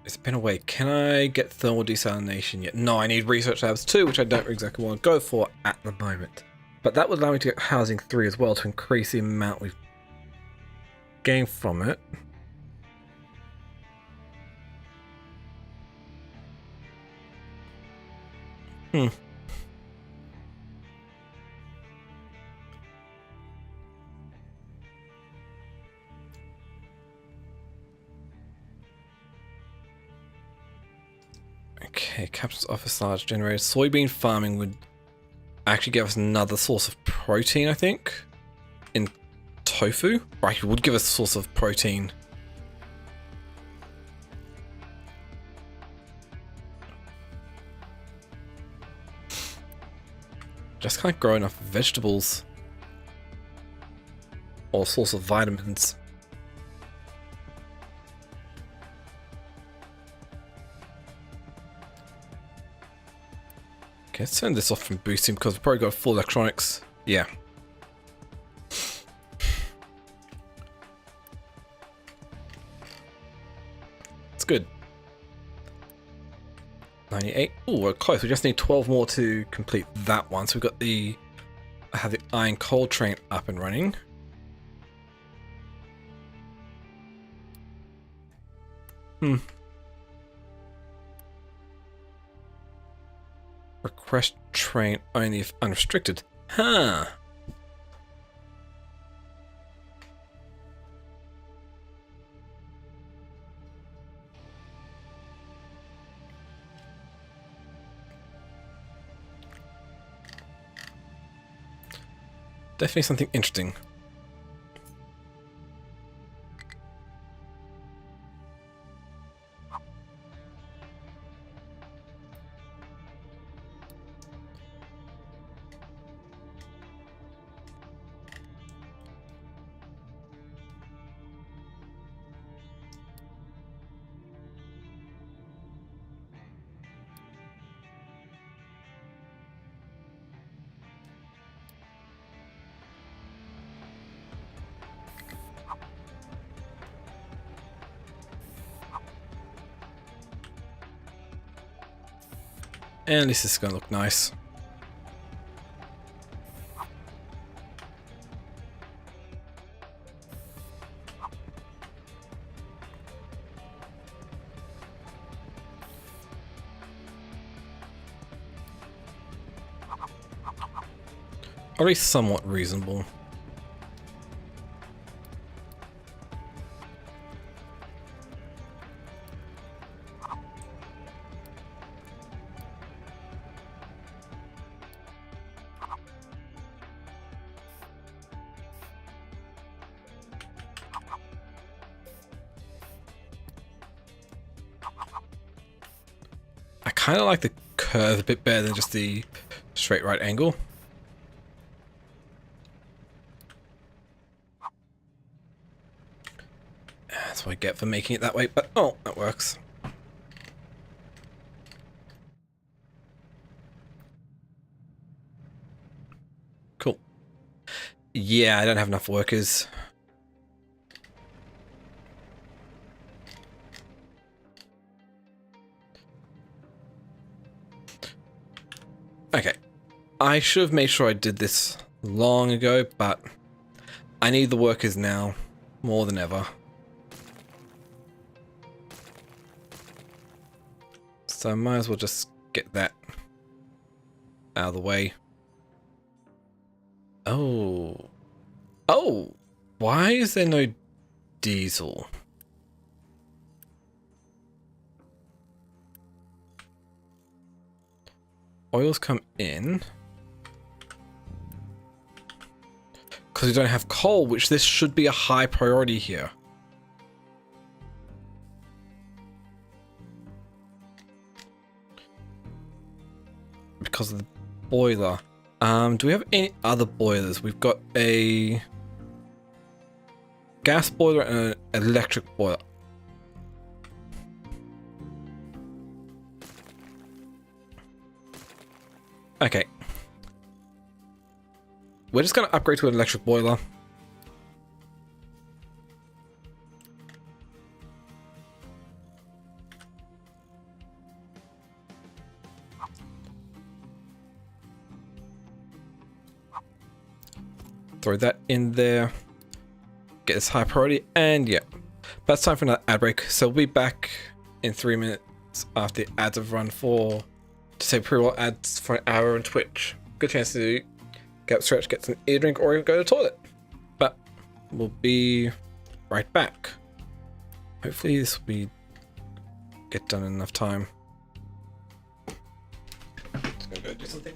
It's been away. Can I get thermal desalination yet? No, I need research labs 2, which I don't exactly want to go for at the moment. But that would allow me to get housing 3 as well to increase the amount we've gained from it. Okay, captain's office large generator. Soybean farming would actually give us another source of protein, I think, in tofu. Right, it would give us a source of protein. Just can't grow enough vegetables or source of vitamins. Okay, let's turn this off from boosting because we've probably got full electronics. Yeah. It's good. 98. Oh, we're close. We just need 12 more to complete that one. So we've got I have the iron coal train up and running. Request train only if unrestricted. Huh. Definitely something interesting. And this is going to look nice. Or at least somewhat reasonable. I kind of like the curve a bit better than just the straight right angle. That's what I get for making it that way, but oh, that works. Cool. Yeah, I don't have enough workers. Okay. I should have made sure I did this long ago, but I need the workers now more than ever. So I might as well just get that out of the way. Oh. Oh! Why is there no diesel? Oils come in. Because we don't have coal, which this should be a high priority here. Because of the boiler. Do we have any other boilers? We've got a gas boiler and an electric boiler. Okay. We're just going to upgrade to an electric boiler. Throw that in there. Get this high priority, and yeah. But it's time for another ad break. So we'll be back in 3 minutes after the ads have run to say pre-roll ads for an hour on Twitch. Good chance to get up, stretch, get some ear drink, or even go to the toilet. But we'll be right back. Hopefully this will get done in enough time. Just gonna go do something.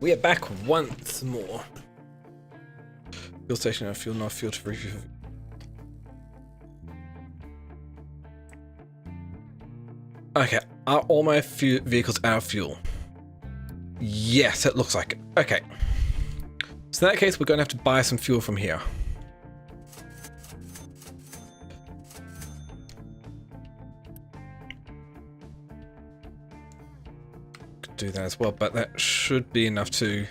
we are back once more. Fuel station, fuel, not fuel to refuel. Okay, are all my vehicles out of fuel? Yes, it looks like it. Okay. So in that case, we're going to have to buy some fuel from here. Could do that as well, but that should be enough to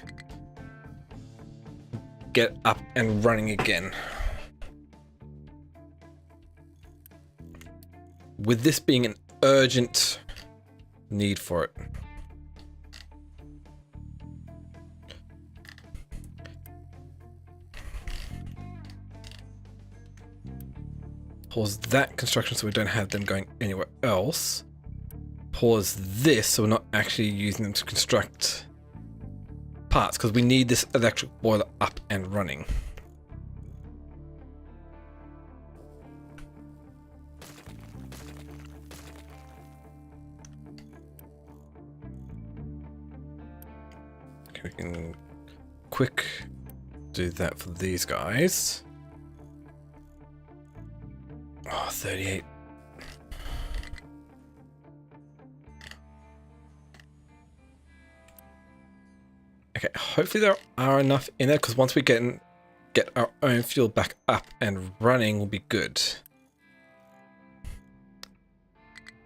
get up and running again. With this being an urgent need for it. Pause that construction so we don't have them going anywhere else. Pause this so we're not actually using them to construct parts, because we need this electric boiler up and running. Okay, we can quick do that for these guys. Oh, 38. Okay, hopefully there are enough in there, because once we get our own fuel back up and running, will be good.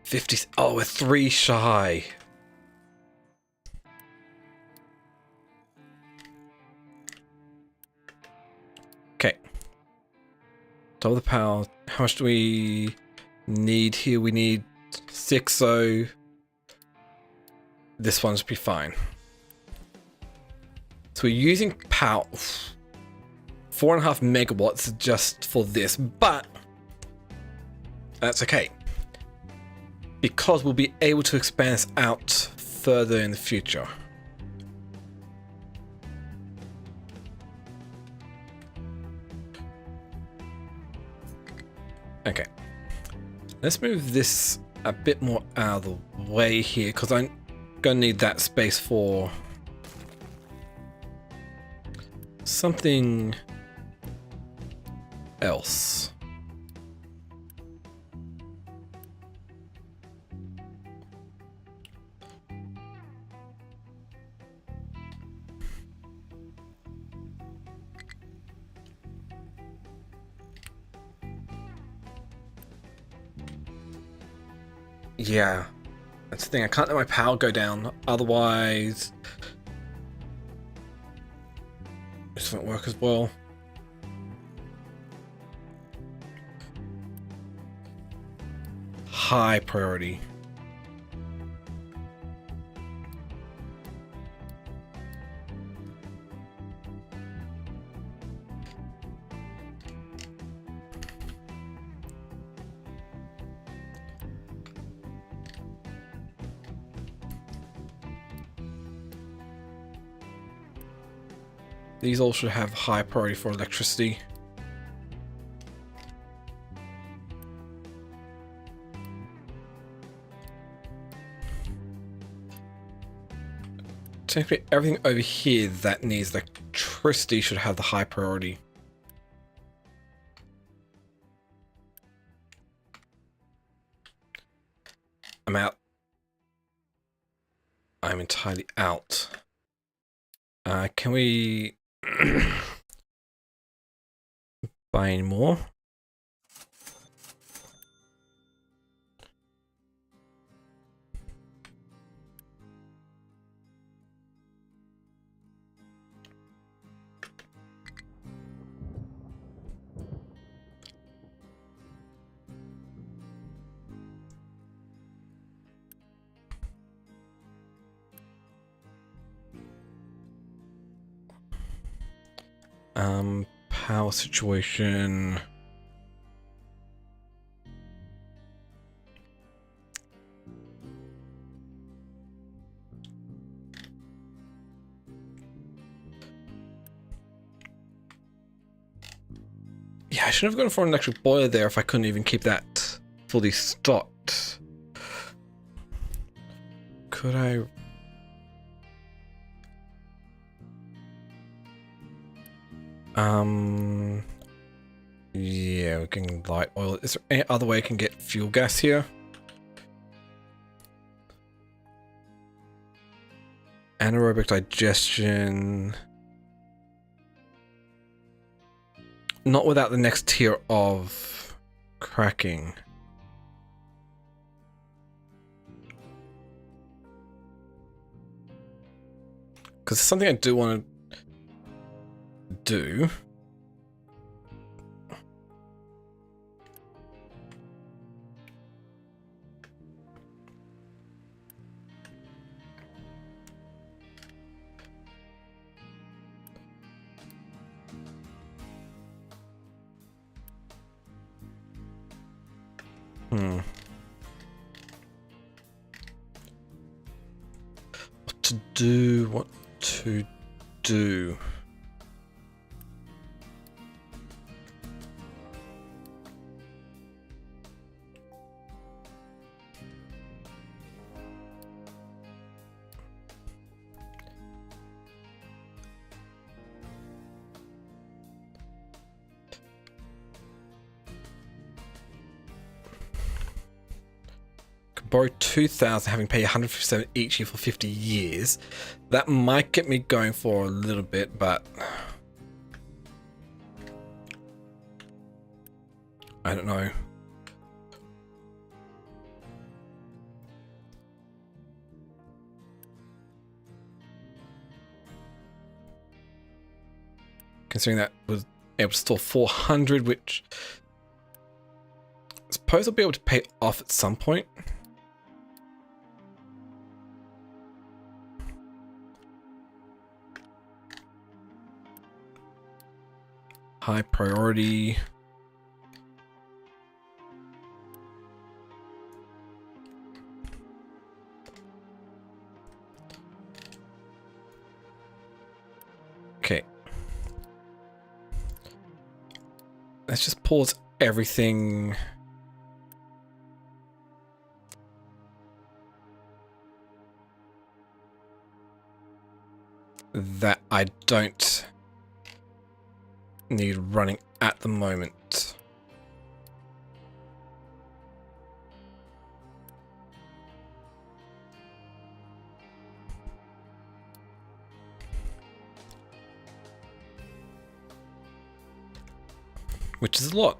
50. Oh, we're 3 shy. Okay. Double the power. How much do we need here? We need 6, so this one should be fine. So we're using power 4.5 megawatts just for this, but that's okay, because we'll be able to expand this out further in the future. Okay, let's move this a bit more out of the way here, because I'm gonna need that space for something else. Yeah, that's the thing. I can't let my power go down, otherwise this won't work as well. High priority. These all should have high priority for electricity. Technically, everything over here that needs electricity should have the high priority. I'm out. I'm entirely out. Can we buy any more? Power situation. Yeah, I should have gone for an electric boiler there if I couldn't even keep that fully stocked. Could I? Yeah, we can light oil. Is there any other way I can get fuel gas here? Anaerobic digestion. Not without the next tier of cracking. Because it's something I do want to do. What to do. Borrow 2,000, having paid 157 each year for 50 years. That might get me going for a little bit, but I don't know. Considering that was able to store 400, which I suppose I'll be able to pay off at some point. High priority. Okay. Let's just pause everything. That I don't need running at the moment. Which is a lot.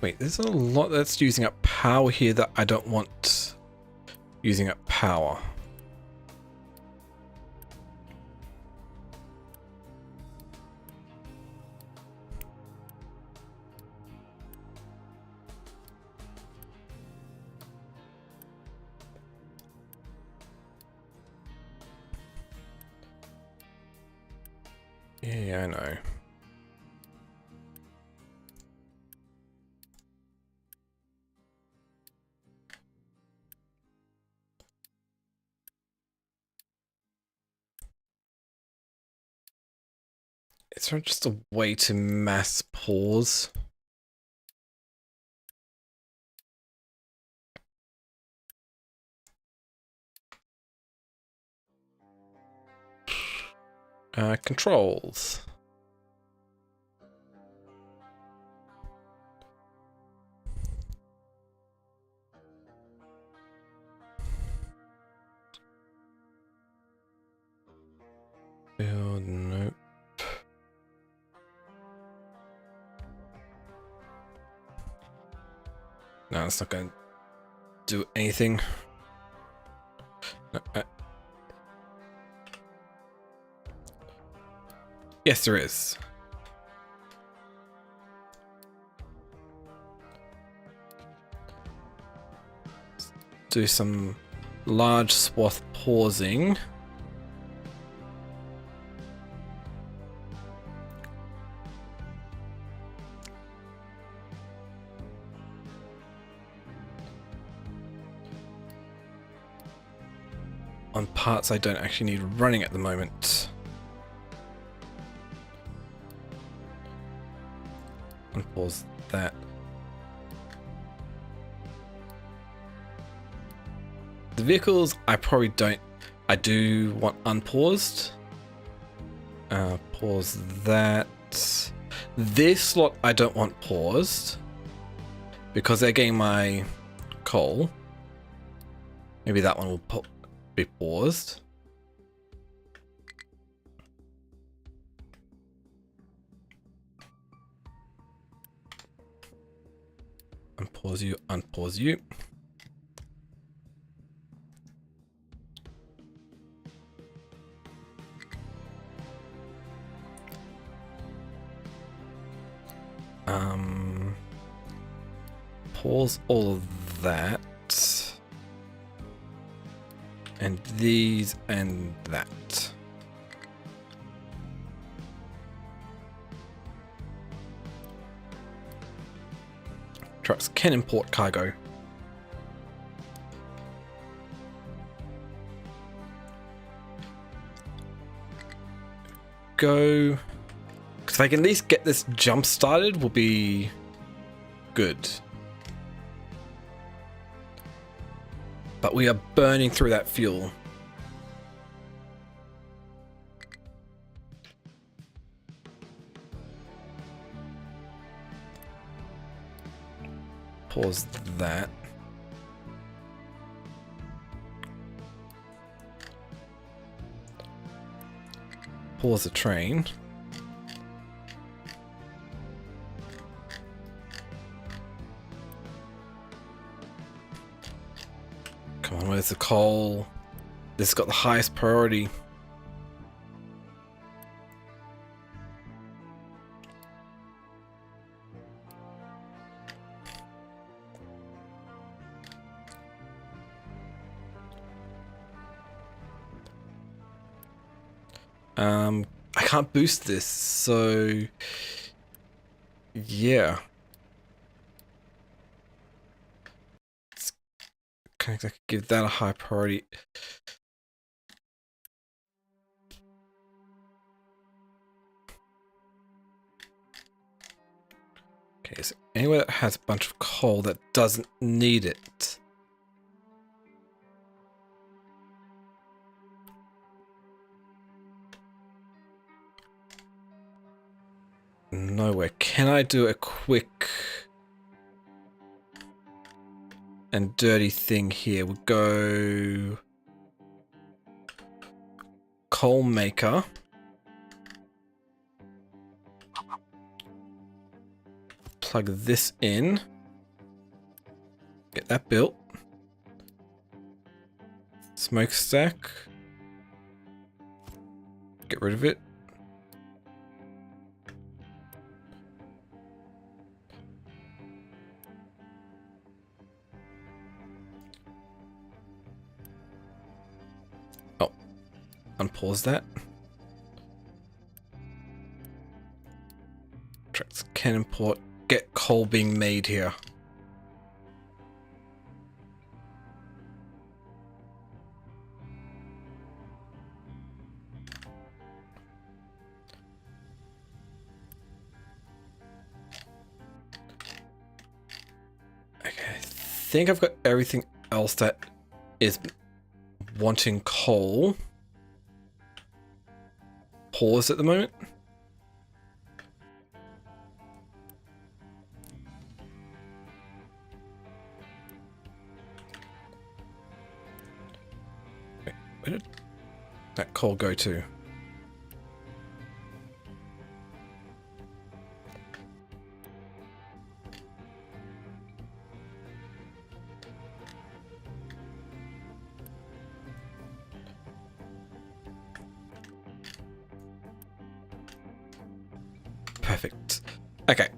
Wait, there's a lot that's using up power here that I don't want using up power. Yeah, I know. Is there just a way to mass pause? Controls. Build, nope. No, it's not going to do anything. No, yes, there is. Do some large swath pausing. On parts I don't actually need running at the moment. Unpause that. The vehicles, I probably don't. I do want unpaused. Pause that. This slot I don't want paused because they're getting my coal. Maybe that one will be paused. Unpause you, unpause you. Pause all of that. And these and that. Trucks can import cargo. Go. Because if I can at least get this jump started, will be good. But we are burning through that fuel. Pause that. Pause the train. Come on, where's the coal? This has got the highest priority. I can't boost this, so yeah. I could give that a high priority. Okay, so anywhere that has a bunch of coal that doesn't need it. Nowhere. Can I do a quick and dirty thing here? We'll go coal maker. Plug this in. Get that built. Smokestack. Get rid of it. Unpause that. Tracks can import. Get coal being made here. Okay, I think I've got everything else that is wanting coal. Pause at the moment. Wait, where did that coal go to? Perfect. Okay.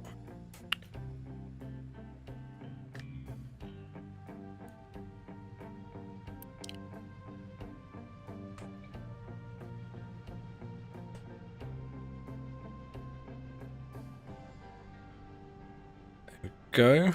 There we go.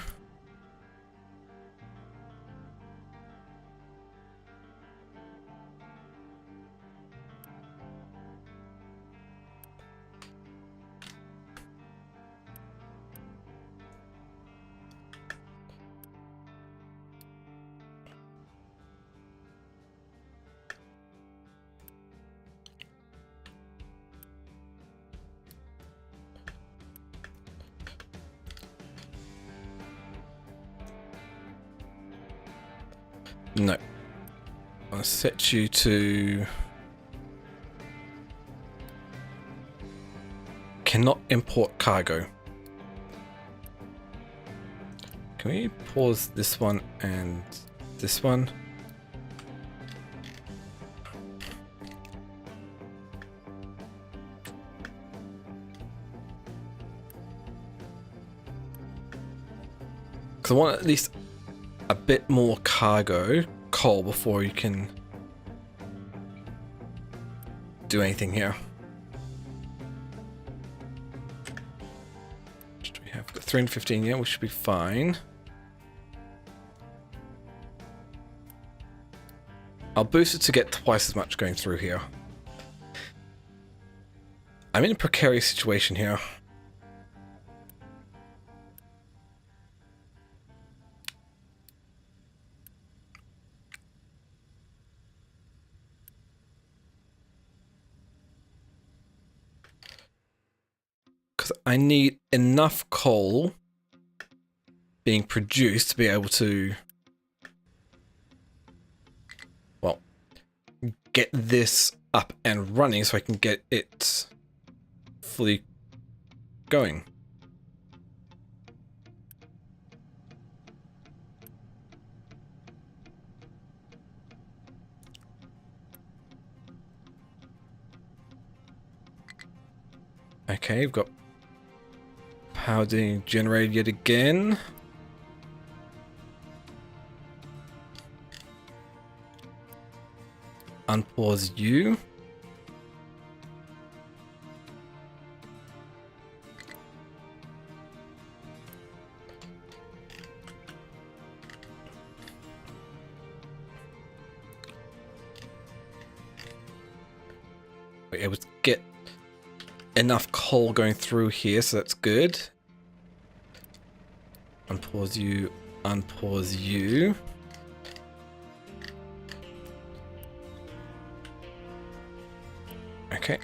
No. I'll set you to... Cannot import cargo. Can we pause this one and this one? Because I want at least a bit more cargo, coal, before you can do anything here. We have got 315, yeah, we should be fine. I'll boost it to get twice as much going through here. I'm in a precarious situation here. Because I need enough coal being produced to be able to, well, get this up and running so I can get it fully going. Okay, we've got power being generated yet again. Unpause you. We're able to get enough coal going through here, so that's good. Unpause you, unpause you. Okay.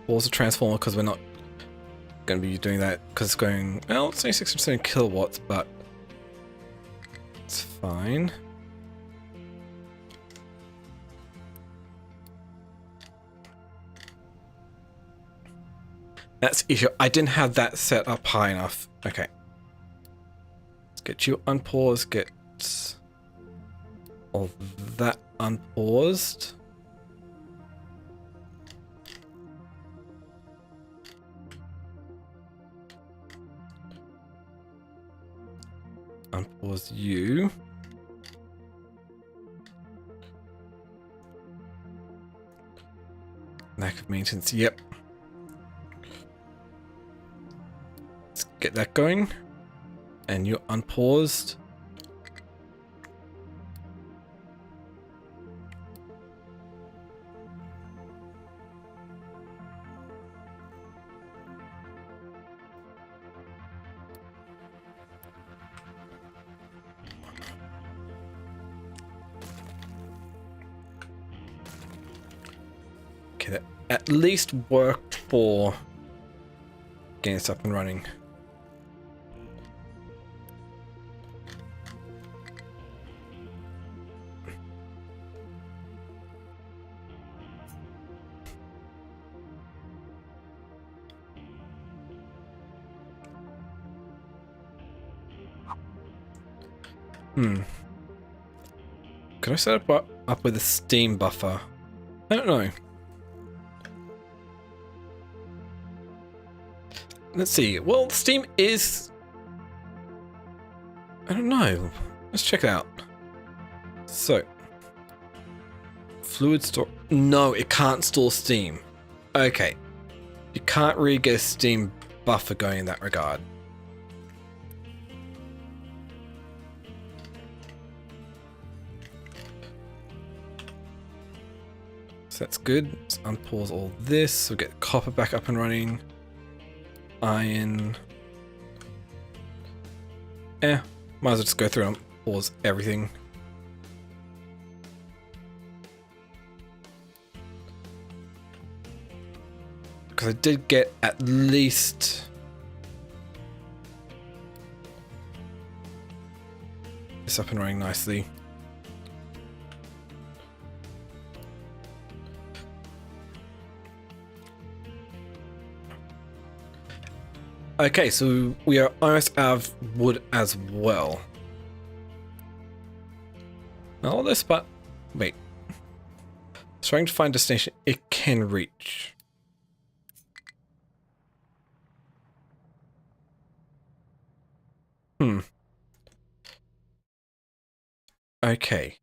Pause the transformer because we're not going to be doing that because it's going, well, it's only 6% kilowatts, but it's fine. That's the issue. I didn't have that set up high enough. Okay. Let's get you unpaused. Get all that unpaused. Unpause you. Lack of maintenance. Yep. Get that going, and you're unpaused. Okay, that at least worked for getting us up and running. Could I set up with a steam buffer? I don't know. Let's see. Well, steam is... I don't know. Let's check it out. So. Fluid store... No, it can't store steam. Okay. You can't really get a steam buffer going in that regard. So that's good. Let's unpause all this. We'll get copper back up and running. Iron. Might as well just go through and pause everything. Because I did get at least this up and running nicely. Okay, so we are almost out of wood as well. All this, but wait. Trying to find a destination it can reach. Okay.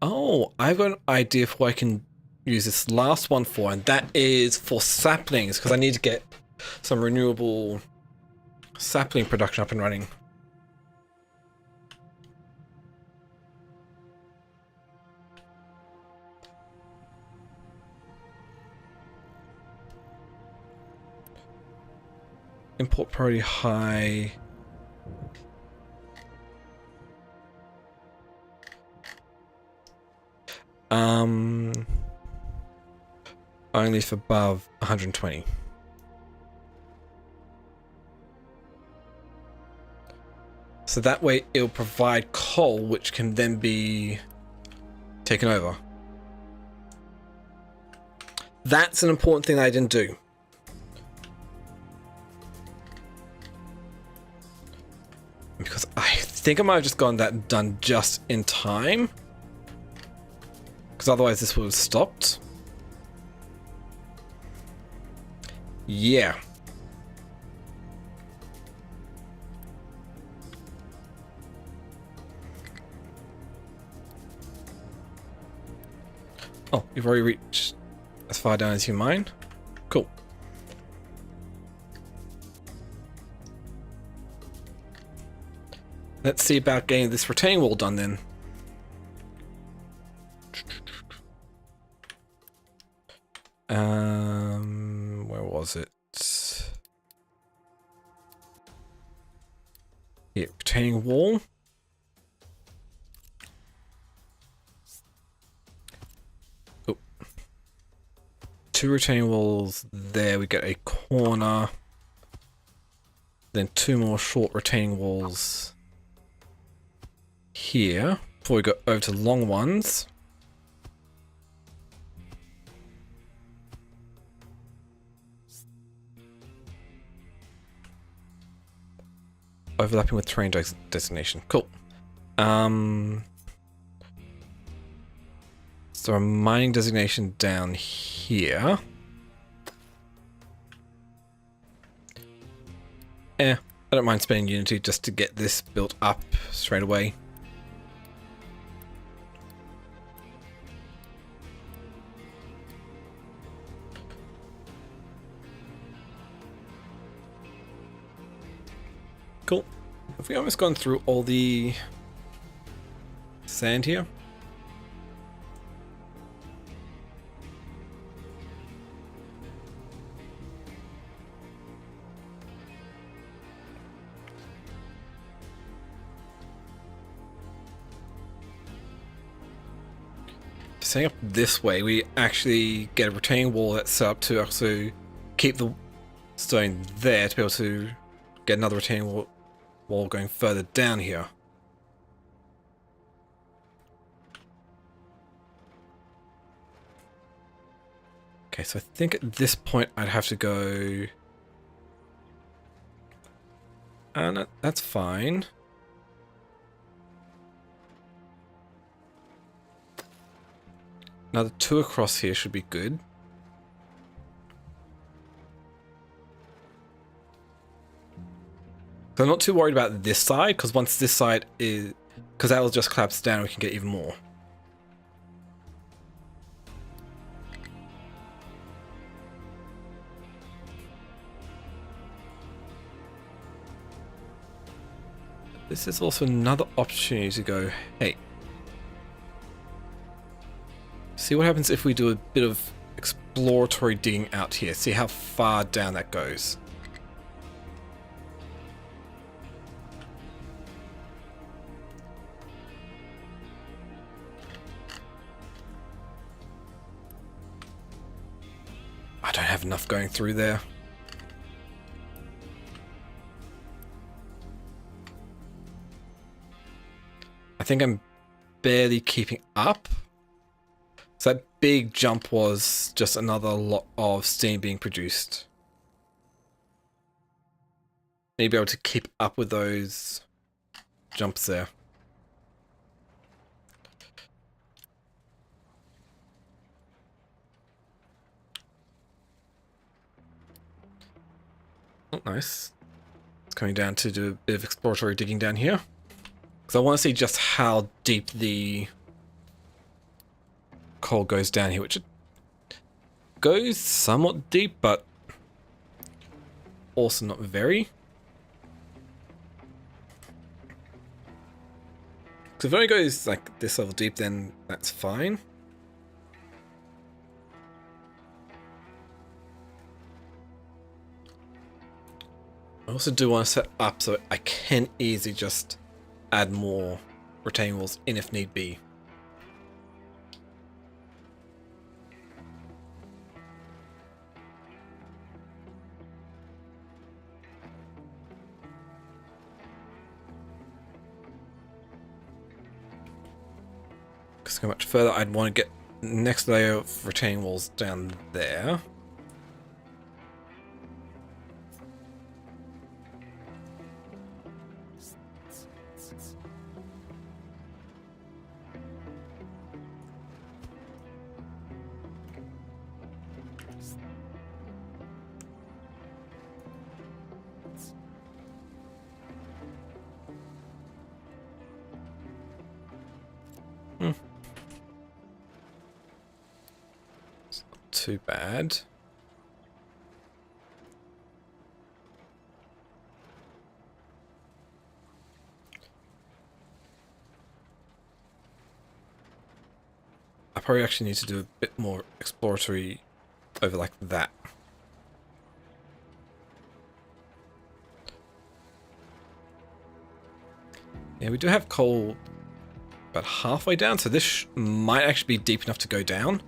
Oh, I've got an idea for what I can use this last one for, and that is for saplings, because I need to get some renewable sapling production up and running. Import priority high. Only if above 120. So that way it'll provide coal, which can then be taken over. That's an important thing that I didn't do. Because I think I might have just gotten that done just in time. Because otherwise this would have stopped. Yeah. Oh, you've already reached as far down as you mine. Cool. Let's see about getting this retaining wall done then. Where was it? Yeah, retaining wall. Oh. 2 retaining walls there, we get a corner. Then 2 more short retaining walls here before we go over to long ones. Overlapping with terrain designation. Cool. So a mining designation down here. I don't mind spending Unity just to get this built up straight away. Cool. Have we almost gone through all the sand here? Setting up this way, we actually get a retaining wall that's set up to also keep the stone there to be able to get another retaining wall going further down here. Okay, so I think at this point I'd have to go... And that's fine. Another 2 across here should be good. So I'm not too worried about this side, because once this side is... Because that will just collapse down, we can get even more. This is also another opportunity to go, hey, see what happens if we do a bit of exploratory digging out here. See how far down that goes. I don't have enough going through there. I think I'm barely keeping up. So that big jump was just another lot of steam being produced. Maybe able to keep up with those jumps there. Oh, nice. It's coming down to do a bit of exploratory digging down here. Because I want to see just how deep the coal goes down here, which it goes somewhat deep, but also not very. Because if it only goes like this level deep, then that's fine. I also do want to set up so I can easily just add more retaining walls in if need be. Because to go much further, I'd want to get next layer of retaining walls down there. It's not too bad. I probably actually need to do a bit more exploratory over like that. Yeah, we do have coal about halfway down, so this might actually be deep enough to go down.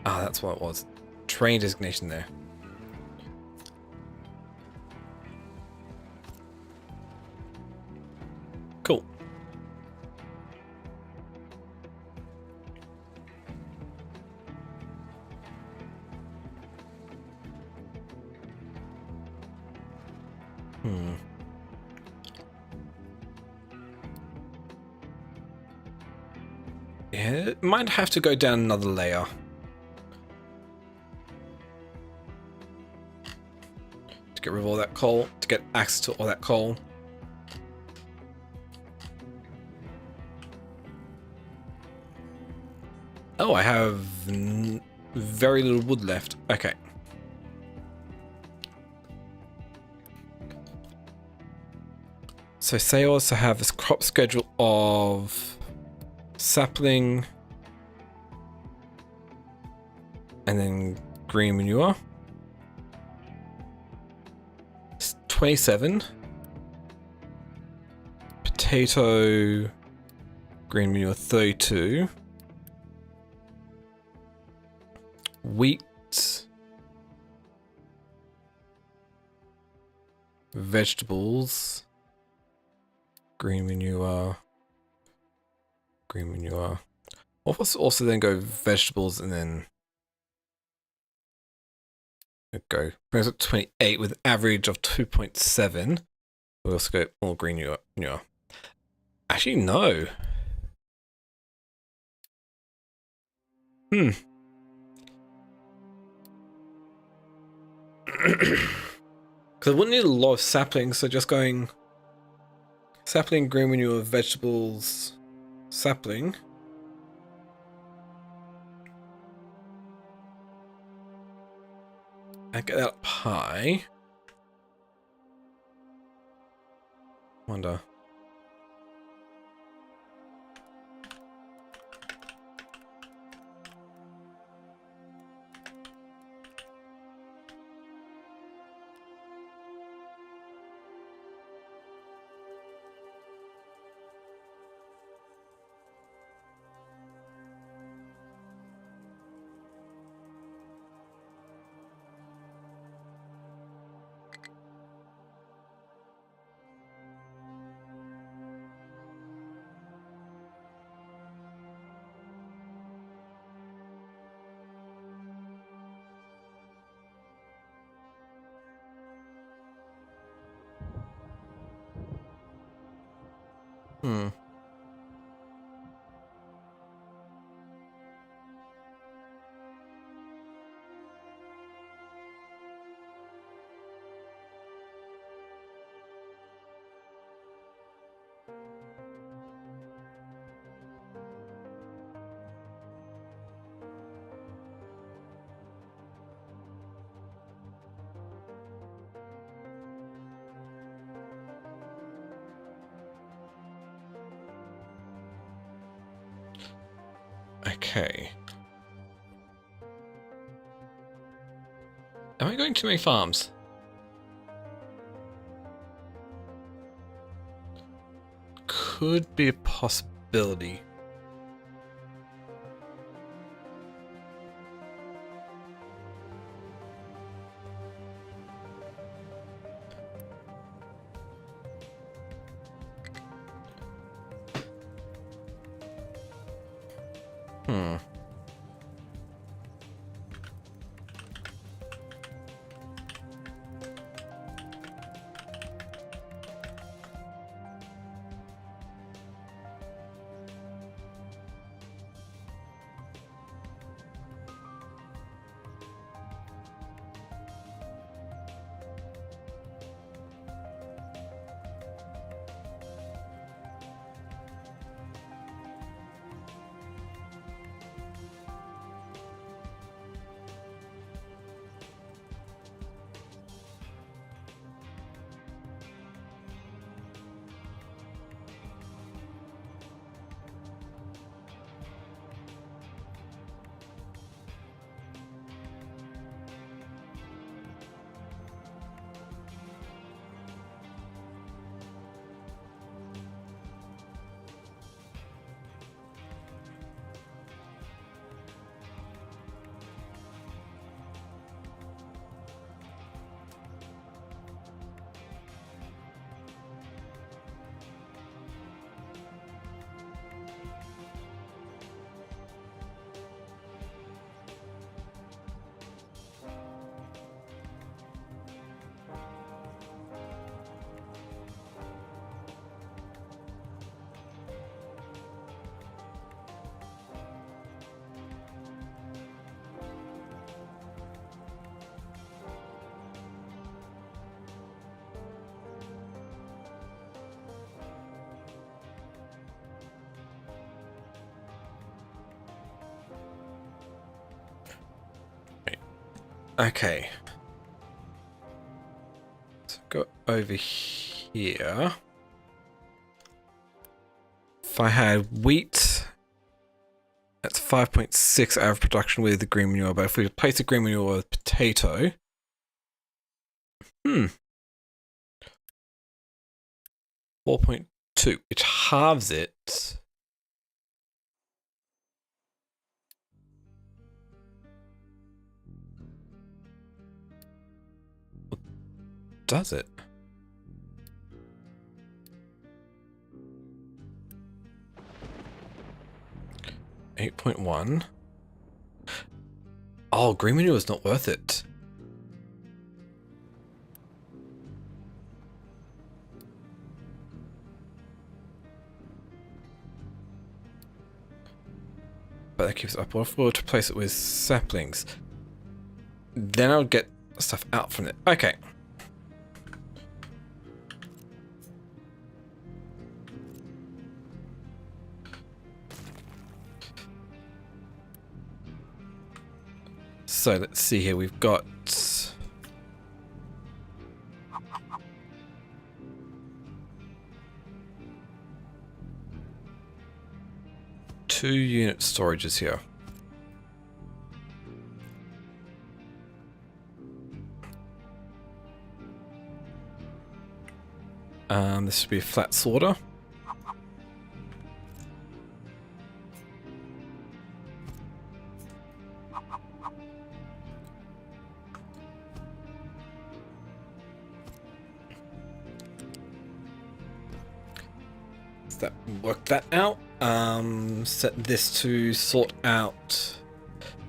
Ah, that's what it was. Train designation there. Cool. Yeah, it might have to go down another layer. To get rid of all that coal, to get access to all that coal. Oh, I have very little wood left. Okay. So say I also have this crop schedule of sapling and then green manure. It's 27. Potato, green manure 32. Wheat, vegetables, green manure, green manure. We'll also then go vegetables and then go. Brings up 28 with an average of 2.7. We'll also go more green manure. Actually, no. Because I wouldn't need a lot of saplings, so just going sapling, green manure, vegetables, sapling. I get that up high. Wonder. Hmm. Okay. Am I going too many farms? Could be a possibility. Hmm. Okay. So go over here. If I had wheat, that's 5.6 average production with the green manure. But if we replace the green manure with potato, 4.2, which halves it. Does it? $8.1. Oh, green manure is not worth it. But that keeps it up. What if we were to place it with saplings? Then I would get stuff out from it. Okay. So let's see here. We've got 2-unit storages here. This should be a flat sorter. Work that out. Set this to sort out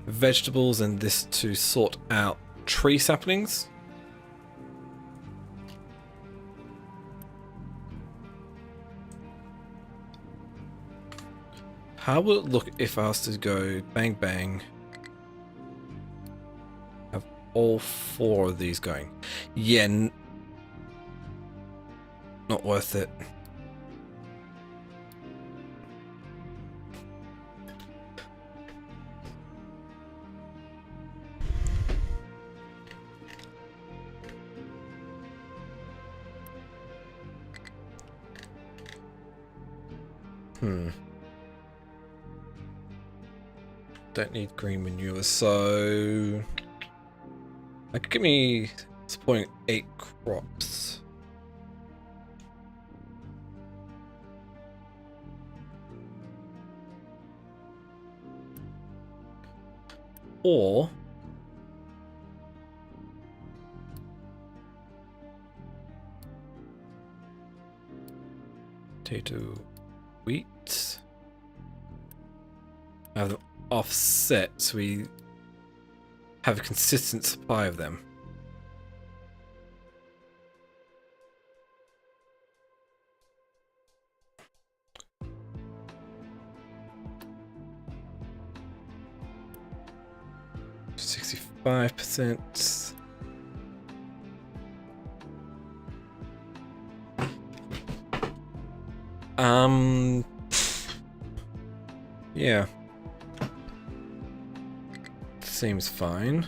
vegetables and this to sort out tree saplings. How will it look if I was to go bang bang? Have all 4 of these going? Yeah, not worth it. Don't need green manure, so that could give me supporting 8 crops. Or potato, wheat. Have them offset so we have a consistent supply of them. %65. Yeah. Seems fine.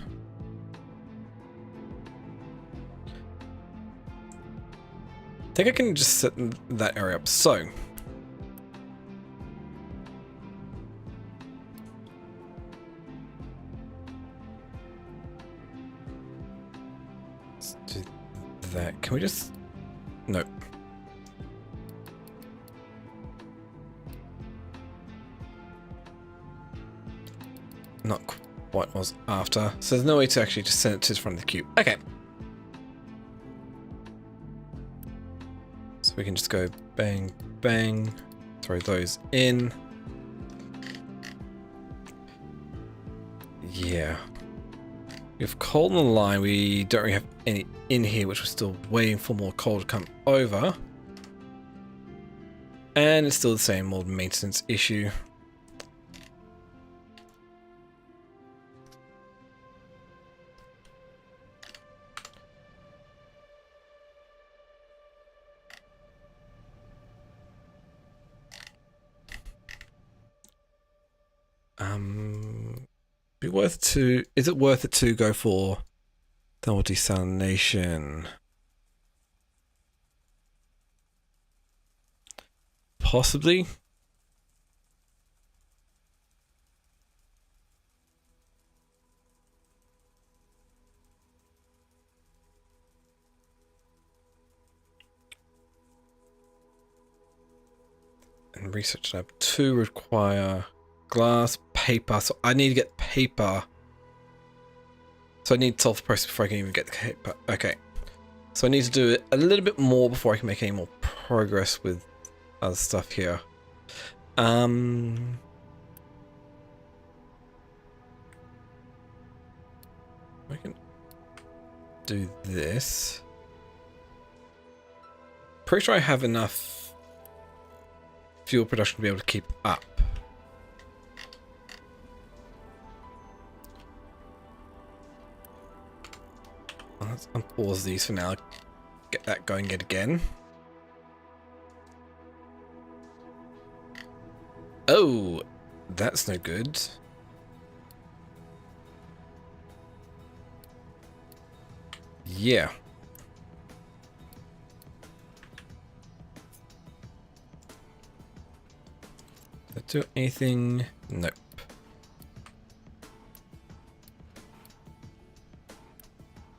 I think I can just set that area up. So let's do that. Can we just no. Not quite what was after. So there's no way to actually just send it to the front of the queue. Okay. So we can just go bang, bang, throw those in. Yeah. We have coal on the line. We don't really have any in here, which we're still waiting for more coal to come over. And it's still the same old maintenance issue. Be worth it to, is it worth it to go for thermal desalination? Possibly. And research lab 2 require glass, paper. So I need to get paper. So I need sulfur process before I can even get the paper. Okay. So I need to do it a little bit more before I can make any more progress with other stuff here. I can do this. Pretty sure I have enough fuel production to be able to keep up. Let's unpause these for now. Get that going yet again. Oh, that's no good. Yeah. Did that do anything? Nope.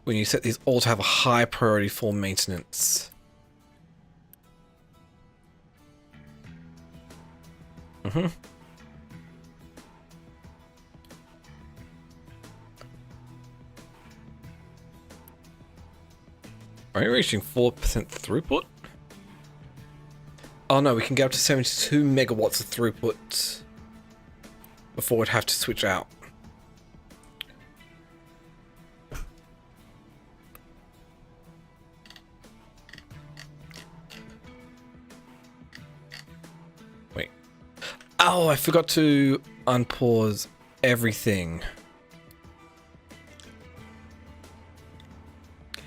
When you set these all to have a high priority for maintenance. Are you reaching 4% throughput? Oh no, we can get up to 72 megawatts of throughput before we'd have to switch out. Oh, I forgot to unpause everything.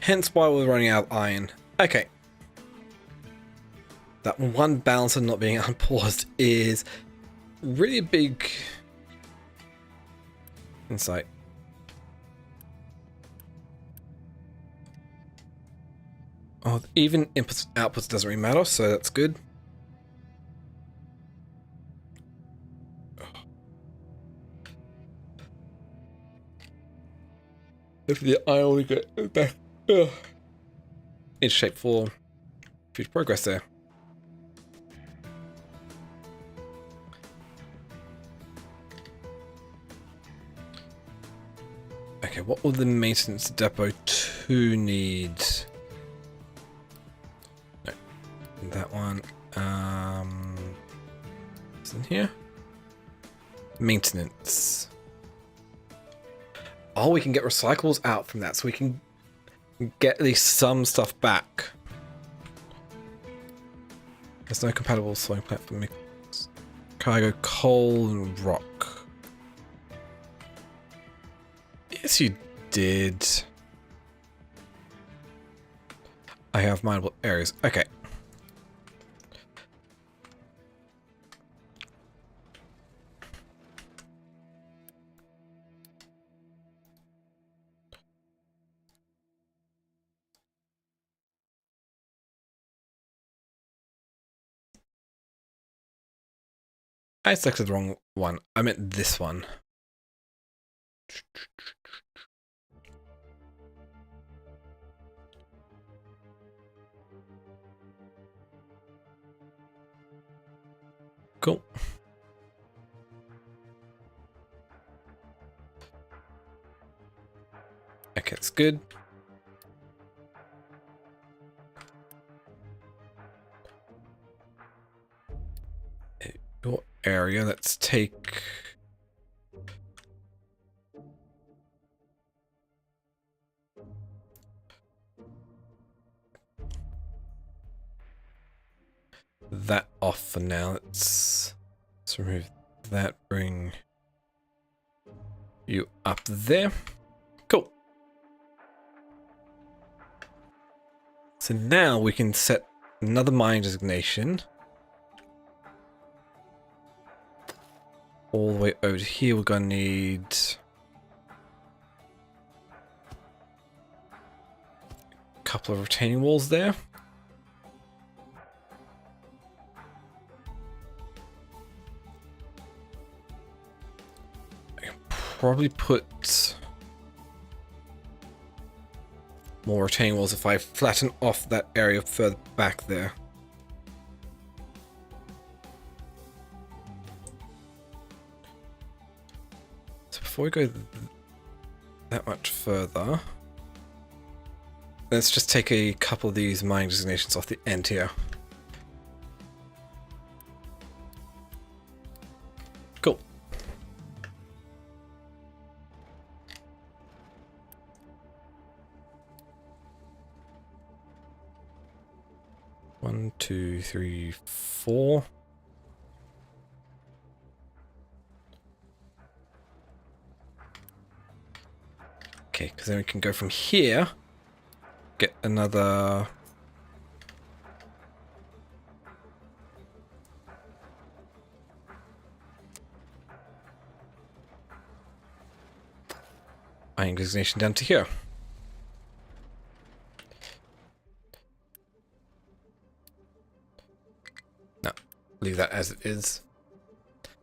Hence why we're running out of iron. Okay. That one balancer not being unpaused is really a big insight. Oh, even inputs outputs doesn't really matter, so that's good. Hopefully I only get back in shape for future progress there. Okay, what will the maintenance depot 2 need? No, that one. What's in here? Maintenance. Oh, we can get recyclables out from that, so we can get at least some stuff back. There's no compatible sewing platform mix. Cargo, coal, and rock. Yes, you did. I have mineable areas. Okay. I selected the wrong one. I meant this one. Cool. Okay, it's good. Your area, let's take... that off for now. Let's remove that, bring you up there. Cool. So now we can set another mine designation. All the way over here, we're gonna need a couple of retaining walls there. I can probably put more retaining walls if I flatten off that area further back there. Before we go that much further, let's just take a couple of these mining designations off the end here. Cool. One, two, three, four. Okay, because then we can go from here, get another mining designation down to here. No, leave that as it is.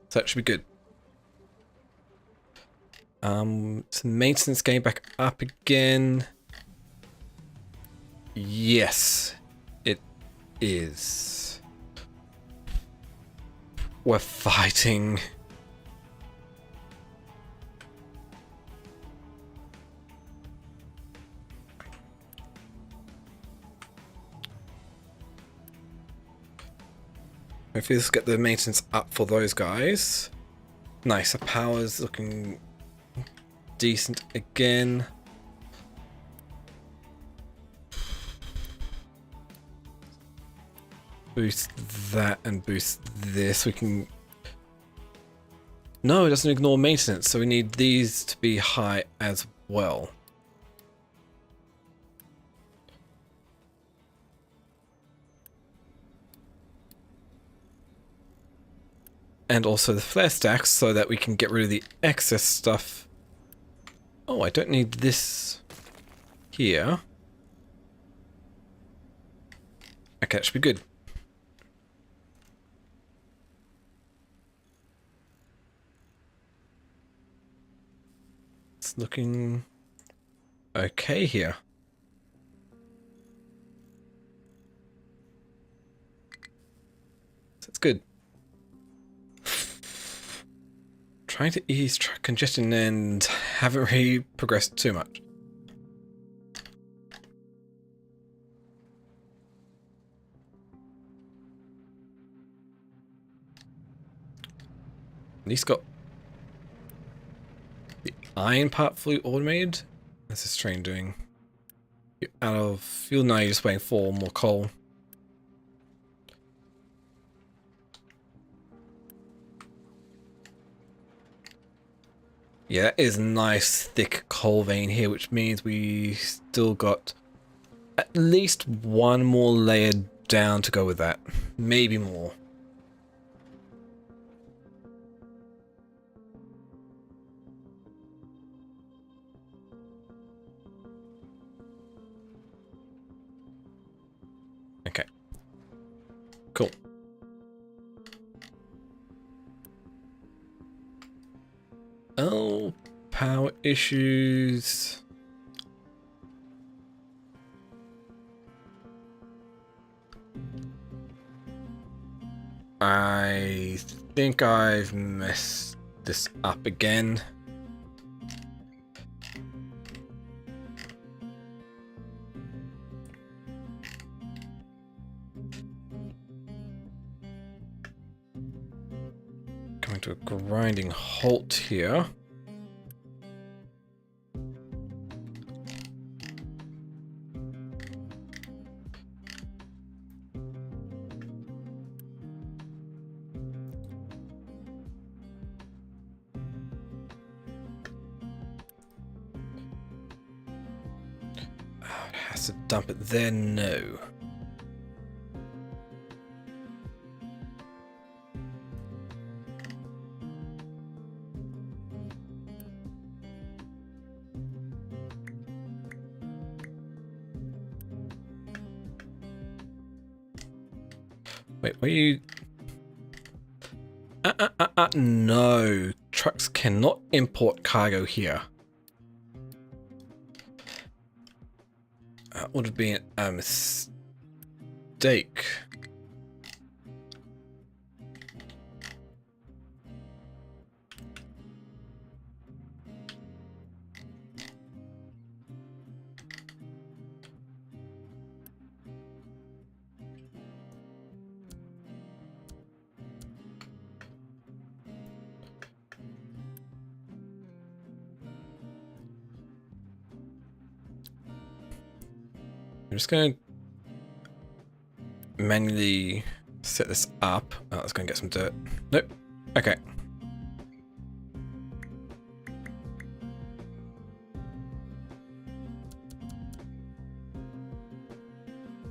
So that should be good. So maintenance going back up again. Yes, it is. We're fighting. Hopefully let's get the maintenance up for those guys. Nice, our power's looking decent again. Boost that and boost this. We can No, it doesn't ignore maintenance, so we need these to be high as well. And also the flare stacks so that we can get rid of the excess stuff. Oh, I don't need this here. Okay, that should be good. It's looking okay here. That's good. Trying to ease congestion and haven't really progressed too much. At least got the iron part fully automated. What's this train doing? You're out of fuel now, you're just waiting for more coal. Yeah, that is a nice thick coal vein here, which means we still got at least one more layer down to go with that. Maybe more. Okay. Cool. Oh, power issues. I think I've messed this up again. Coming to a grinding halt here. To dump it there, no. Wait, were you... No. Trucks cannot import cargo here. That would have been a mistake. I'm just going to manually set this up. Oh, let's go and get some dirt. Nope. Okay.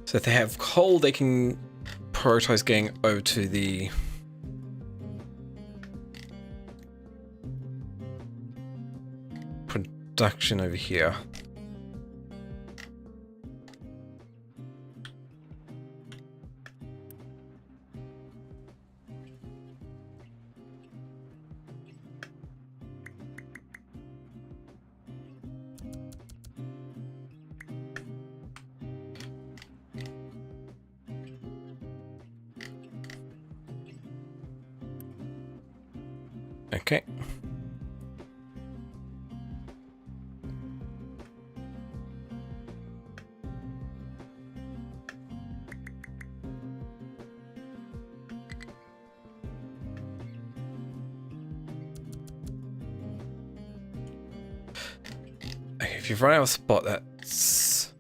So if they have coal, they can prioritize getting over to the production over here. Okay. If you run out of spot, that's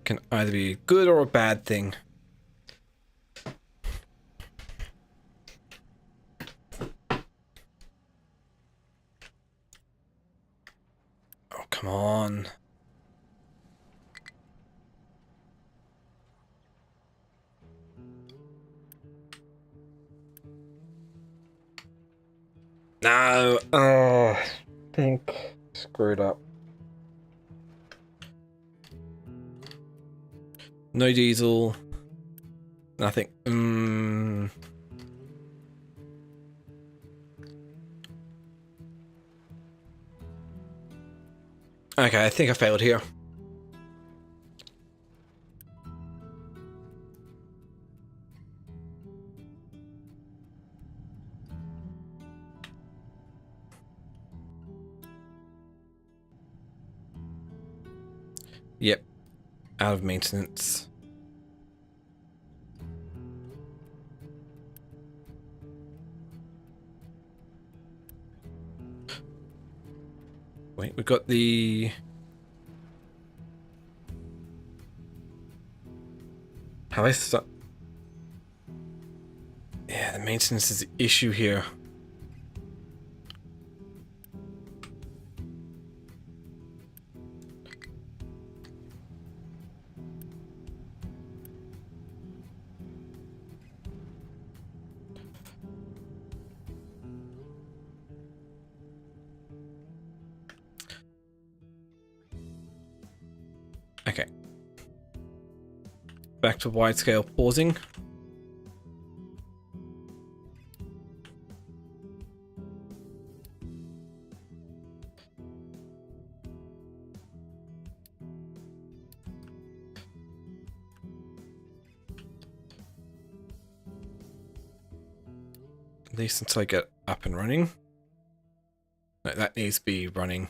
can either be a good or a bad thing. come on. No. Oh, I think screwed up. No diesel. Nothing. Okay, I think I failed here. Yep. Out of maintenance. Wait, we've got the... Have I start? Yeah, the maintenance is the issue here. Okay. Back to wide scale pausing. At least until I get up and running. No, that needs to be running.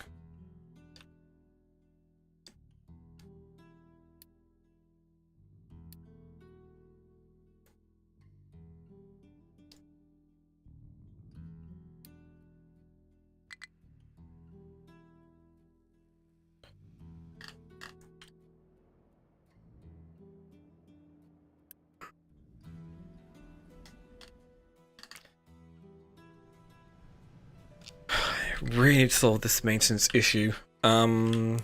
Really need to solve this maintenance issue. So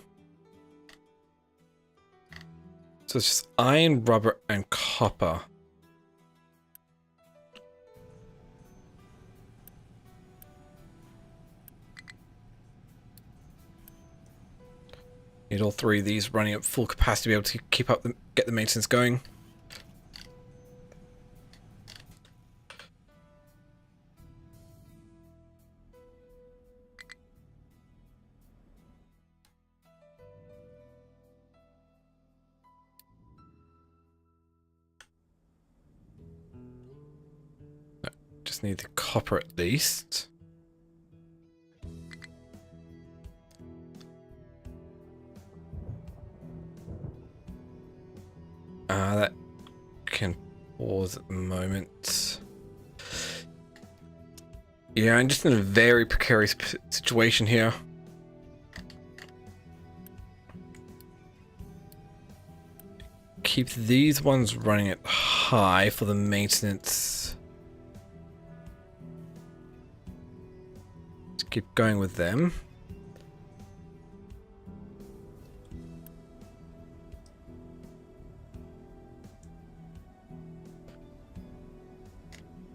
it's just iron, rubber, and copper. Need all three of these running at full capacity to be able to keep up get the maintenance going. Just need the copper at least. That can pause at the moment. Yeah, I'm just in a very precarious situation here. Keep these ones running at high for the maintenance. Just keep going with them.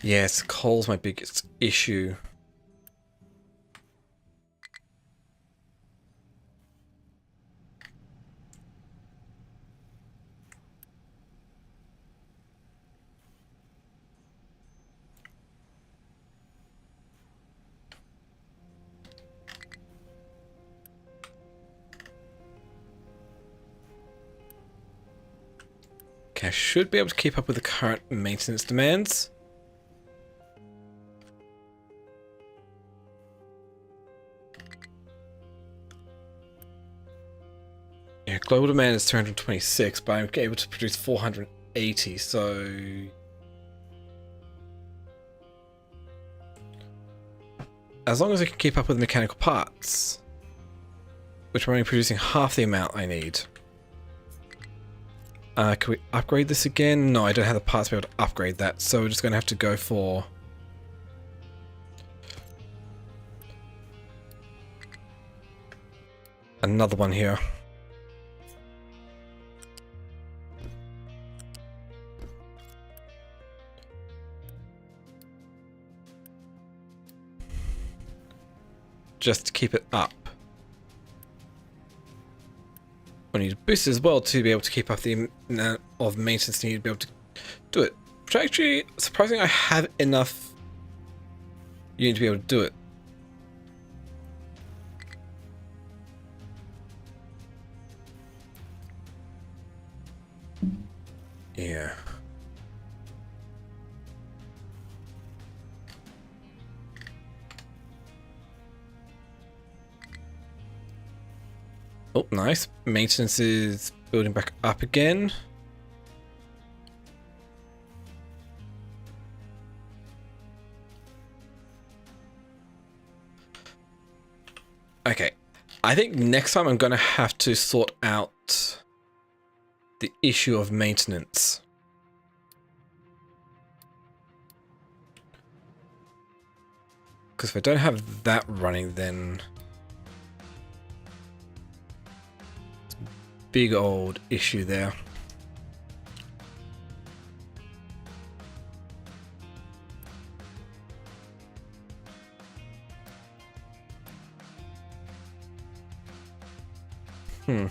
Yes, coal's my biggest issue. Okay, I should be able to keep up with the current maintenance demands. Yeah, global demand is 226, but I'm able to produce 480, so... As long as I can keep up with mechanical parts, which I'm only producing half the amount I need. Can we upgrade this again? No, I don't have the parts to be able to upgrade that, so we're just going to have to go for... another one here. Just to keep it up. We need a boost as well to be able to keep up the amount of maintenance needed to be able to do it. Which actually, surprisingly, I have enough unit to be able to do it. Yeah. Oh, nice. Maintenance is building back up again. Okay. I think next time I'm going to have to sort out the issue of maintenance. Because if I don't have that running, then big old issue there. Okay,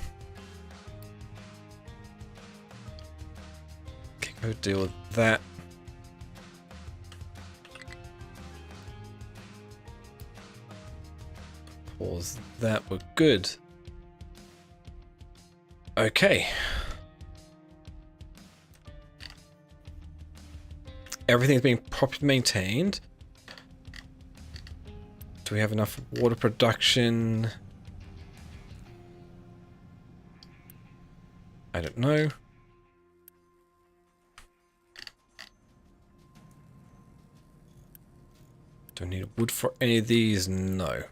go deal with that. Pause that, we're good. Okay. Everything's being properly maintained. Do we have enough water production? I don't know. Do I need wood for any of these? No.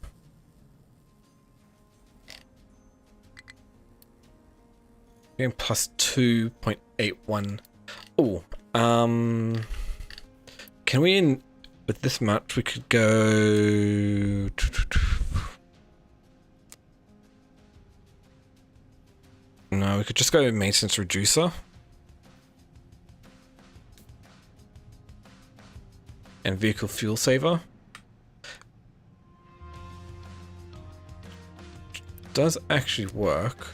Getting plus 2.81. Oh, can we with this much we could go. No, we could just go maintenance reducer. And vehicle fuel saver. Does actually work.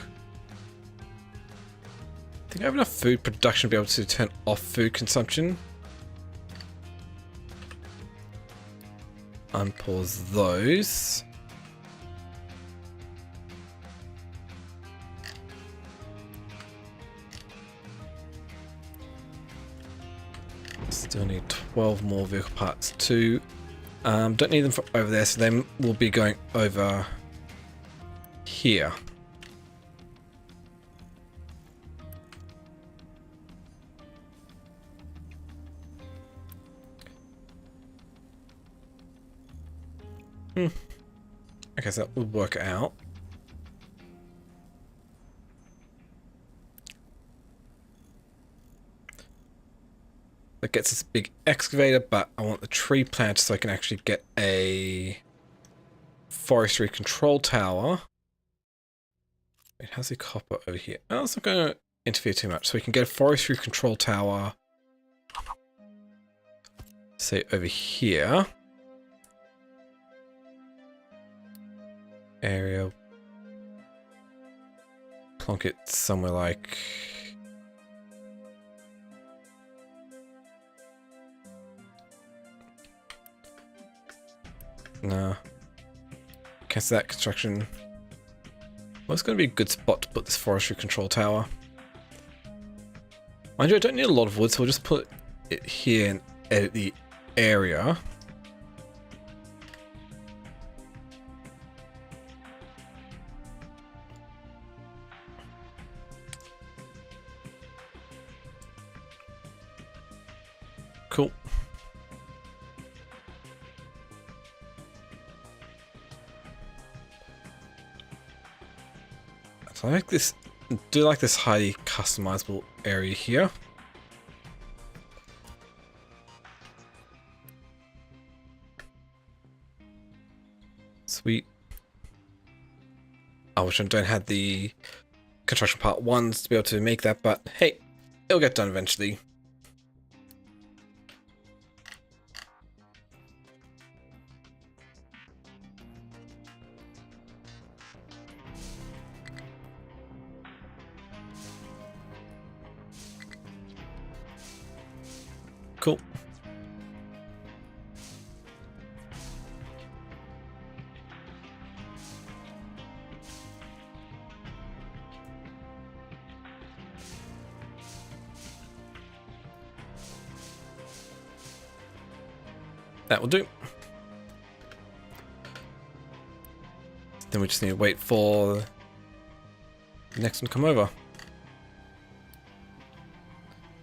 I think I have enough food production to be able to turn off food consumption. Unpause those. Still need 12 more vehicle parts too. Don't need them for over there, so then we'll be going over here. Okay, so that will work out. That gets us a big excavator, but I want the tree planted so I can actually get a forestry control tower. Wait, how's the copper over here? Oh, it's not going to interfere too much. So we can get a forestry control tower, say over here. Area. Plonk it somewhere like. No. Cancel that construction. Well, it's going to be a good spot to put this forestry control tower. Mind you, I don't need a lot of wood, so we'll just put it here and edit the area. Cool. So I like this, do like this highly customizable area here. Sweet. I wish I don't have the construction part ones to be able to make that, but hey, it'll get done eventually. Cool. That will do. Then we just need to wait for the next one to come over.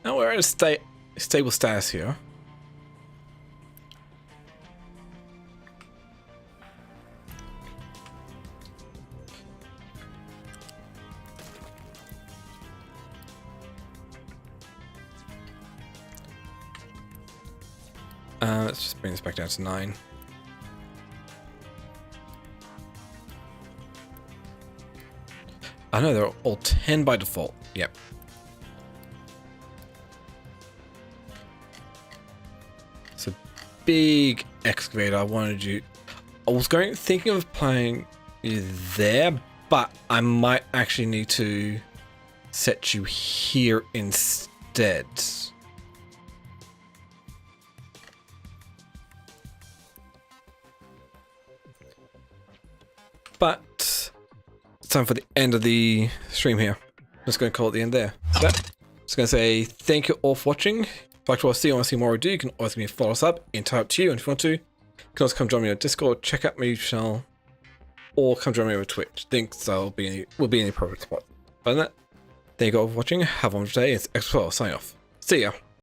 Now we're at a stable status here. Let's just bring this back down to 9. I know they're all 10 by default. Yep. It's a big excavator. I was thinking of playing you there, but I might actually need to set you here instead. But it's time for the end of the stream here. I'm just going to call it the end there. So just going to say thank you all for watching. If you like what I see, I want to see more I do, you can always give me a follow us up, entirely up to you. And if you want to, you can also come join me on Discord, check out my YouTube channel, or come join me over Twitch. Links will be in the appropriate spot. Other than that, thank you all for watching. Have a wonderful day. It's X12 signing off. See ya.